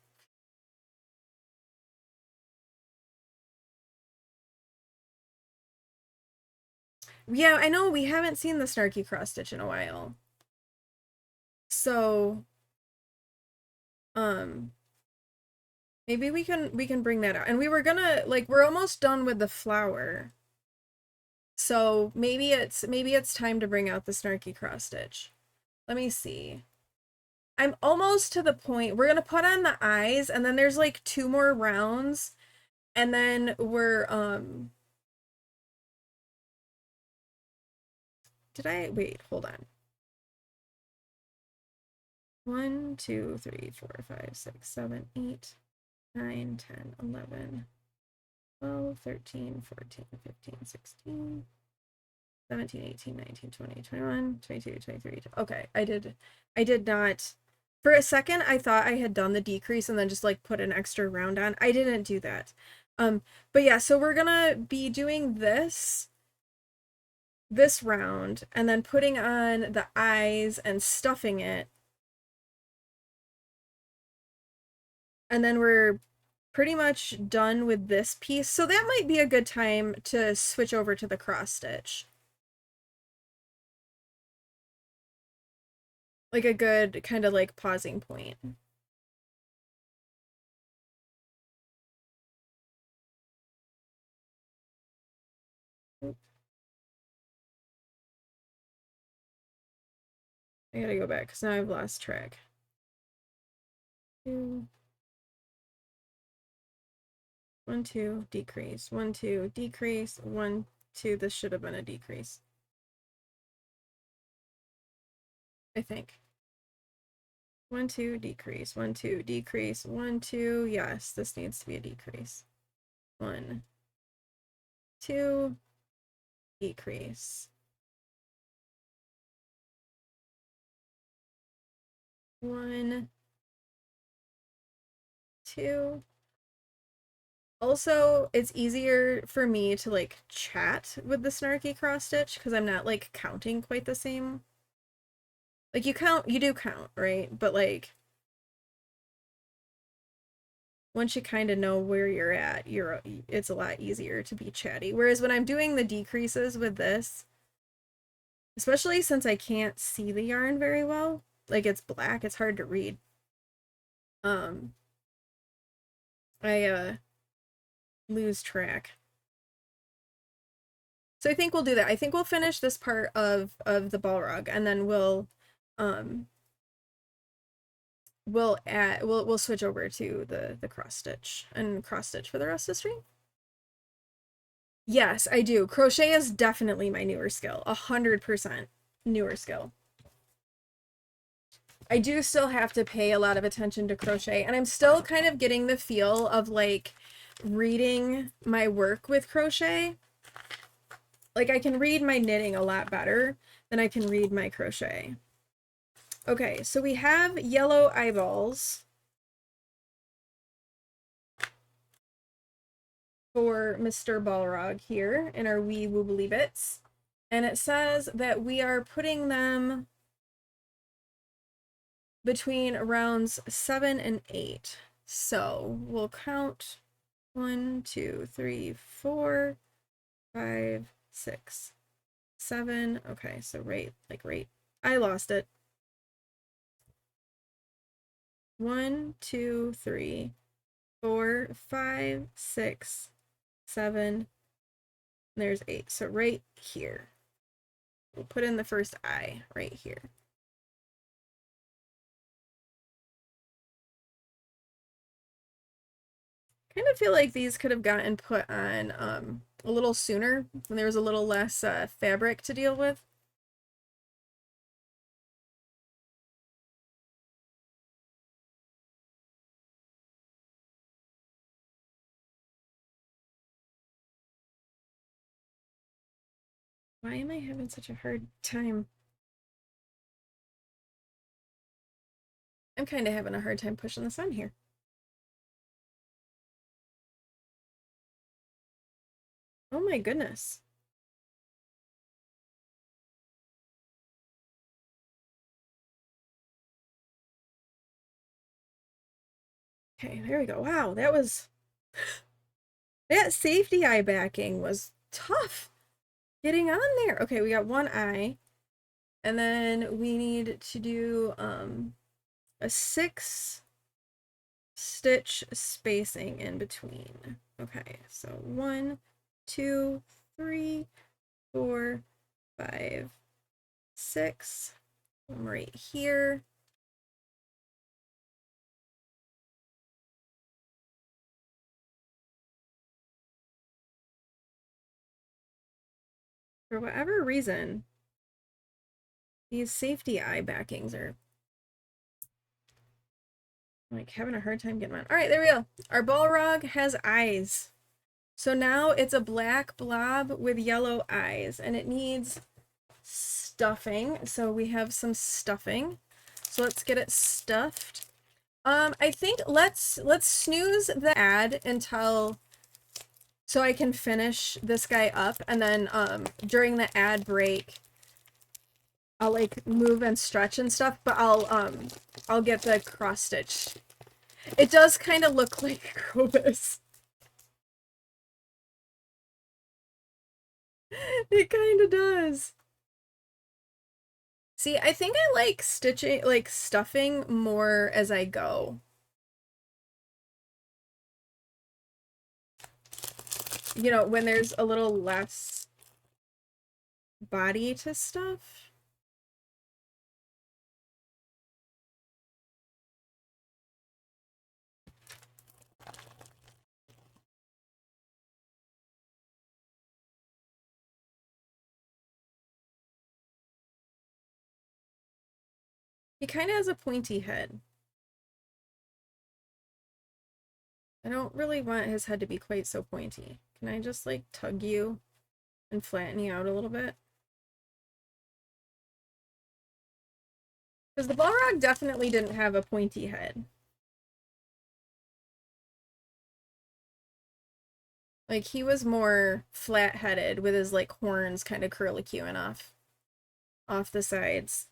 Yeah, I know we haven't seen the snarky cross stitch in a while. So, maybe we can bring that out. And we were gonna, like, we're almost done with the flower. So maybe it's time to bring out the snarky cross stitch. Let me see. I'm almost to the point. We're gonna put on the eyes, and then there's like 2 more rounds, and then we're wait, hold on. 1, 2, 3, 4, 5, 6, 7, 8, 9, 10, 11, 12, 13, 14, 15, 16, 17, 18, 19, 20, 21, 22, 23. Okay, I did not. For a second, I thought I had done the decrease and then just like put an extra round on. I didn't do that. But yeah, so we're gonna be doing this round and then putting on the eyes and stuffing it. And then we're pretty much done with this piece. So that might be a good time to switch over to the cross stitch. Like a good kind of like pausing point. I gotta go back because now I've lost track. 2, 1, 2, decrease. 1, 2, decrease. 1, 2. This should have been a decrease, I think. 1, 2, decrease. 1, 2, decrease. 1, 2. Yes, this needs to be a decrease. 1, 2, decrease. 1, 2. Also, it's easier for me to like chat with the snarky cross stitch because I'm not like counting quite the same. Like you do count, right? But like once you kind of know where you're at, it's a lot easier to be chatty. Whereas when I'm doing the decreases with this, especially since I can't see the yarn very well, like it's black, it's hard to read. I lose track. So I think we'll do that. I think we'll finish this part of the Balrog, and then we'll switch over to the cross stitch and cross stitch for the rest of the stream. Yes, I do. Crochet is definitely my newer skill. 100% newer skill. I do still have to pay a lot of attention to crochet, and I'm still kind of getting the feel of like reading my work with crochet. Like I can read my knitting a lot better than I can read my crochet. Okay, so we have yellow eyeballs for Mr. Balrog here in our wee woobly bits. And it says that we are putting them between rounds 7 and 8. So we'll count 1, 2, 3, 4, 5, 6, 7. Okay, so right, I lost it. 1, 2, 3, 4, 5, 6, 7. There's 8. So right here. We'll put in the first eye right here. Kind of feel like these could have gotten put on a little sooner when there was a little less fabric to deal with. Why am I having such a hard time? I'm kind of having a hard time pushing this on here. Oh my goodness. Okay, there we go. Wow, that safety eye backing was tough getting on there. Okay, we got one eye, and then we need to do a 6 stitch spacing in between. Okay, so 1, 2, 3, 4, 5, 6. I'm right here. For whatever reason, these safety eye backings are like having a hard time getting on. All right, there we go. Our Balrog has eyes. So now it's a black blob with yellow eyes, and it needs stuffing. So we have some stuffing. So let's get it stuffed. I think let's snooze the ad until so I can finish this guy up, and then during the ad break I'll like move and stretch and stuff, but I'll get the cross stitch. It does kind of look like Krobus. It kind of does. See, I think I like stitching, like stuffing more as I go. You know, when there's a little less body to stuff. He kind of has a pointy head. I don't really want his head to be quite so pointy. Can I just like tug you and flatten you out a little bit? Because the Balrog definitely didn't have a pointy head. Like he was more flat-headed with his like horns kind of curlicuing off the sides.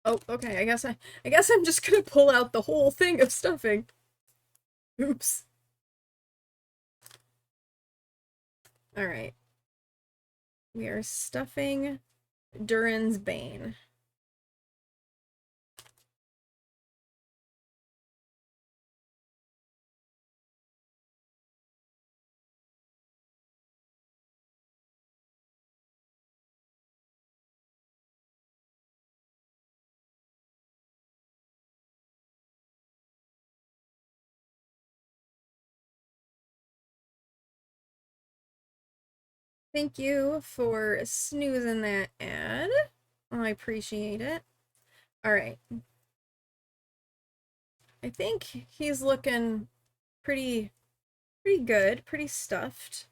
Oh, okay. I guess I'm just gonna pull out the whole thing of stuffing. Oops. All right. We are stuffing Durin's Bane. Thank you for snoozing that ad. I appreciate it. All right. I think he's looking pretty good, pretty stuffed.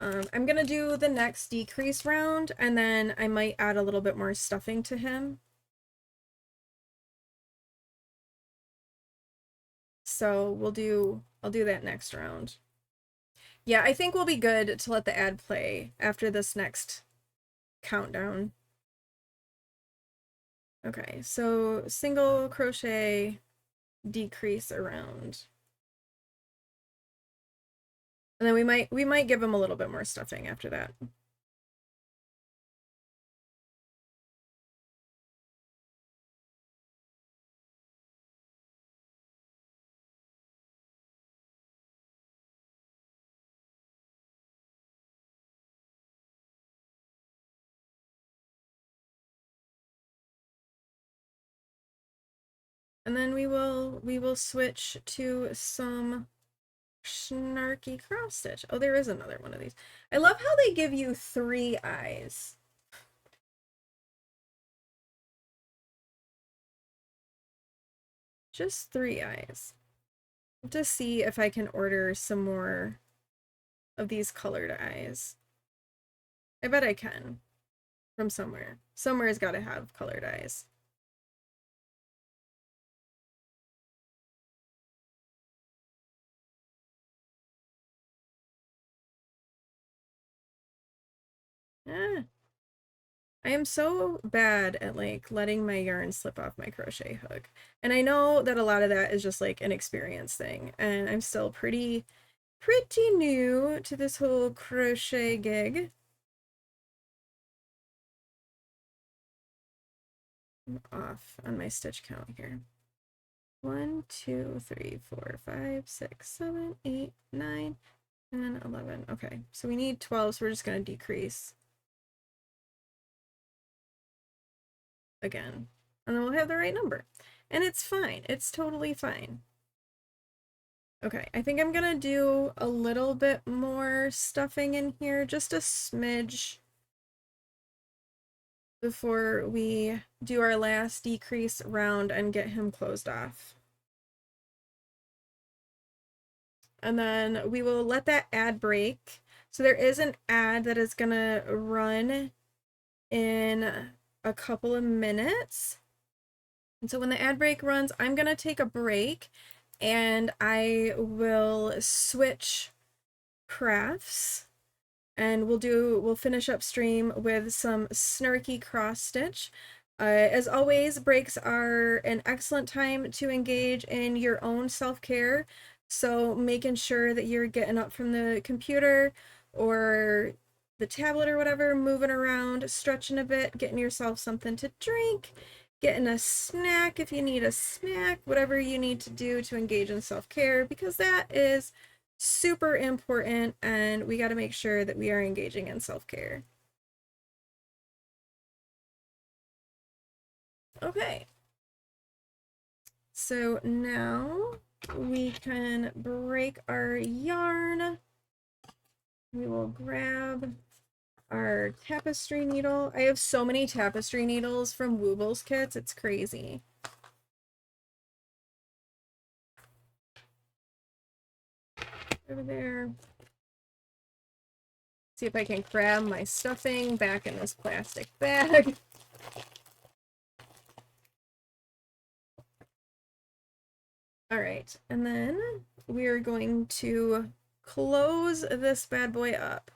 I'm gonna do the next decrease round, and then I might add a little bit more stuffing to him. So I'll do that next round. Yeah, I think we'll be good to let the ad play after this next countdown. Okay, so single crochet decrease around. And then we might give him a little bit more stuffing after that. And then we will switch to some snarky cross stitch. Oh, there is another one of these. I love how they give you 3 eyes. Just 3 eyes. To see if I can order some more of these colored eyes. I bet I can. From somewhere. Somewhere's got to have colored eyes. Ah. I am so bad at like letting my yarn slip off my crochet hook. And I know that a lot of that is just like an experience thing. And I'm still pretty new to this whole crochet gig. I'm off on my stitch count here. 1, 2, 3, 4, 5, 6, 7, 8, 9, 10, 11. Okay, so we need 12, so we're just going to decrease again. And then we'll have the right number. And it's fine. It's totally fine. Okay, I think I'm gonna do a little bit more stuffing in here, just a smidge, before we do our last decrease round and get him closed off. And then we will let that ad break. So there is an ad that is gonna run in a couple of minutes. And so when the ad break runs, I'm gonna take a break and I will switch crafts, and we'll finish upstream with some snarky cross stitch. As always, breaks are an excellent time to engage in your own self-care, so making sure that you're getting up from the computer or the tablet or whatever, moving around, stretching a bit, getting yourself something to drink, getting a snack if you need a snack, whatever you need to do to engage in self-care, because that is super important and we got to make sure that we are engaging in self-care. Okay. So now we can break our yarn. We will grab our tapestry needle. I have so many tapestry needles from Wooble's kits. It's crazy. Over there. See if I can grab my stuffing back in this plastic bag. All right, and then we're going to close this bad boy up.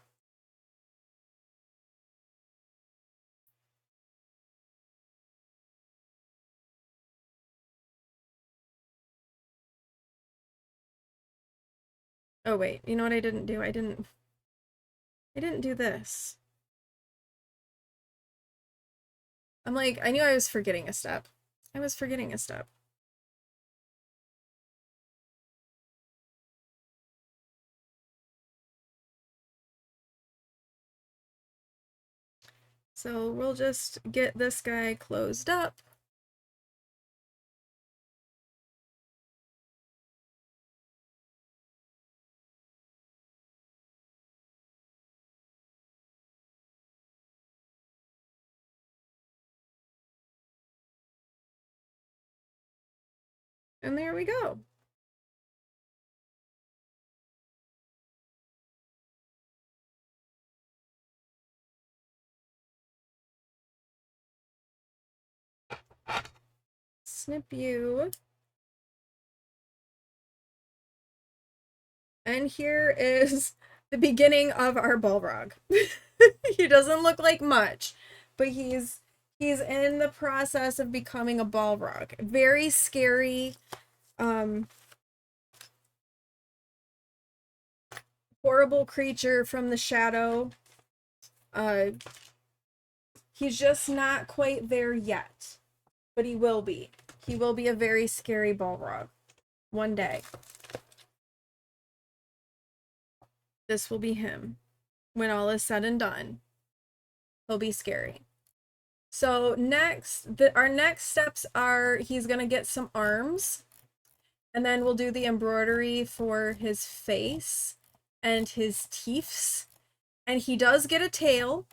Oh wait, you know what I didn't do? I didn't do this. I'm like, I knew I was forgetting a step. I was forgetting a step. So we'll just get this guy closed up. And there we go. Snip you. And here is the beginning of our Balrog. He doesn't look like much, but he's in the process of becoming a Balrog. Very scary. Horrible creature from the shadow. He's just not quite there yet, but he will be. He will be a very scary Balrog one day. This will be him. When all is said and done, he'll be scary. So next, our next steps are he's gonna get some arms, and then we'll do the embroidery for his face and his teeth. And he does get a tail,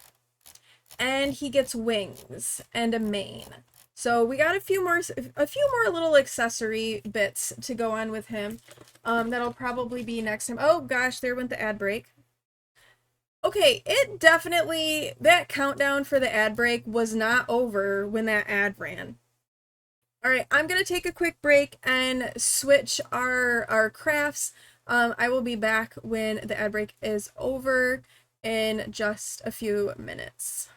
and he gets wings and a mane. So we got a few more little accessory bits to go on with him. That'll probably be next time. Oh gosh, there went the ad break. Okay, it definitely, that countdown for the ad break was not over when that ad ran. All right, I'm gonna take a quick break and switch our crafts. I will be back when the ad break is over in just a few minutes.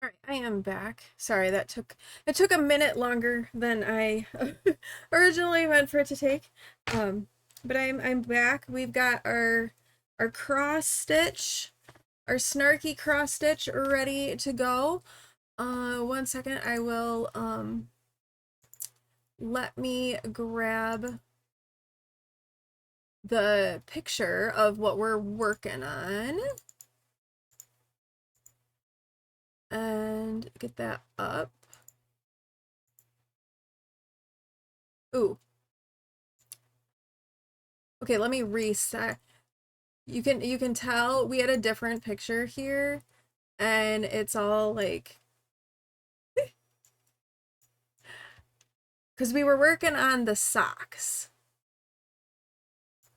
All right, I am back. Sorry, it took a minute longer than I originally meant for it to take. But I'm back. We've got our cross stitch, our snarky cross stitch ready to go. One second, I will let me grab the picture of what we're working on and get that up. Ooh. Okay, let me reset. You can tell we had a different picture here and it's all like because we were working on the socks.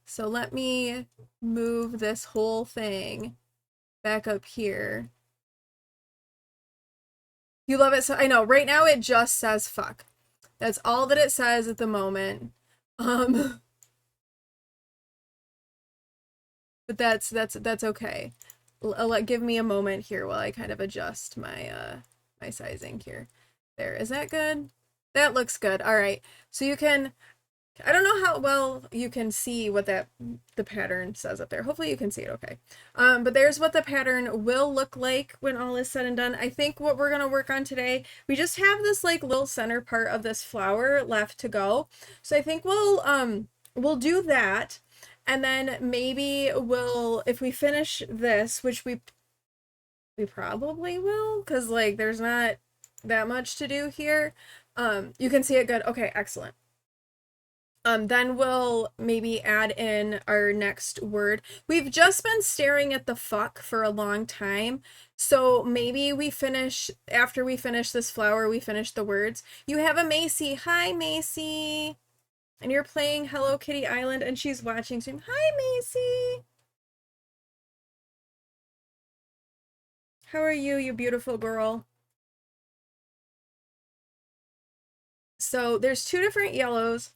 So let me move this whole thing back up here. You love it so I know right now it just says fuck. That's all that it says at the moment. But that's okay. Give me a moment here while I kind of adjust my sizing here. There, is that good? That looks good. All right. So you can, I don't know how well you can see what the pattern says up there. Hopefully you can see it okay. But there's what the pattern will look like when all is said and done. I think what we're gonna work on today, we just have this like little center part of this flower left to go. So I think we'll do that. And then maybe if we finish this, which we probably will, because like there's not that much to do here. You can see it good. Okay, excellent. Then we'll maybe add in our next word. We've just been staring at the fuck for a long time. So maybe after we finish this flower, we finish the words. You have a Macy. Hi, Macy. And you're playing Hello Kitty Island and she's watching stream. Hi, Macy. How are you, you beautiful girl? So there's two different yellows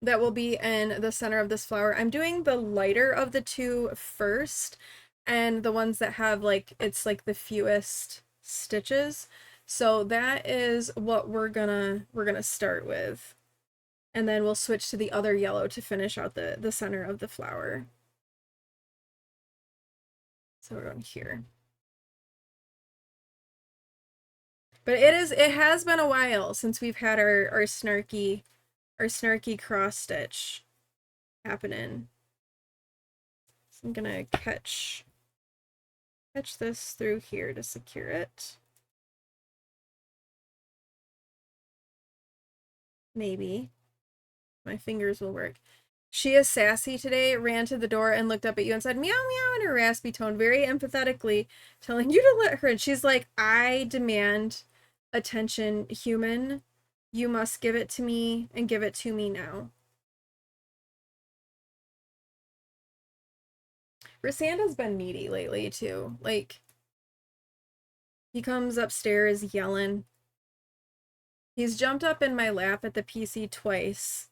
that will be in the center of this flower. I'm doing the lighter of the two first and the ones that have like, it's like the fewest stitches. So that is what we're gonna start with. And then we'll switch to the other yellow to finish out the center of the flower. So we're going here. But it has been a while since we've had our snarky cross stitch happening. So I'm gonna catch this through here to secure it. Maybe my fingers will work. She is sassy today, ran to the door and looked up at you and said meow meow in her raspy tone, very empathetically telling you to let her in. She's like, I demand attention, human. You must give it to me and give it to me now. Rasanda's been needy lately too. Like, he comes upstairs yelling. He's jumped up in my lap at the PC twice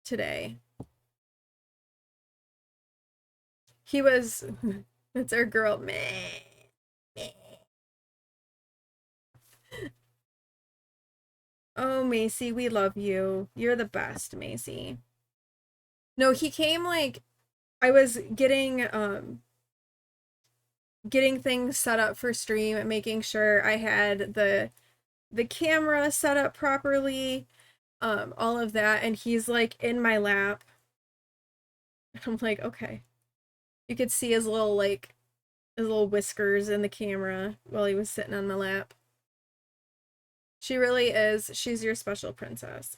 today. He was, that's our girl. Meh. Oh, Macy, we love you. You're the best, Macy. No, he came like, I was getting things set up for stream and making sure I had the camera set up properly, all of that, and he's like in my lap. I'm like, okay. You could see his little whiskers in the camera while he was sitting on my lap. She really is. She's your special princess.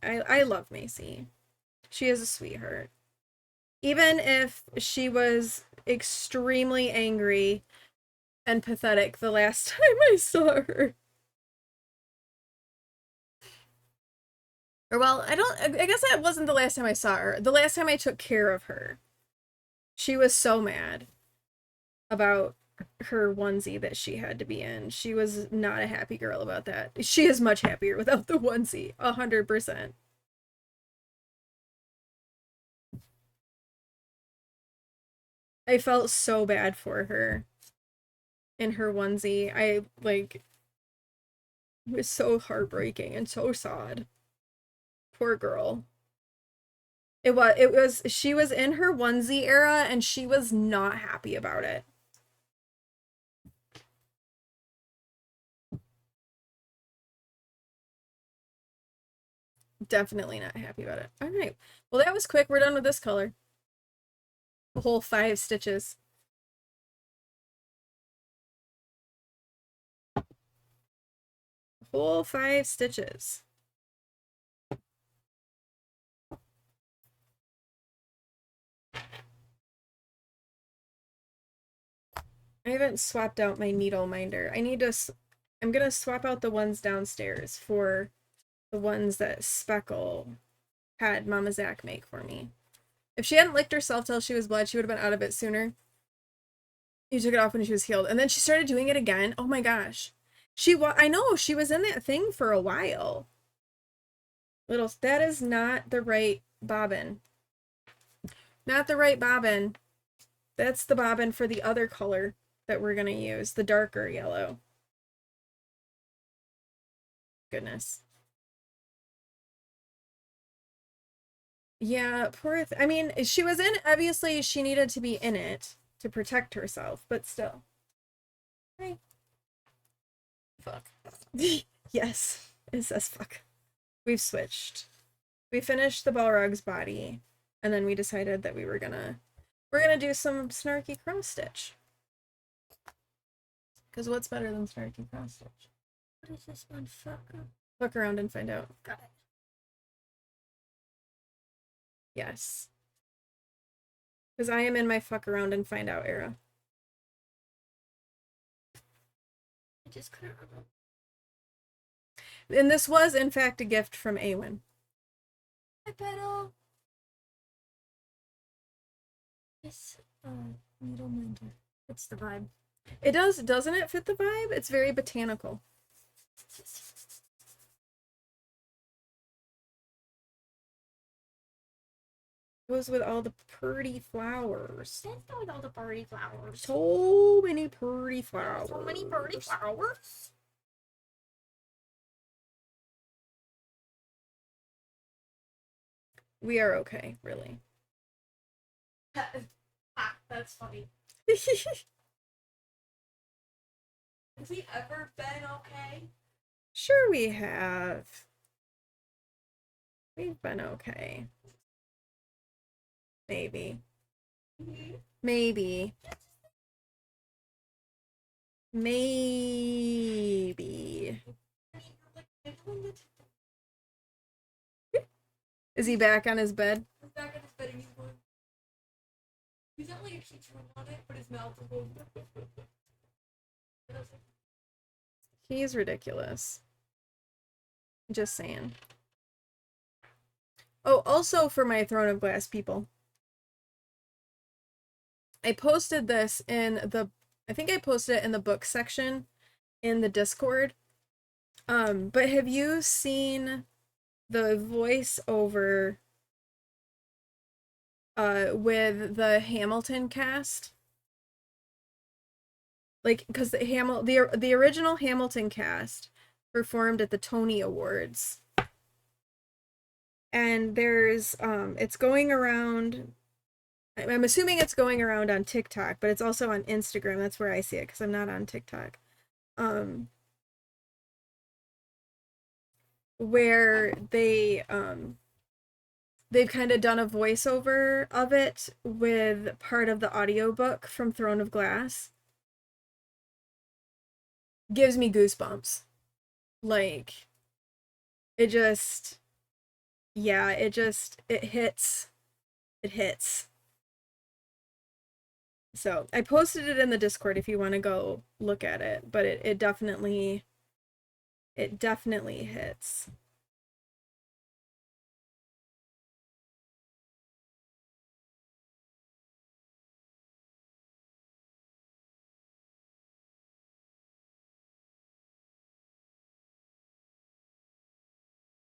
I love Macy. She is a sweetheart. Even if she was extremely angry and pathetic the last time I saw her. Or well, I guess that wasn't the last time I saw her. The last time I took care of her. She was so mad about her onesie that she had to be in. She was not a happy girl about that. She is much happier without the onesie, 100%. I felt so bad for her. in her onesie. I like, it was so heartbreaking and so sad. Poor girl. She was in her onesie era and she was not happy about it. Definitely not happy about it. All right. Well, that was quick. We're done with this color. The whole 5 stitches. Whole 5 stitches. I haven't swapped out my needle minder. I'm gonna swap out the ones downstairs for the ones that Speckle had Mama Zach make for me. If she hadn't licked herself till she was bled, she would have been out of it sooner. You took it off when she was healed. And then she started doing it again. Oh my gosh. I know, she was in that thing for a while. That is not the right bobbin. Not the right bobbin. That's the bobbin for the other color that we're gonna use, the darker yellow. Goodness. Yeah, I mean, she was in, obviously she needed to be in it to protect herself, but still. Hey. Fuck. Yes, it says fuck. We've switched. We finished the Balrog's body, and then we decided that we're gonna do some snarky cross stitch. Because what's better than snarky cross stitch?
What is this one? Fucker.
Look around and find out.
Got it.
Yes. Because I am in my fuck around and find out era.
I just couldn't remember.
And this was, in fact, a gift from Awen.
I pedal. This needle minder. It's the vibe.
It does, doesn't it fit the vibe? It's very botanical. Goes with all the pretty flowers.
Let's go with all the pretty flowers.
So many pretty flowers.
So many pretty flowers.
We are okay, really.
That's funny. Have we ever been okay?
Sure we have. We've been okay. Maybe. Maybe. Maybe. Is he back on his bed?
He's back on his bed and he's not like a teacher on it, but his mouth is going.
He's ridiculous. Just saying. Oh, also for my Throne of Glass people. I posted this in I think I posted it in the book section in the Discord. But have you seen the voiceover with the Hamilton cast? Like, because the original Hamilton cast performed at the Tony Awards. And there's it's going around, I'm assuming it's going around on TikTok, but it's also on Instagram. That's where I see it because I'm not on TikTok. Where they've kind of done a voiceover of it with part of the audiobook from Throne of Glass. Gives me goosebumps. Like, it just, yeah, it hits. It hits. So I posted it in the Discord if you want to go look at it, but it definitely hits.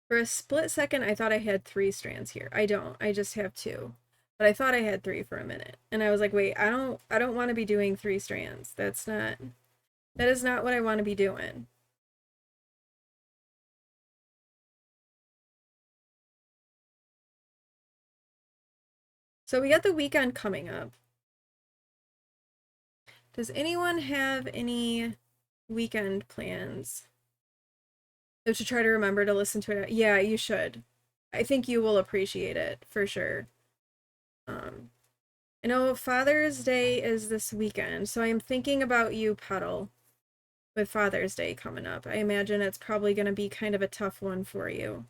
For a split second, I thought I had 3 strands here. I don't. I just have 2. But I thought I had 3 for a minute. And I was like, wait, I don't want to be doing 3 strands. That's not That is not what I want to be doing. So we got the weekend coming up. Does anyone have any weekend plans? I should try to remember to listen to it. Yeah, you should. I think you will appreciate it for sure. I know Father's Day is this weekend, so I am thinking about you, Puddle, with Father's Day coming up. I imagine it's probably going to be kind of a tough one for you.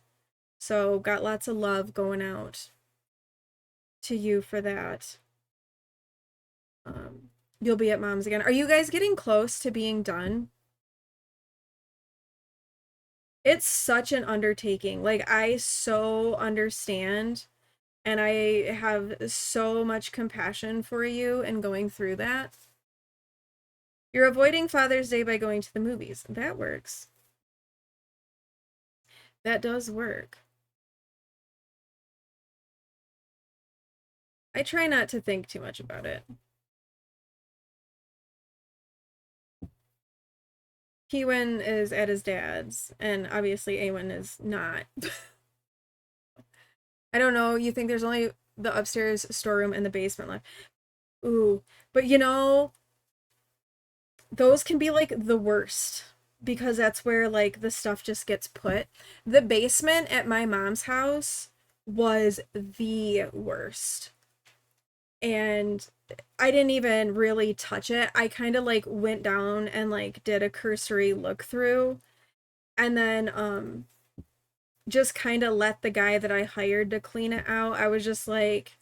So, got lots of love going out to you for that. You'll be at Mom's again. Are you guys getting close to being done? It's such an undertaking. Like, I so understand, and I have so much compassion for you in going through that. You're avoiding Father's Day by going to the movies. That works. That does work. I try not to think too much about it. Kiwin is at his dad's, and obviously Awen is not. I don't know, you think there's only the upstairs storeroom and the basement left. Ooh, but you know, those can be like the worst because that's where like the stuff just gets put. The basement at my mom's house was the worst. And I didn't even really touch it. I kind of like went down and like did a cursory look through and then just kind of let the guy that I hired to clean it out. I was just like,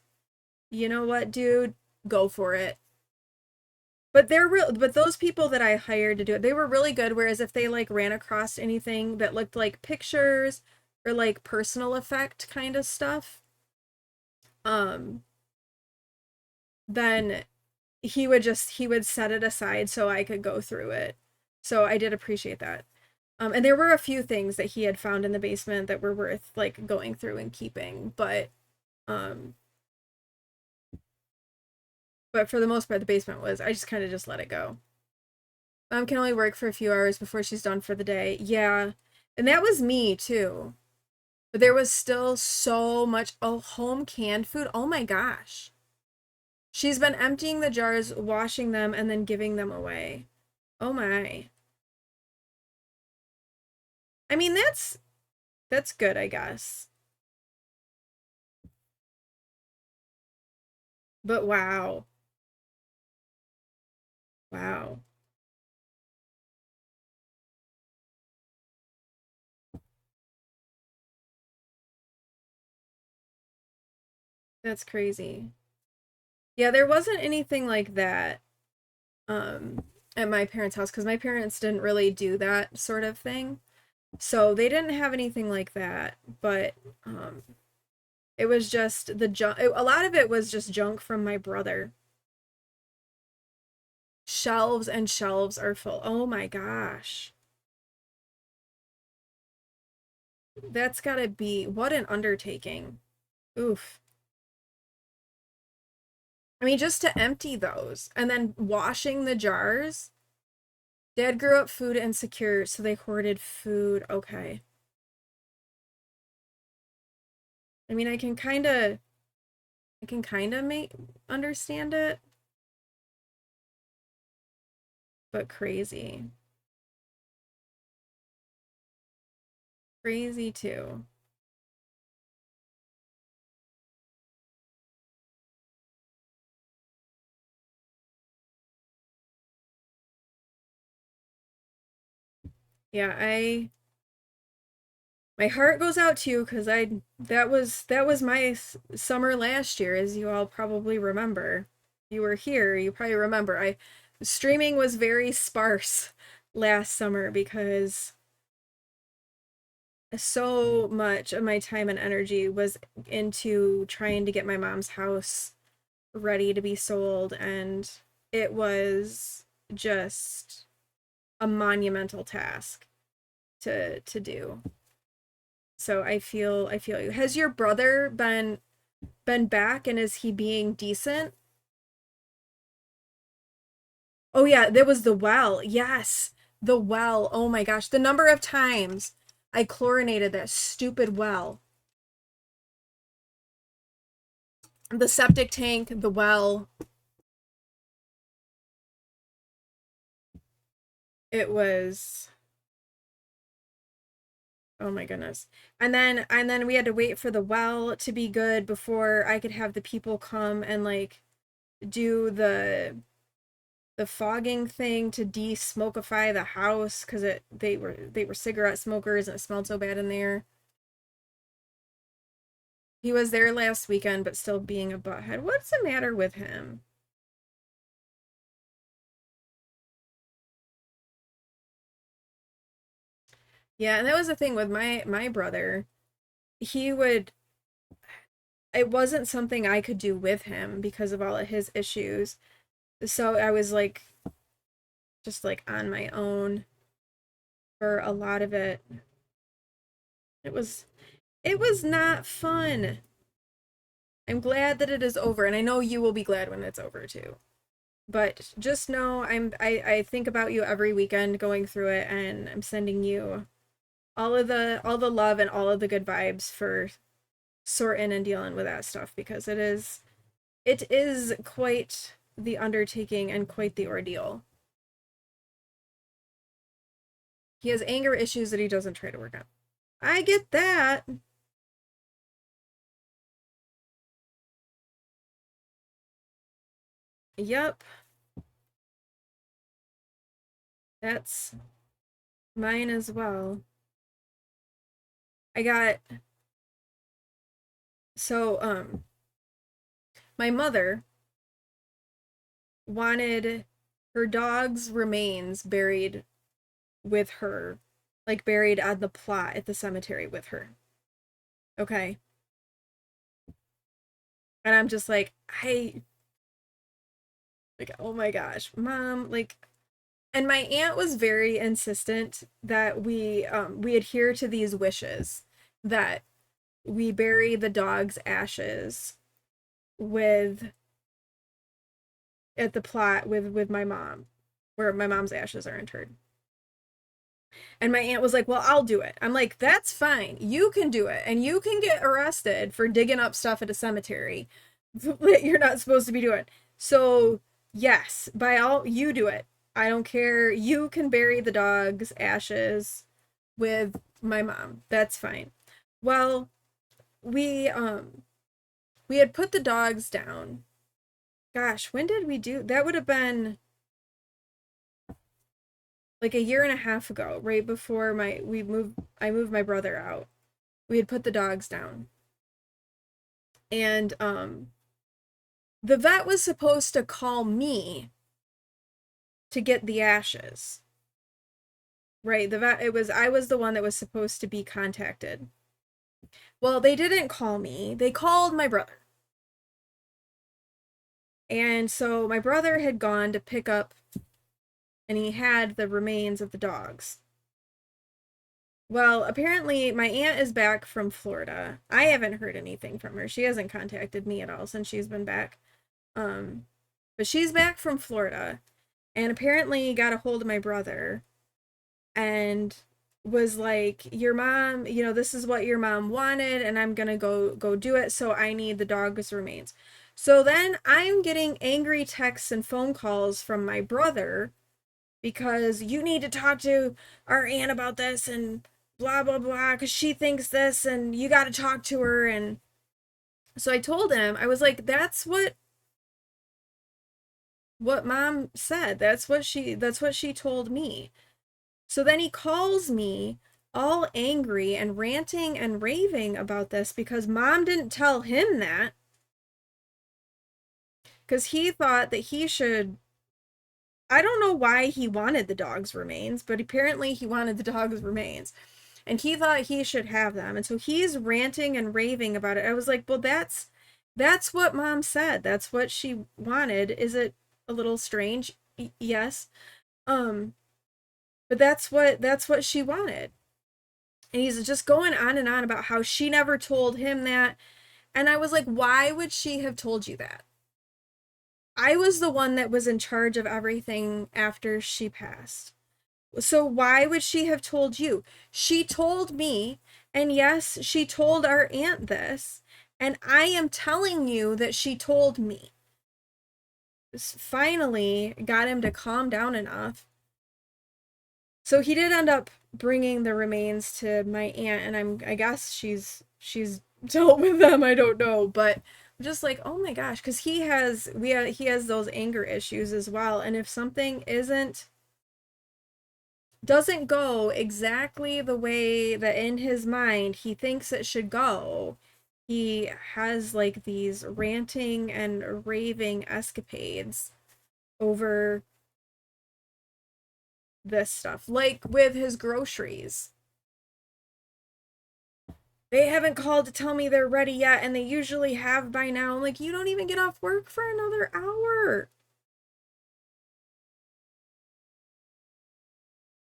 "You know what, dude? Go for it." But they're real, but those people that I hired to do it, they were really good. Whereas if they like ran across anything that looked like pictures or like personal effect kind of stuff, um, then he would set it aside so I could go through it. So I did appreciate that. And there were a few things that he had found in the basement that were worth like going through and keeping, um but for the most part the basement was I just kind of just let it go. Mom can only work for a few hours before she's done for the day. Yeah. And that was me too. But there was still so much home canned food. Oh my gosh. She's been emptying the jars, washing them, and then giving them away. Oh my. I mean, that's good, I guess. But wow. Wow. That's crazy. Yeah, there wasn't anything like that at my parents' house because my parents didn't really do that sort of thing. So they didn't have anything like that, but it was just the junk. A lot of it was just junk from my brother. Shelves and shelves are full. Oh my gosh. That's gotta be what an undertaking. Oof. I mean, just to empty those and then washing the jars. Dad grew up food insecure, so they hoarded food. Okay. I mean, I can kind of make understand it, but crazy. Crazy too. Yeah, my heart goes out to you because I that was my summer last year, as you all probably remember. You were here, you probably remember. I streaming was very sparse last summer because so much of my time and energy was into trying to get my mom's house ready to be sold, and it was just a monumental task to do. So I feel you. Has your brother been back and is he being decent? Oh yeah, there was the well. Yes, the well. Oh my gosh, the number of times I chlorinated that stupid well. The septic tank, the well. It was, oh my goodness. And then we had to wait for the well to be good before I could have the people come and like do the fogging thing to de-smokify the house because they were cigarette smokers and it smelled so bad in there. He was there last weekend, but still being a butthead. What's the matter with him? Yeah, and that was the thing with my brother. He would it wasn't something I could do with him because of all of his issues. So I was like just like on my own for a lot of it. It was it was not fun. I'm glad that it is over, and I know you will be glad when it's over too. But just know I think about you every weekend going through it, and I'm sending you all the love and all of the good vibes for sorting and dealing with that stuff because it is quite the undertaking and quite the ordeal. He has anger issues that he doesn't try to work on. I get that. Yep. That's mine as well. I got so my mother wanted her dog's remains buried with her, like buried on the plot at the cemetery with her. Okay. And I'm just like, oh my gosh, mom, like, and my aunt was very insistent that we adhere to these wishes that we bury the dog's ashes with at the plot with my mom, where my mom's ashes are interred. And my aunt was like, "Well, I'll do it." I'm like, "That's fine. You can do it, and you can get arrested for digging up stuff at a cemetery that you're not supposed to be doing." So yes, by all you do it. I don't care. You can bury the dog's ashes with my mom. That's fine. Well, we had put the dogs down. Gosh, when did we do? That would have been like a year and a half ago, right before I moved my brother out. We had put the dogs down. And the vet was supposed to call me to get the ashes. Right, the vet I was the one that was supposed to be contacted. Well, they didn't call me. They called my brother. And so my brother had gone to pick up and he had the remains of the dogs. Well, apparently my aunt is back from Florida. I haven't heard anything from her. She hasn't contacted me at all since she's been back. Um, but she's back from Florida and apparently got a hold of my brother and was like, "Your mom, this is what your mom wanted and I'm going to go do it, so I need the dog's remains." So then I'm getting angry texts and phone calls from my brother because you need to talk to our aunt about this and blah blah blah because she thinks this and you got to talk to her. And so I told him, I was like, that's what mom said. That's what she told me. So then he calls me all angry and ranting and raving about this because mom didn't tell him that, because he thought that he should. I don't know why he wanted the dog's remains, but apparently he wanted the dog's remains. And he thought he should have them. And so he's ranting and raving about it. I was like, "Well, that's what mom said. That's what she wanted. Is it a little strange?" Yes. Um, but that's what she wanted. And he's just going on and on about how she never told him that. And I was like, "Why would she have told you that?" I was the one that was in charge of everything after she passed. So why would she have told you? She told me, and yes, she told our aunt this, and I am telling you that she told me. Finally got him to calm down enough. So he did end up bringing the remains to my aunt, and I guess she's dealt with them. I don't know, but I'm just like, oh my gosh, because he has those anger issues as well, and if something doesn't go exactly the way that in his mind he thinks it should go, he has like these ranting and raving escapades over this stuff, like with his groceries. They haven't called to tell me they're ready yet, and they usually have by now. I'm like, you don't even get off work for another hour.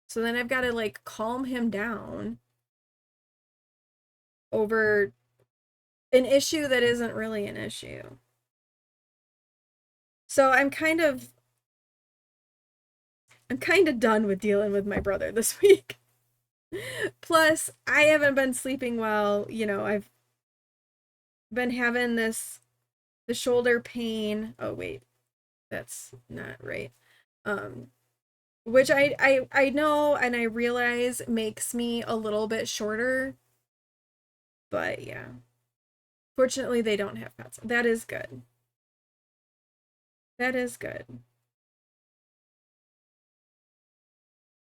So then I've got to like calm him down over an issue that isn't really an issue. So I'm kind of done with dealing with my brother this week. Plus, I haven't been sleeping well. You know, I've been having the shoulder pain. Oh wait, that's not right. Which I know and I realize makes me a little bit shorter. But yeah. Fortunately, they don't have pets. That is good. That is good.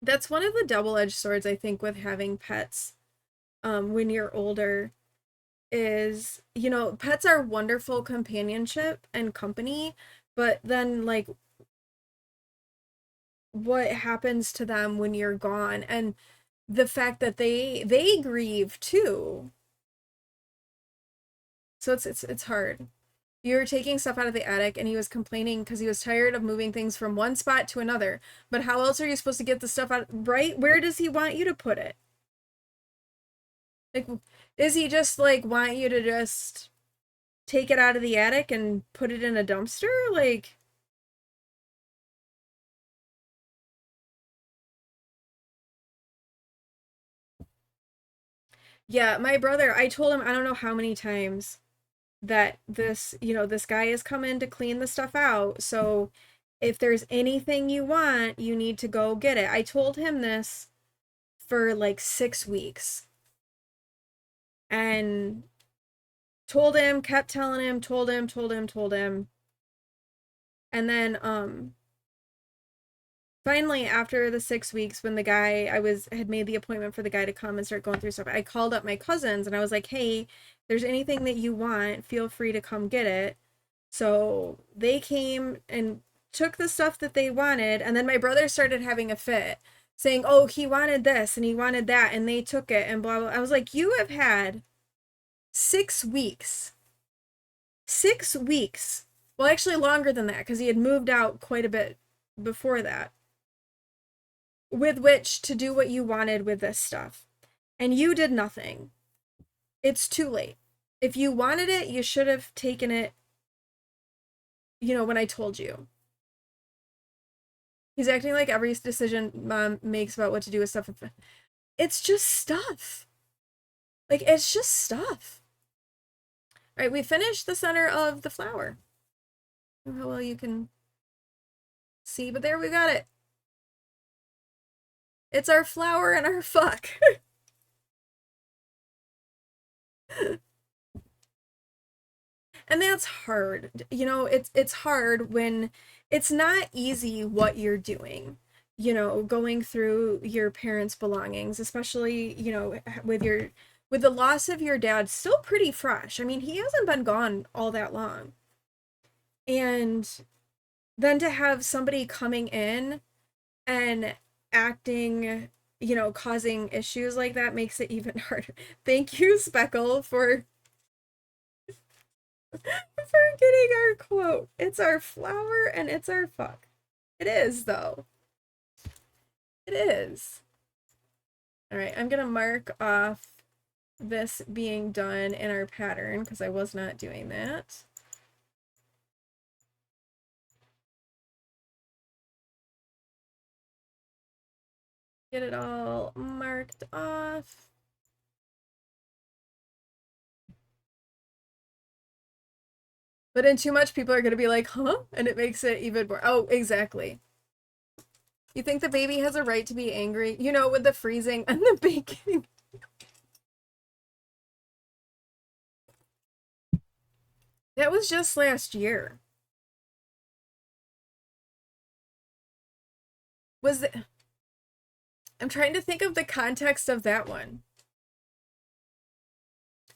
That's one of the double-edged swords, I think, with having pets when you're older is, you know, pets are wonderful companionship and company, but then like what happens to them when you're gone, and the fact that they grieve too. So it's hard. You were taking stuff out of the attic and he was complaining because he was tired of moving things from one spot to another. But how else are you supposed to get the stuff out, right? Where does he want you to put it? Like, is he just like want you to just take it out of the attic and put it in a dumpster? Like, yeah, my brother, I told him I don't know how many times that this, you know, this guy is coming to clean the stuff out. So if there's anything you want, you need to go get it. I told him this for like 6 weeks and told him, kept telling him, told him. And then finally after the 6 weeks when the guy had made the appointment for the guy to come and start going through stuff, I called up my cousins and I was like, hey, if there's anything that you want, feel free to come get it. So they came and took the stuff that they wanted, and then my brother started having a fit saying, oh, he wanted this and he wanted that, and they took it and blah blah. I was like, you have had 6 weeks. 6 weeks. Well, actually longer than that, because he had moved out quite a bit before that, with which to do what you wanted with this stuff. And you did nothing. It's too late. If you wanted it, you should have taken it, you know, when I told you. He's acting like every decision mom makes about what to do with stuff. It's just stuff. Like, it's just stuff. All right, we finished the center of the flower. I don't know how well you can see, but there we got it. It's our flower and our fuck. And that's hard. You know, it's hard when it's not easy what you're doing. You know, going through your parents' belongings, especially, you know, with the loss of your dad still pretty fresh. I mean, he hasn't been gone all that long. And then to have somebody coming in and acting, you know, causing issues like that makes it even harder. Thank you, Speckle, for getting our quote. It's our flower and it's our fuck. It is, though. It is. All right, I'm gonna mark off this being done in our pattern because I was not doing that. get it all marked off. But in too much, people are going to be like, huh? And it makes it even more. Oh, exactly. You think the baby has a right to be angry? You know, with the freezing and the baking. That was just last year. Was it? I'm trying to think of the context of that one.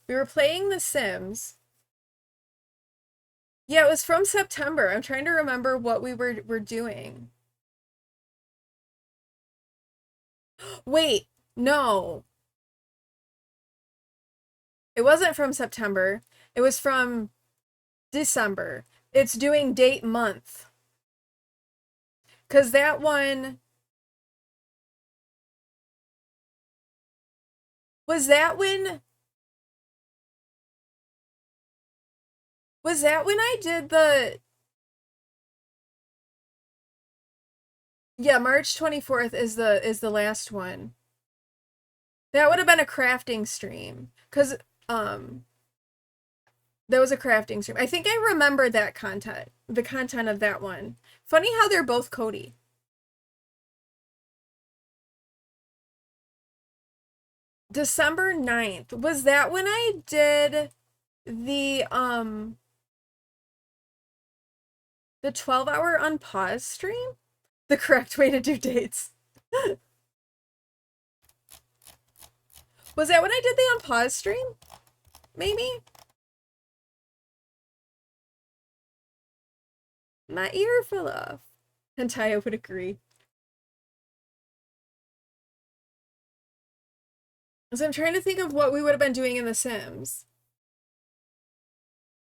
We were playing The Sims. Yeah, it was from September. I'm trying to remember what we were doing. Wait, no. It wasn't from September. It was from December. It's doing date month. 'Cause that one was that when I did the Yeah, March 24th is the last one. That would have been a crafting stream. 'Cause that was a crafting stream. I think I remember that content, the content of that one. Funny how they're both Cody. December 9th. Was that when I did the 12-hour unpause stream? The correct way to do dates. Was that when I did the unpause stream? Maybe? My ear fell off. And Taya would agree. So I'm trying to think of what we would have been doing in The Sims.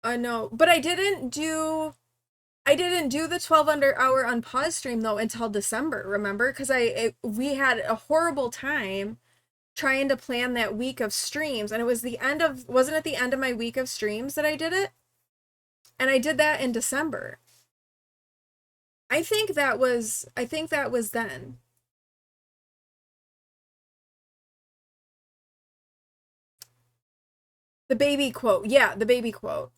No, but I didn't do the 12-hour unpause stream though until December, remember? Because we had a horrible time trying to plan that week of streams, and it was wasn't it the end of my week of streams that I did it? And I did that in December. I think that was then. The baby quote. Yeah, the baby quote.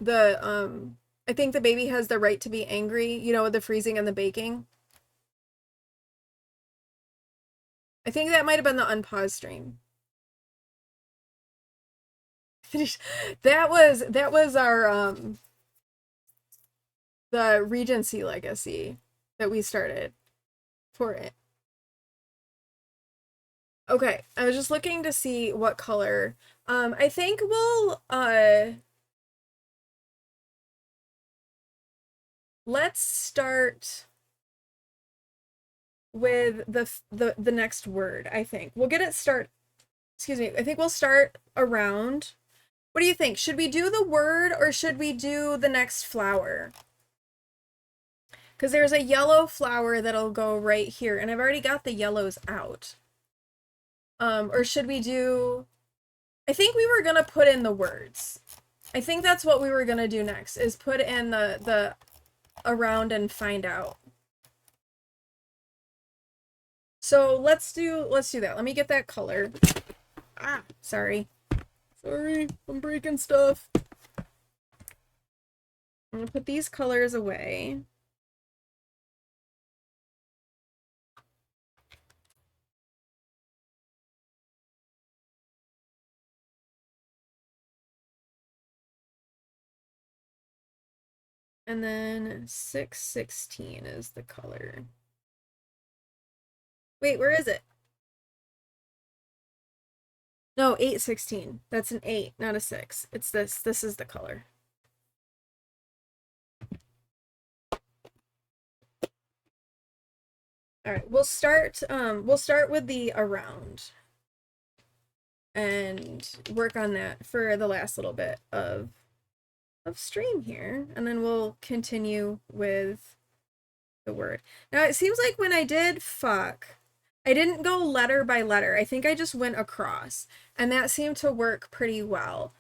I think the baby has the right to be angry, you know, with the freezing and the baking. I think that might have been the unpause stream. That was our the Regency legacy that we started for it. Okay, I was just looking to see what color. I think we'll let's start with the next word, I think. We'll get it excuse me, I think we'll start around. What do you think? Should we do the word or should we do the next flower? Because there's a yellow flower that'll go right here, and I've already got the yellows out. Or should we do... I think we were gonna put in the words. I think that's what we were gonna do next, is put in the around and find out. So let's do that. Let me get that color. Ah, sorry. Sorry, I'm breaking stuff. I'm gonna put these colors away. And then 616 is the color. Wait, where is it? No, 816. That's an 8, not a 6. It's this. This is the color. All right, we'll start with the around and work on that for the last little bit of stream here, and then we'll continue with the word. Now, it seems like when I did fuck, I didn't go letter by letter. I think I just went across, and that seemed to work pretty well.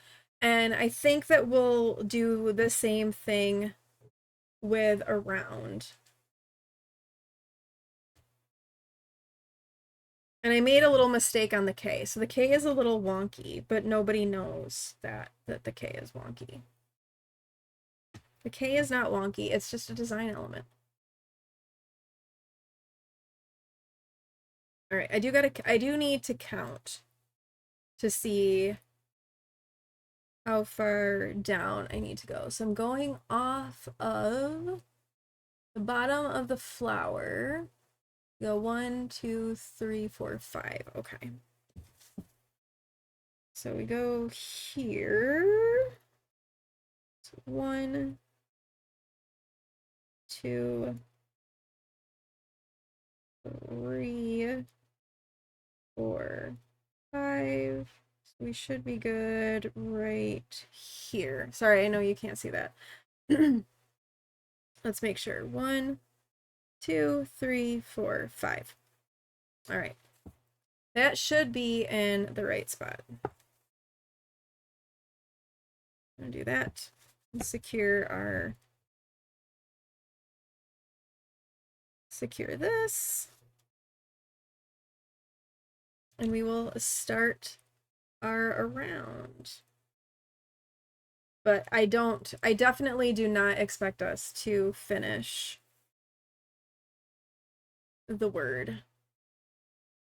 And I think that we'll do the same thing with around. And I made a little mistake on the K. So the K is a little wonky, but nobody knows that the K is wonky. The K is not wonky, it's just a design element. All right, I do need to count to see how far down I need to go. So I'm going off of the bottom of the flower. Go 1, 2, 3, 4, 5. Okay. So we go here. So 1, 2, 3, 4, 5. So we should be good right here. Sorry, I know you can't see that. Let's make sure. 1, 2, 3, 4, 5. All right. That should be in the right spot. I'm gonna do that. Secure this. And we will start our around. But I definitely do not expect us to finish the word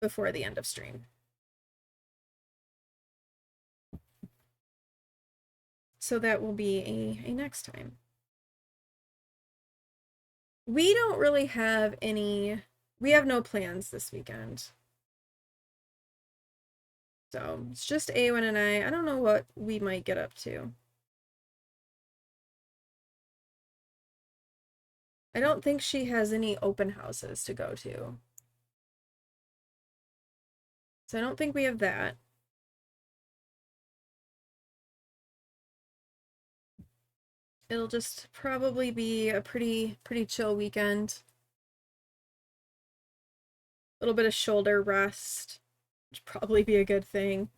before the end of stream. So that will be a next time. We don't really have we have no plans this weekend. So it's just Awen and I. I don't know what we might get up to. I don't think she has any open houses to go to. So I don't think we have that. It'll just probably be a pretty chill weekend. A little bit of shoulder rest, which probably be a good thing.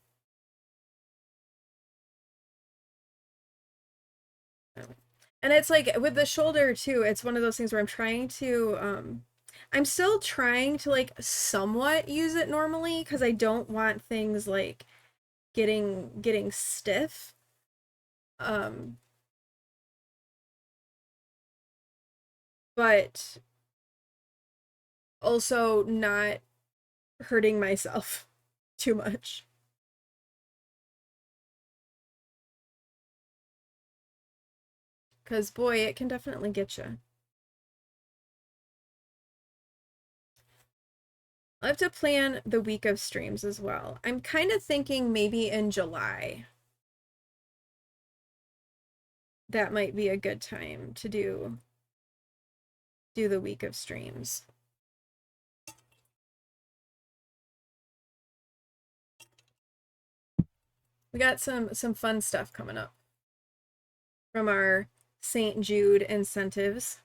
And it's like with the shoulder too, it's one of those things where I'm still trying to like somewhat use it normally because I don't want things like getting stiff. But also not hurting myself too much. Because boy, it can definitely get you. I'll have to plan the week of streams as well. I'm kind of thinking maybe in July. That might be a good time to do the week of streams. We got some fun stuff coming up from our St. Jude incentives.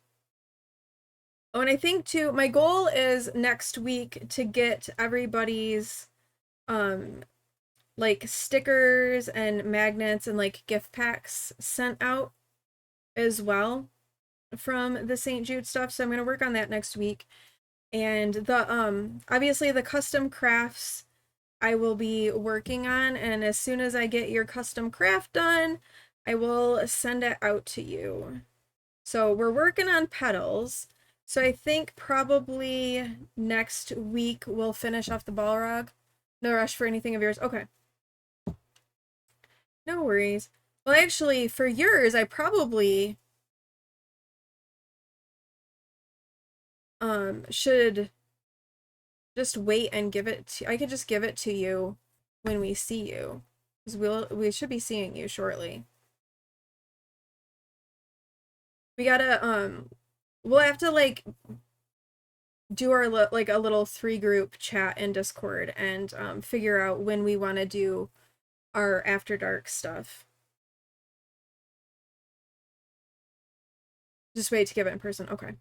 Oh, and I think too, my goal is next week to get everybody's like stickers and magnets and like gift packs sent out as well from the St. Jude stuff. So I'm going to work on that next week. And the obviously the custom crafts I will be working on, and as soon as I get your custom craft done, I will send it out to you. So we're working on petals. So I think probably next week we'll finish off the Balrog. No rush for anything of yours. Okay. No worries. Well, actually, for yours, I probably should just wait and give it to, I could just give it to you when we see you, because we should be seeing you shortly. We gotta we'll have to like do our like a little 3-group chat in Discord and figure out when we want to do our after dark stuff. Just wait to give it in person. Okay.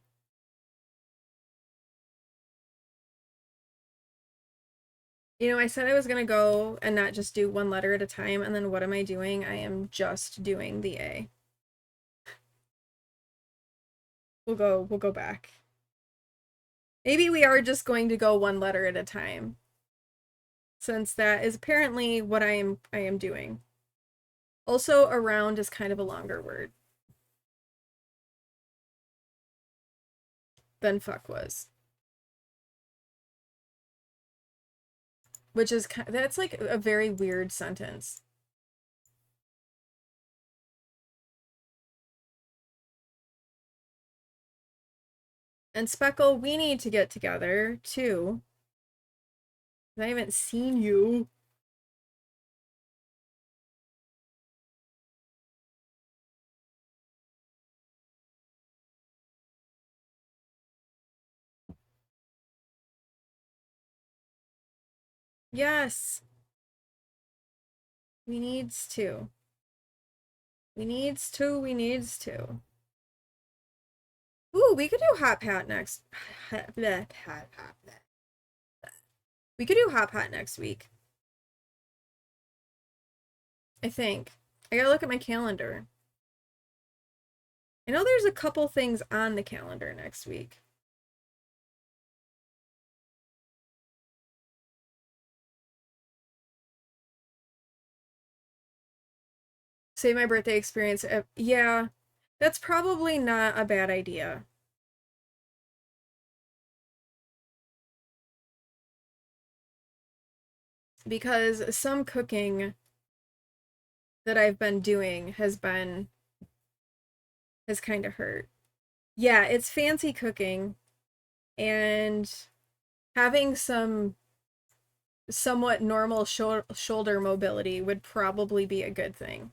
You know, I said I was gonna go and not just do one letter at a time, and then what am I doing? I am just doing the A. We'll go back. Maybe we are just going to go one letter at a time, since that is apparently what I am doing. Also, around is kind of a longer word than fuck was. Which is, that's like a very weird sentence. And Speckle, we need to get together, too. I haven't seen you. Yes. We needs to. We needs to. Ooh, we could do Hot Pat next. We could do Hot Pot next week. I think. I gotta look at my calendar. I know there's a couple things on the calendar next week. Save my birthday experience. Yeah, that's probably not a bad idea. Because some cooking that I've been doing has kind of hurt. Yeah, it's fancy cooking, and having some somewhat normal shoulder mobility would probably be a good thing.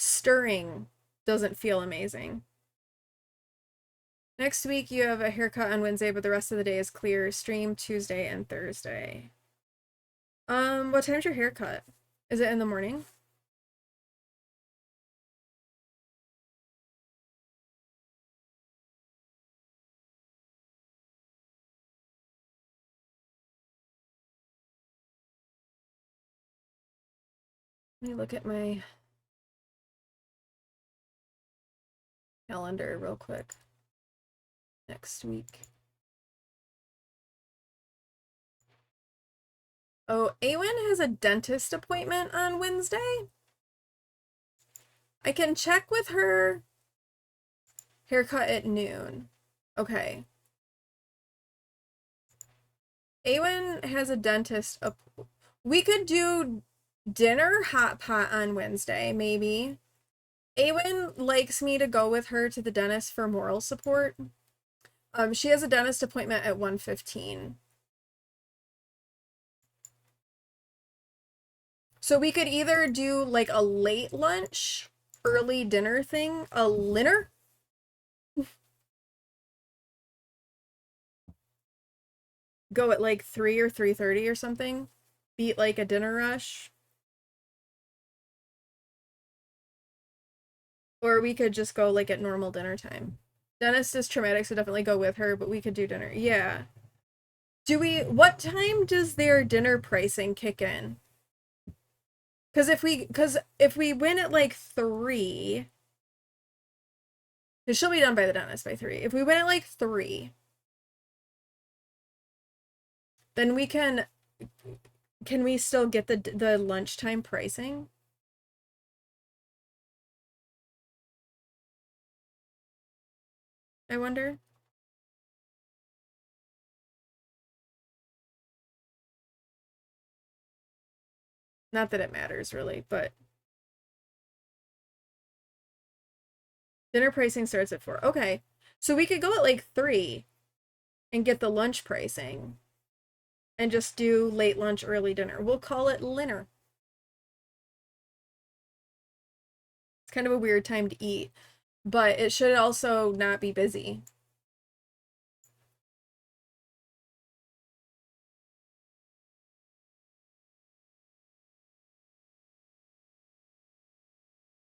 Stirring doesn't feel amazing. Next week you have a haircut on Wednesday, but the rest of the day is clear. Stream Tuesday and Thursday. What time's your haircut? Is it in the morning? Let me look at my calendar real quick. Next week. Oh, Awen has a dentist appointment on Wednesday? I can check with her haircut at noon. Okay. Awen has a dentist. We could do dinner hot pot on Wednesday, maybe. Awen likes me to go with her to the dentist for moral support. She has a dentist appointment at 1:15. So we could either do like a late lunch, early dinner thing, a dinner. Go at like 3 or 3:30 or something. Beat like a dinner rush. Or we could just go like at normal dinner time. Dentist is traumatic, so definitely go with her, but we could do dinner. Yeah. What time does their dinner pricing kick in? Because if we win at like 3, because she'll be done by the dentist by 3. If we win at like 3, then can we still get the lunchtime pricing? I wonder. Not that it matters really, but dinner pricing starts at 4. Okay. So we could go at like 3 and get the lunch pricing and just do late lunch, early dinner. We'll call it dinner. It's kind of a weird time to eat, but it should also not be busy.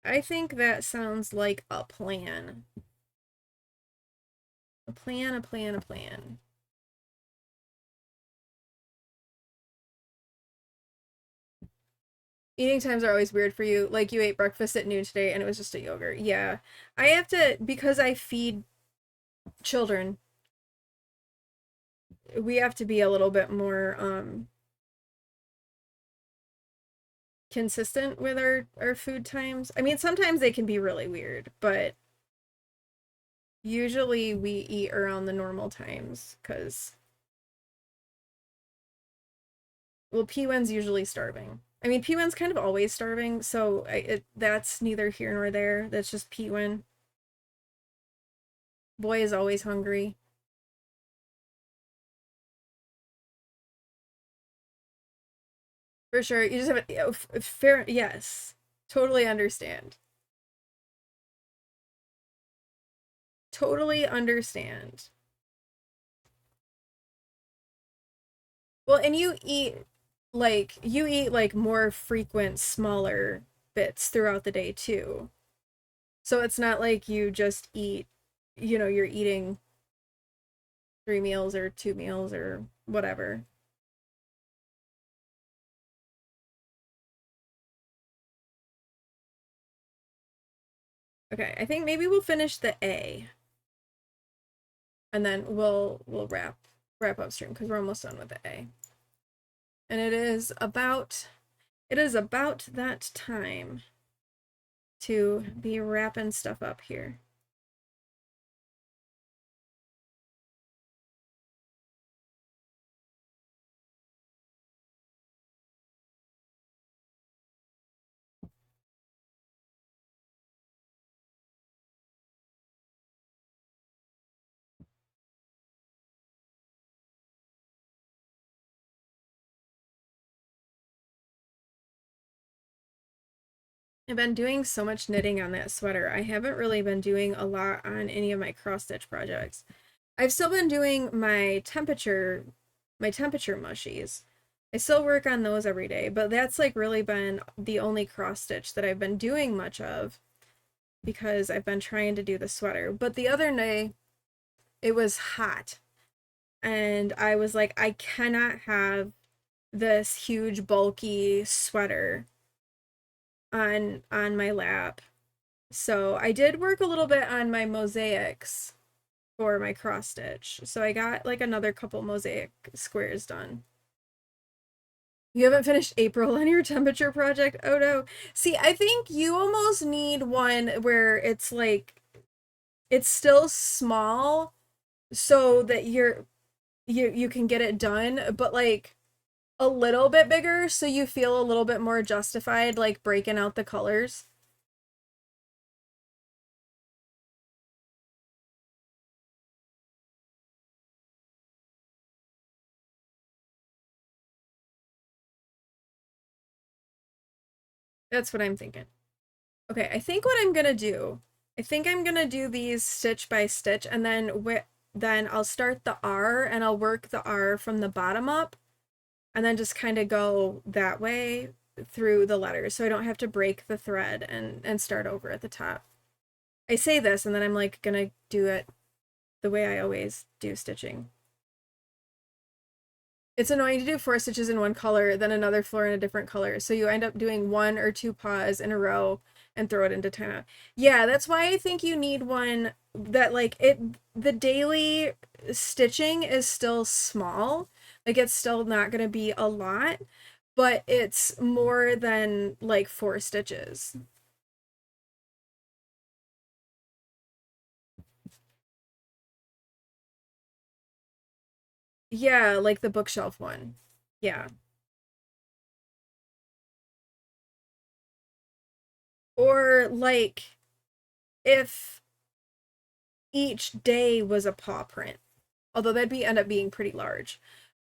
I think that sounds like a plan. A plan, a plan, a plan. Eating times are always weird for you. Like you ate breakfast at noon today and it was just a yogurt. Yeah. I have to, because I feed children, we have to be a little bit more consistent with our food times. I mean, sometimes they can be really weird, but usually we eat around the normal times because, well, P1's usually starving. I mean, P1's kind of always starving, so that's neither here nor there. That's just P1. Boy is always hungry. For sure. You just have a fair, yes. Totally understand. Totally understand. Well, and you eat like more frequent, smaller bits throughout the day too. So it's not like you just eat, you're eating 3 meals or 2 meals or whatever. Okay, I think maybe we'll finish the A. And then we'll wrap upstream because we're almost done with the A. And it is about that time to be wrapping stuff up here. I've been doing so much knitting on that sweater. I haven't really been doing a lot on any of my cross stitch projects. I've still been doing my temperature mushies. I still work on those every day, but that's like really been the only cross stitch that I've been doing much of because I've been trying to do the sweater. But the other day it was hot and I was like, I cannot have this huge bulky sweater on my lap. So I did work a little bit on my mosaics for my cross stitch. So I got like another couple mosaic squares done. You haven't finished April on your temperature project? Oh no. See, I think you almost need one where it's like it's still small so that you can get it done, but like a little bit bigger so you feel a little bit more justified like breaking out the colors. That's what I'm thinking. Okay, I think what I'm gonna do, I think I'm gonna do these stitch by stitch, and then I'll start the R and I'll work the R from the bottom up, and then just kind of go that way through the letters, so I don't have to break the thread and start over at the top. I say this, and then I'm like gonna do it the way I always do stitching. It's annoying to do 4 stitches in one color, then another 4 in a different color. So you end up doing 1 or 2 paws in a row and throw it into timeout. Yeah, that's why I think you need one that the daily stitching is still small. Like it's still not going to be a lot, but it's more than like 4 stitches. Yeah, like the bookshelf one. Yeah. Or like if each day was a paw print. Although that'd be end up being pretty large.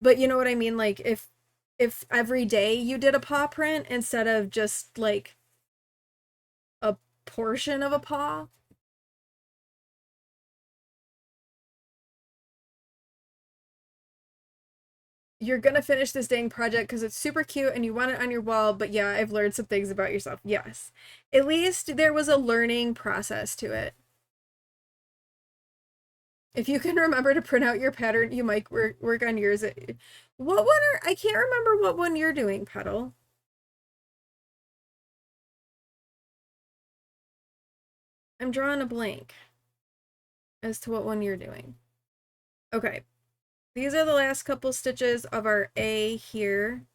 But you know what I mean? Like if every day you did a paw print instead of just like a portion of a paw. you're gonna finish this dang project because it's super cute and you want it on your wall, but yeah, I've learned some things about yourself. Yes. At least there was a learning process to it. If you can remember to print out your pattern, you might work on yours. What one are, I can't remember what one you're doing, Petal. I'm drawing a blank as to what one you're doing. Okay. These are the last couple stitches of our A here.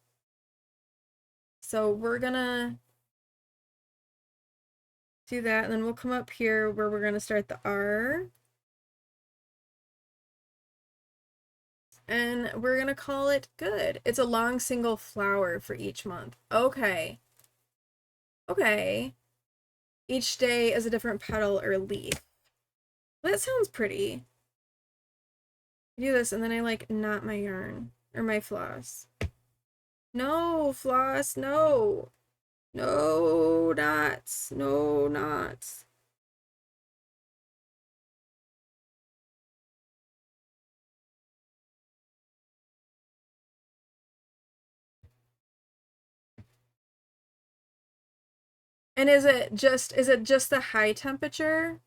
So we're gonna do that, and then we'll come up here where we're gonna start the R. And we're gonna call it good. It's a long single flower for each month. Okay. Okay. Each day is a different petal or leaf. That sounds pretty. I do this and then I like knot my yarn or my floss. No, floss, no. No knots, no knots. And is it just the high temperature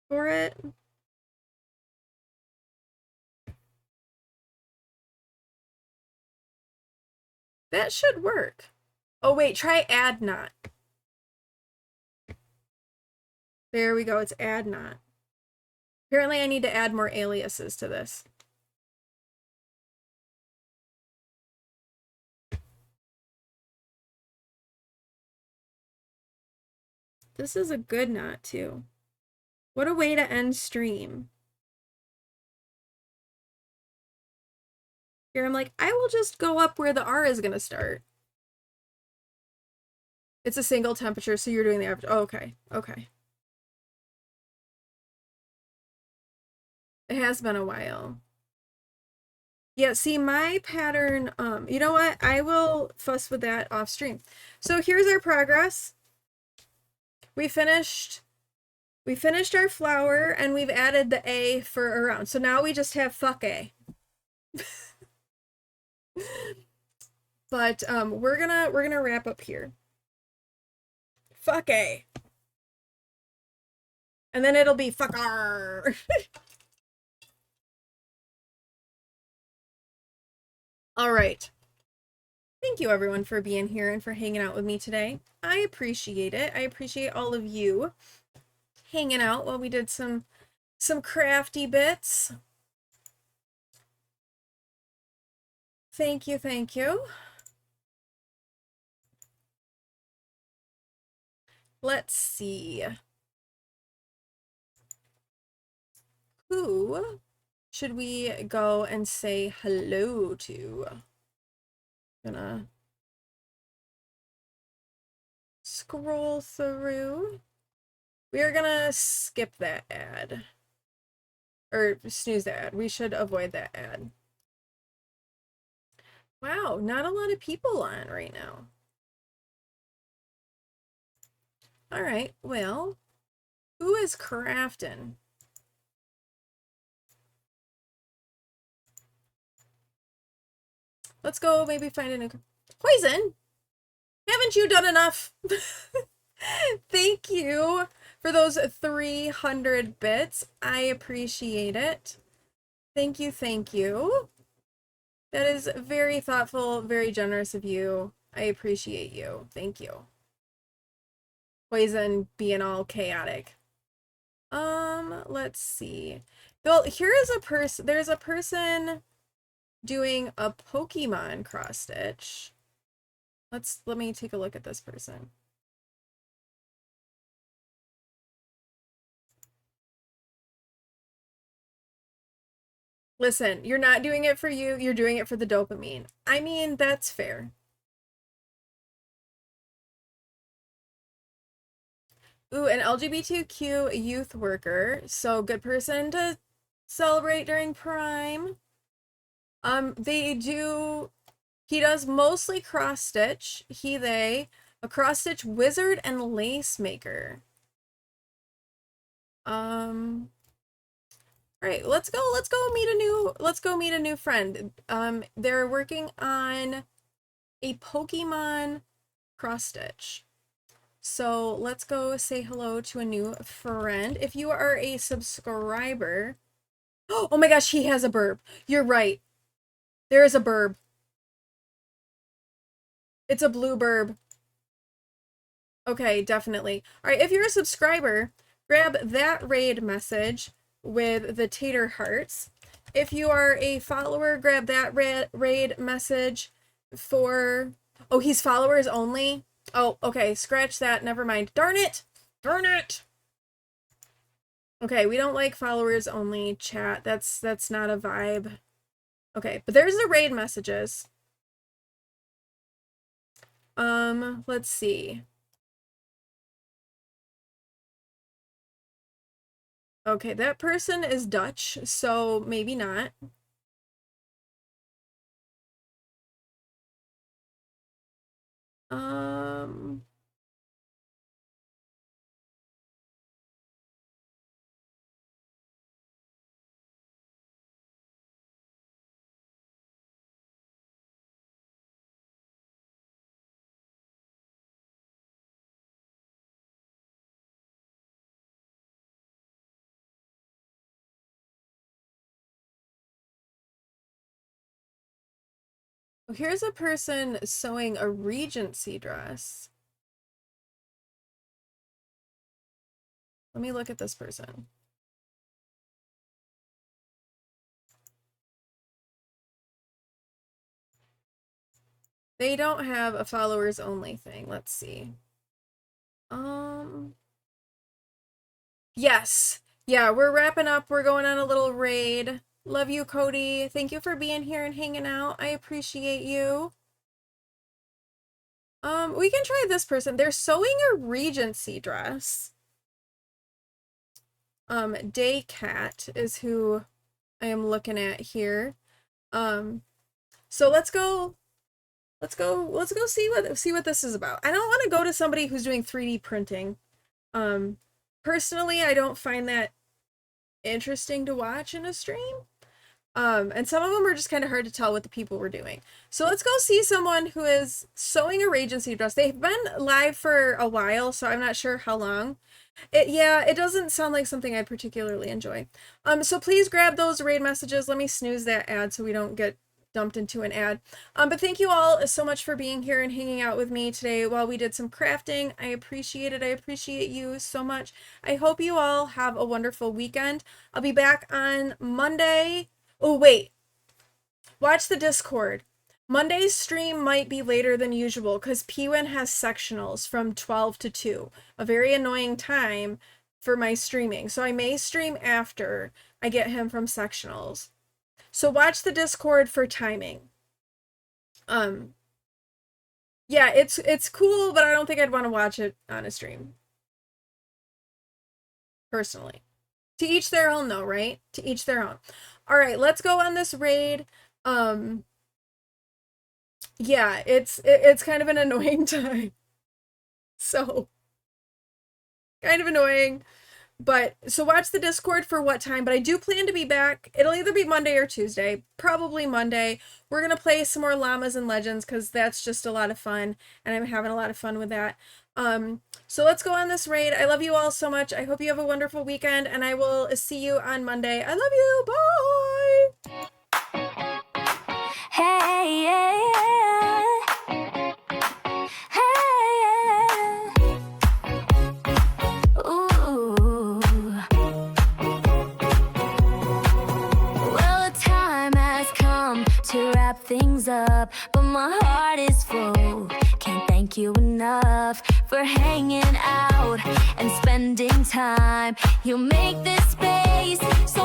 for it? That should work. Oh wait, try add knot. There we go, it's add knot. Apparently I need to add more aliases to this. This is a good knot too. What a way to end stream. Here I'm like, I will just go up where the R is gonna start. It's a single temperature, so you're doing the average. Oh, okay, okay. It has been a while. Yeah, see my pattern, you know what? I will fuss with that off stream. So here's our progress. We finished our flower and we've added the A for around. So now we just have fuck A. But we're gonna wrap up here. Fuck A. And then it'll be fuck R. All right. Thank you everyone for being here and for hanging out with me today. I appreciate it. I appreciate all of you hanging out while we did some crafty bits. Thank you, thank you. Let's see. Who should we go and say hello to? Gonna scroll through. We are gonna skip that ad. Or snooze that ad. We should avoid that ad. Wow, not a lot of people on right now. All right, well, who is crafting? Let's go maybe find a new Poison. Haven't you done enough? Thank you for those 300 bits. I appreciate it. Thank you, thank you. That is very thoughtful, very generous of you. I appreciate you. Thank you. Poison being all chaotic. Let's see. Well, here is a person. There's a person doing a Pokemon cross stitch. Let me take a look at this person. Listen, you're not doing it for you, you're doing it for the dopamine. I mean, that's fair. Ooh, an LGBTQ youth worker. So good person to celebrate during Prime. He does mostly cross stitch. They, a cross stitch wizard and lace maker. All All right, let's go meet a new friend. They're working on a Pokemon cross stitch. So let's go say hello to a new friend. If you are a subscriber, oh my gosh, he has a burb. You're right. There is a burb. It's a blue burb. Okay, definitely. All right, if you're a subscriber, grab that raid message with the tater hearts. If you are a follower, grab that raid message for... Oh, he's followers only? Oh, okay, scratch that. Never mind. Darn it! Darn it! Okay, we don't like followers only chat. That's not a vibe. Okay, but there's the raid messages. Let's see. Okay, that person is Dutch, so maybe not. Here's a person sewing a Regency dress. Let me look at this person. They don't have a followers only thing. Let's see. Yes. Yeah, we're wrapping up. We're going on a little raid. Love you, Cody. Thank you for being here and hanging out. I appreciate you. We can try this person. They're sewing a Regency dress. Daycat is who I am looking at here. So let's go see what this is about. I don't want to go to somebody who's doing 3D printing. Personally, I don't find that interesting to watch in a stream. And some of them are just kind of hard to tell what the people were doing. So let's go see someone who is sewing a Regency dress. They've been live for a while, so I'm not sure how long. It doesn't sound like something I'd particularly enjoy. So please grab those raid messages. Let me snooze that ad so we don't get dumped into an ad. But thank you all so much for being here and hanging out with me today while we did some crafting. I appreciate it. I appreciate you so much. I hope you all have a wonderful weekend. I'll be back on Monday. Oh, wait. Watch the Discord. Monday's stream might be later than usual because Pwin has sectionals from 12 to 2. A very annoying time for my streaming. So I may stream after I get him from sectionals. So watch the Discord for timing. Yeah, it's cool, but I don't think I'd want to watch it on a stream. Personally. To each their own though, right? To each their own. All right, let's go on this raid. Yeah, it's kind of an annoying time. So kind of annoying. But so watch the Discord for what time, but I do plan to be back. It'll either be Monday or Tuesday, probably Monday. We're going to play some more Llamas and Legends because that's just a lot of fun and I'm having a lot of fun with that. So let's go on this raid. I love you all so much. I hope you have a wonderful weekend and I will see you on Monday. I love you. Bye.
Hey, yeah, yeah. To wrap things up, but my heart is full. Can't thank you enough for hanging out and spending time. You make this space so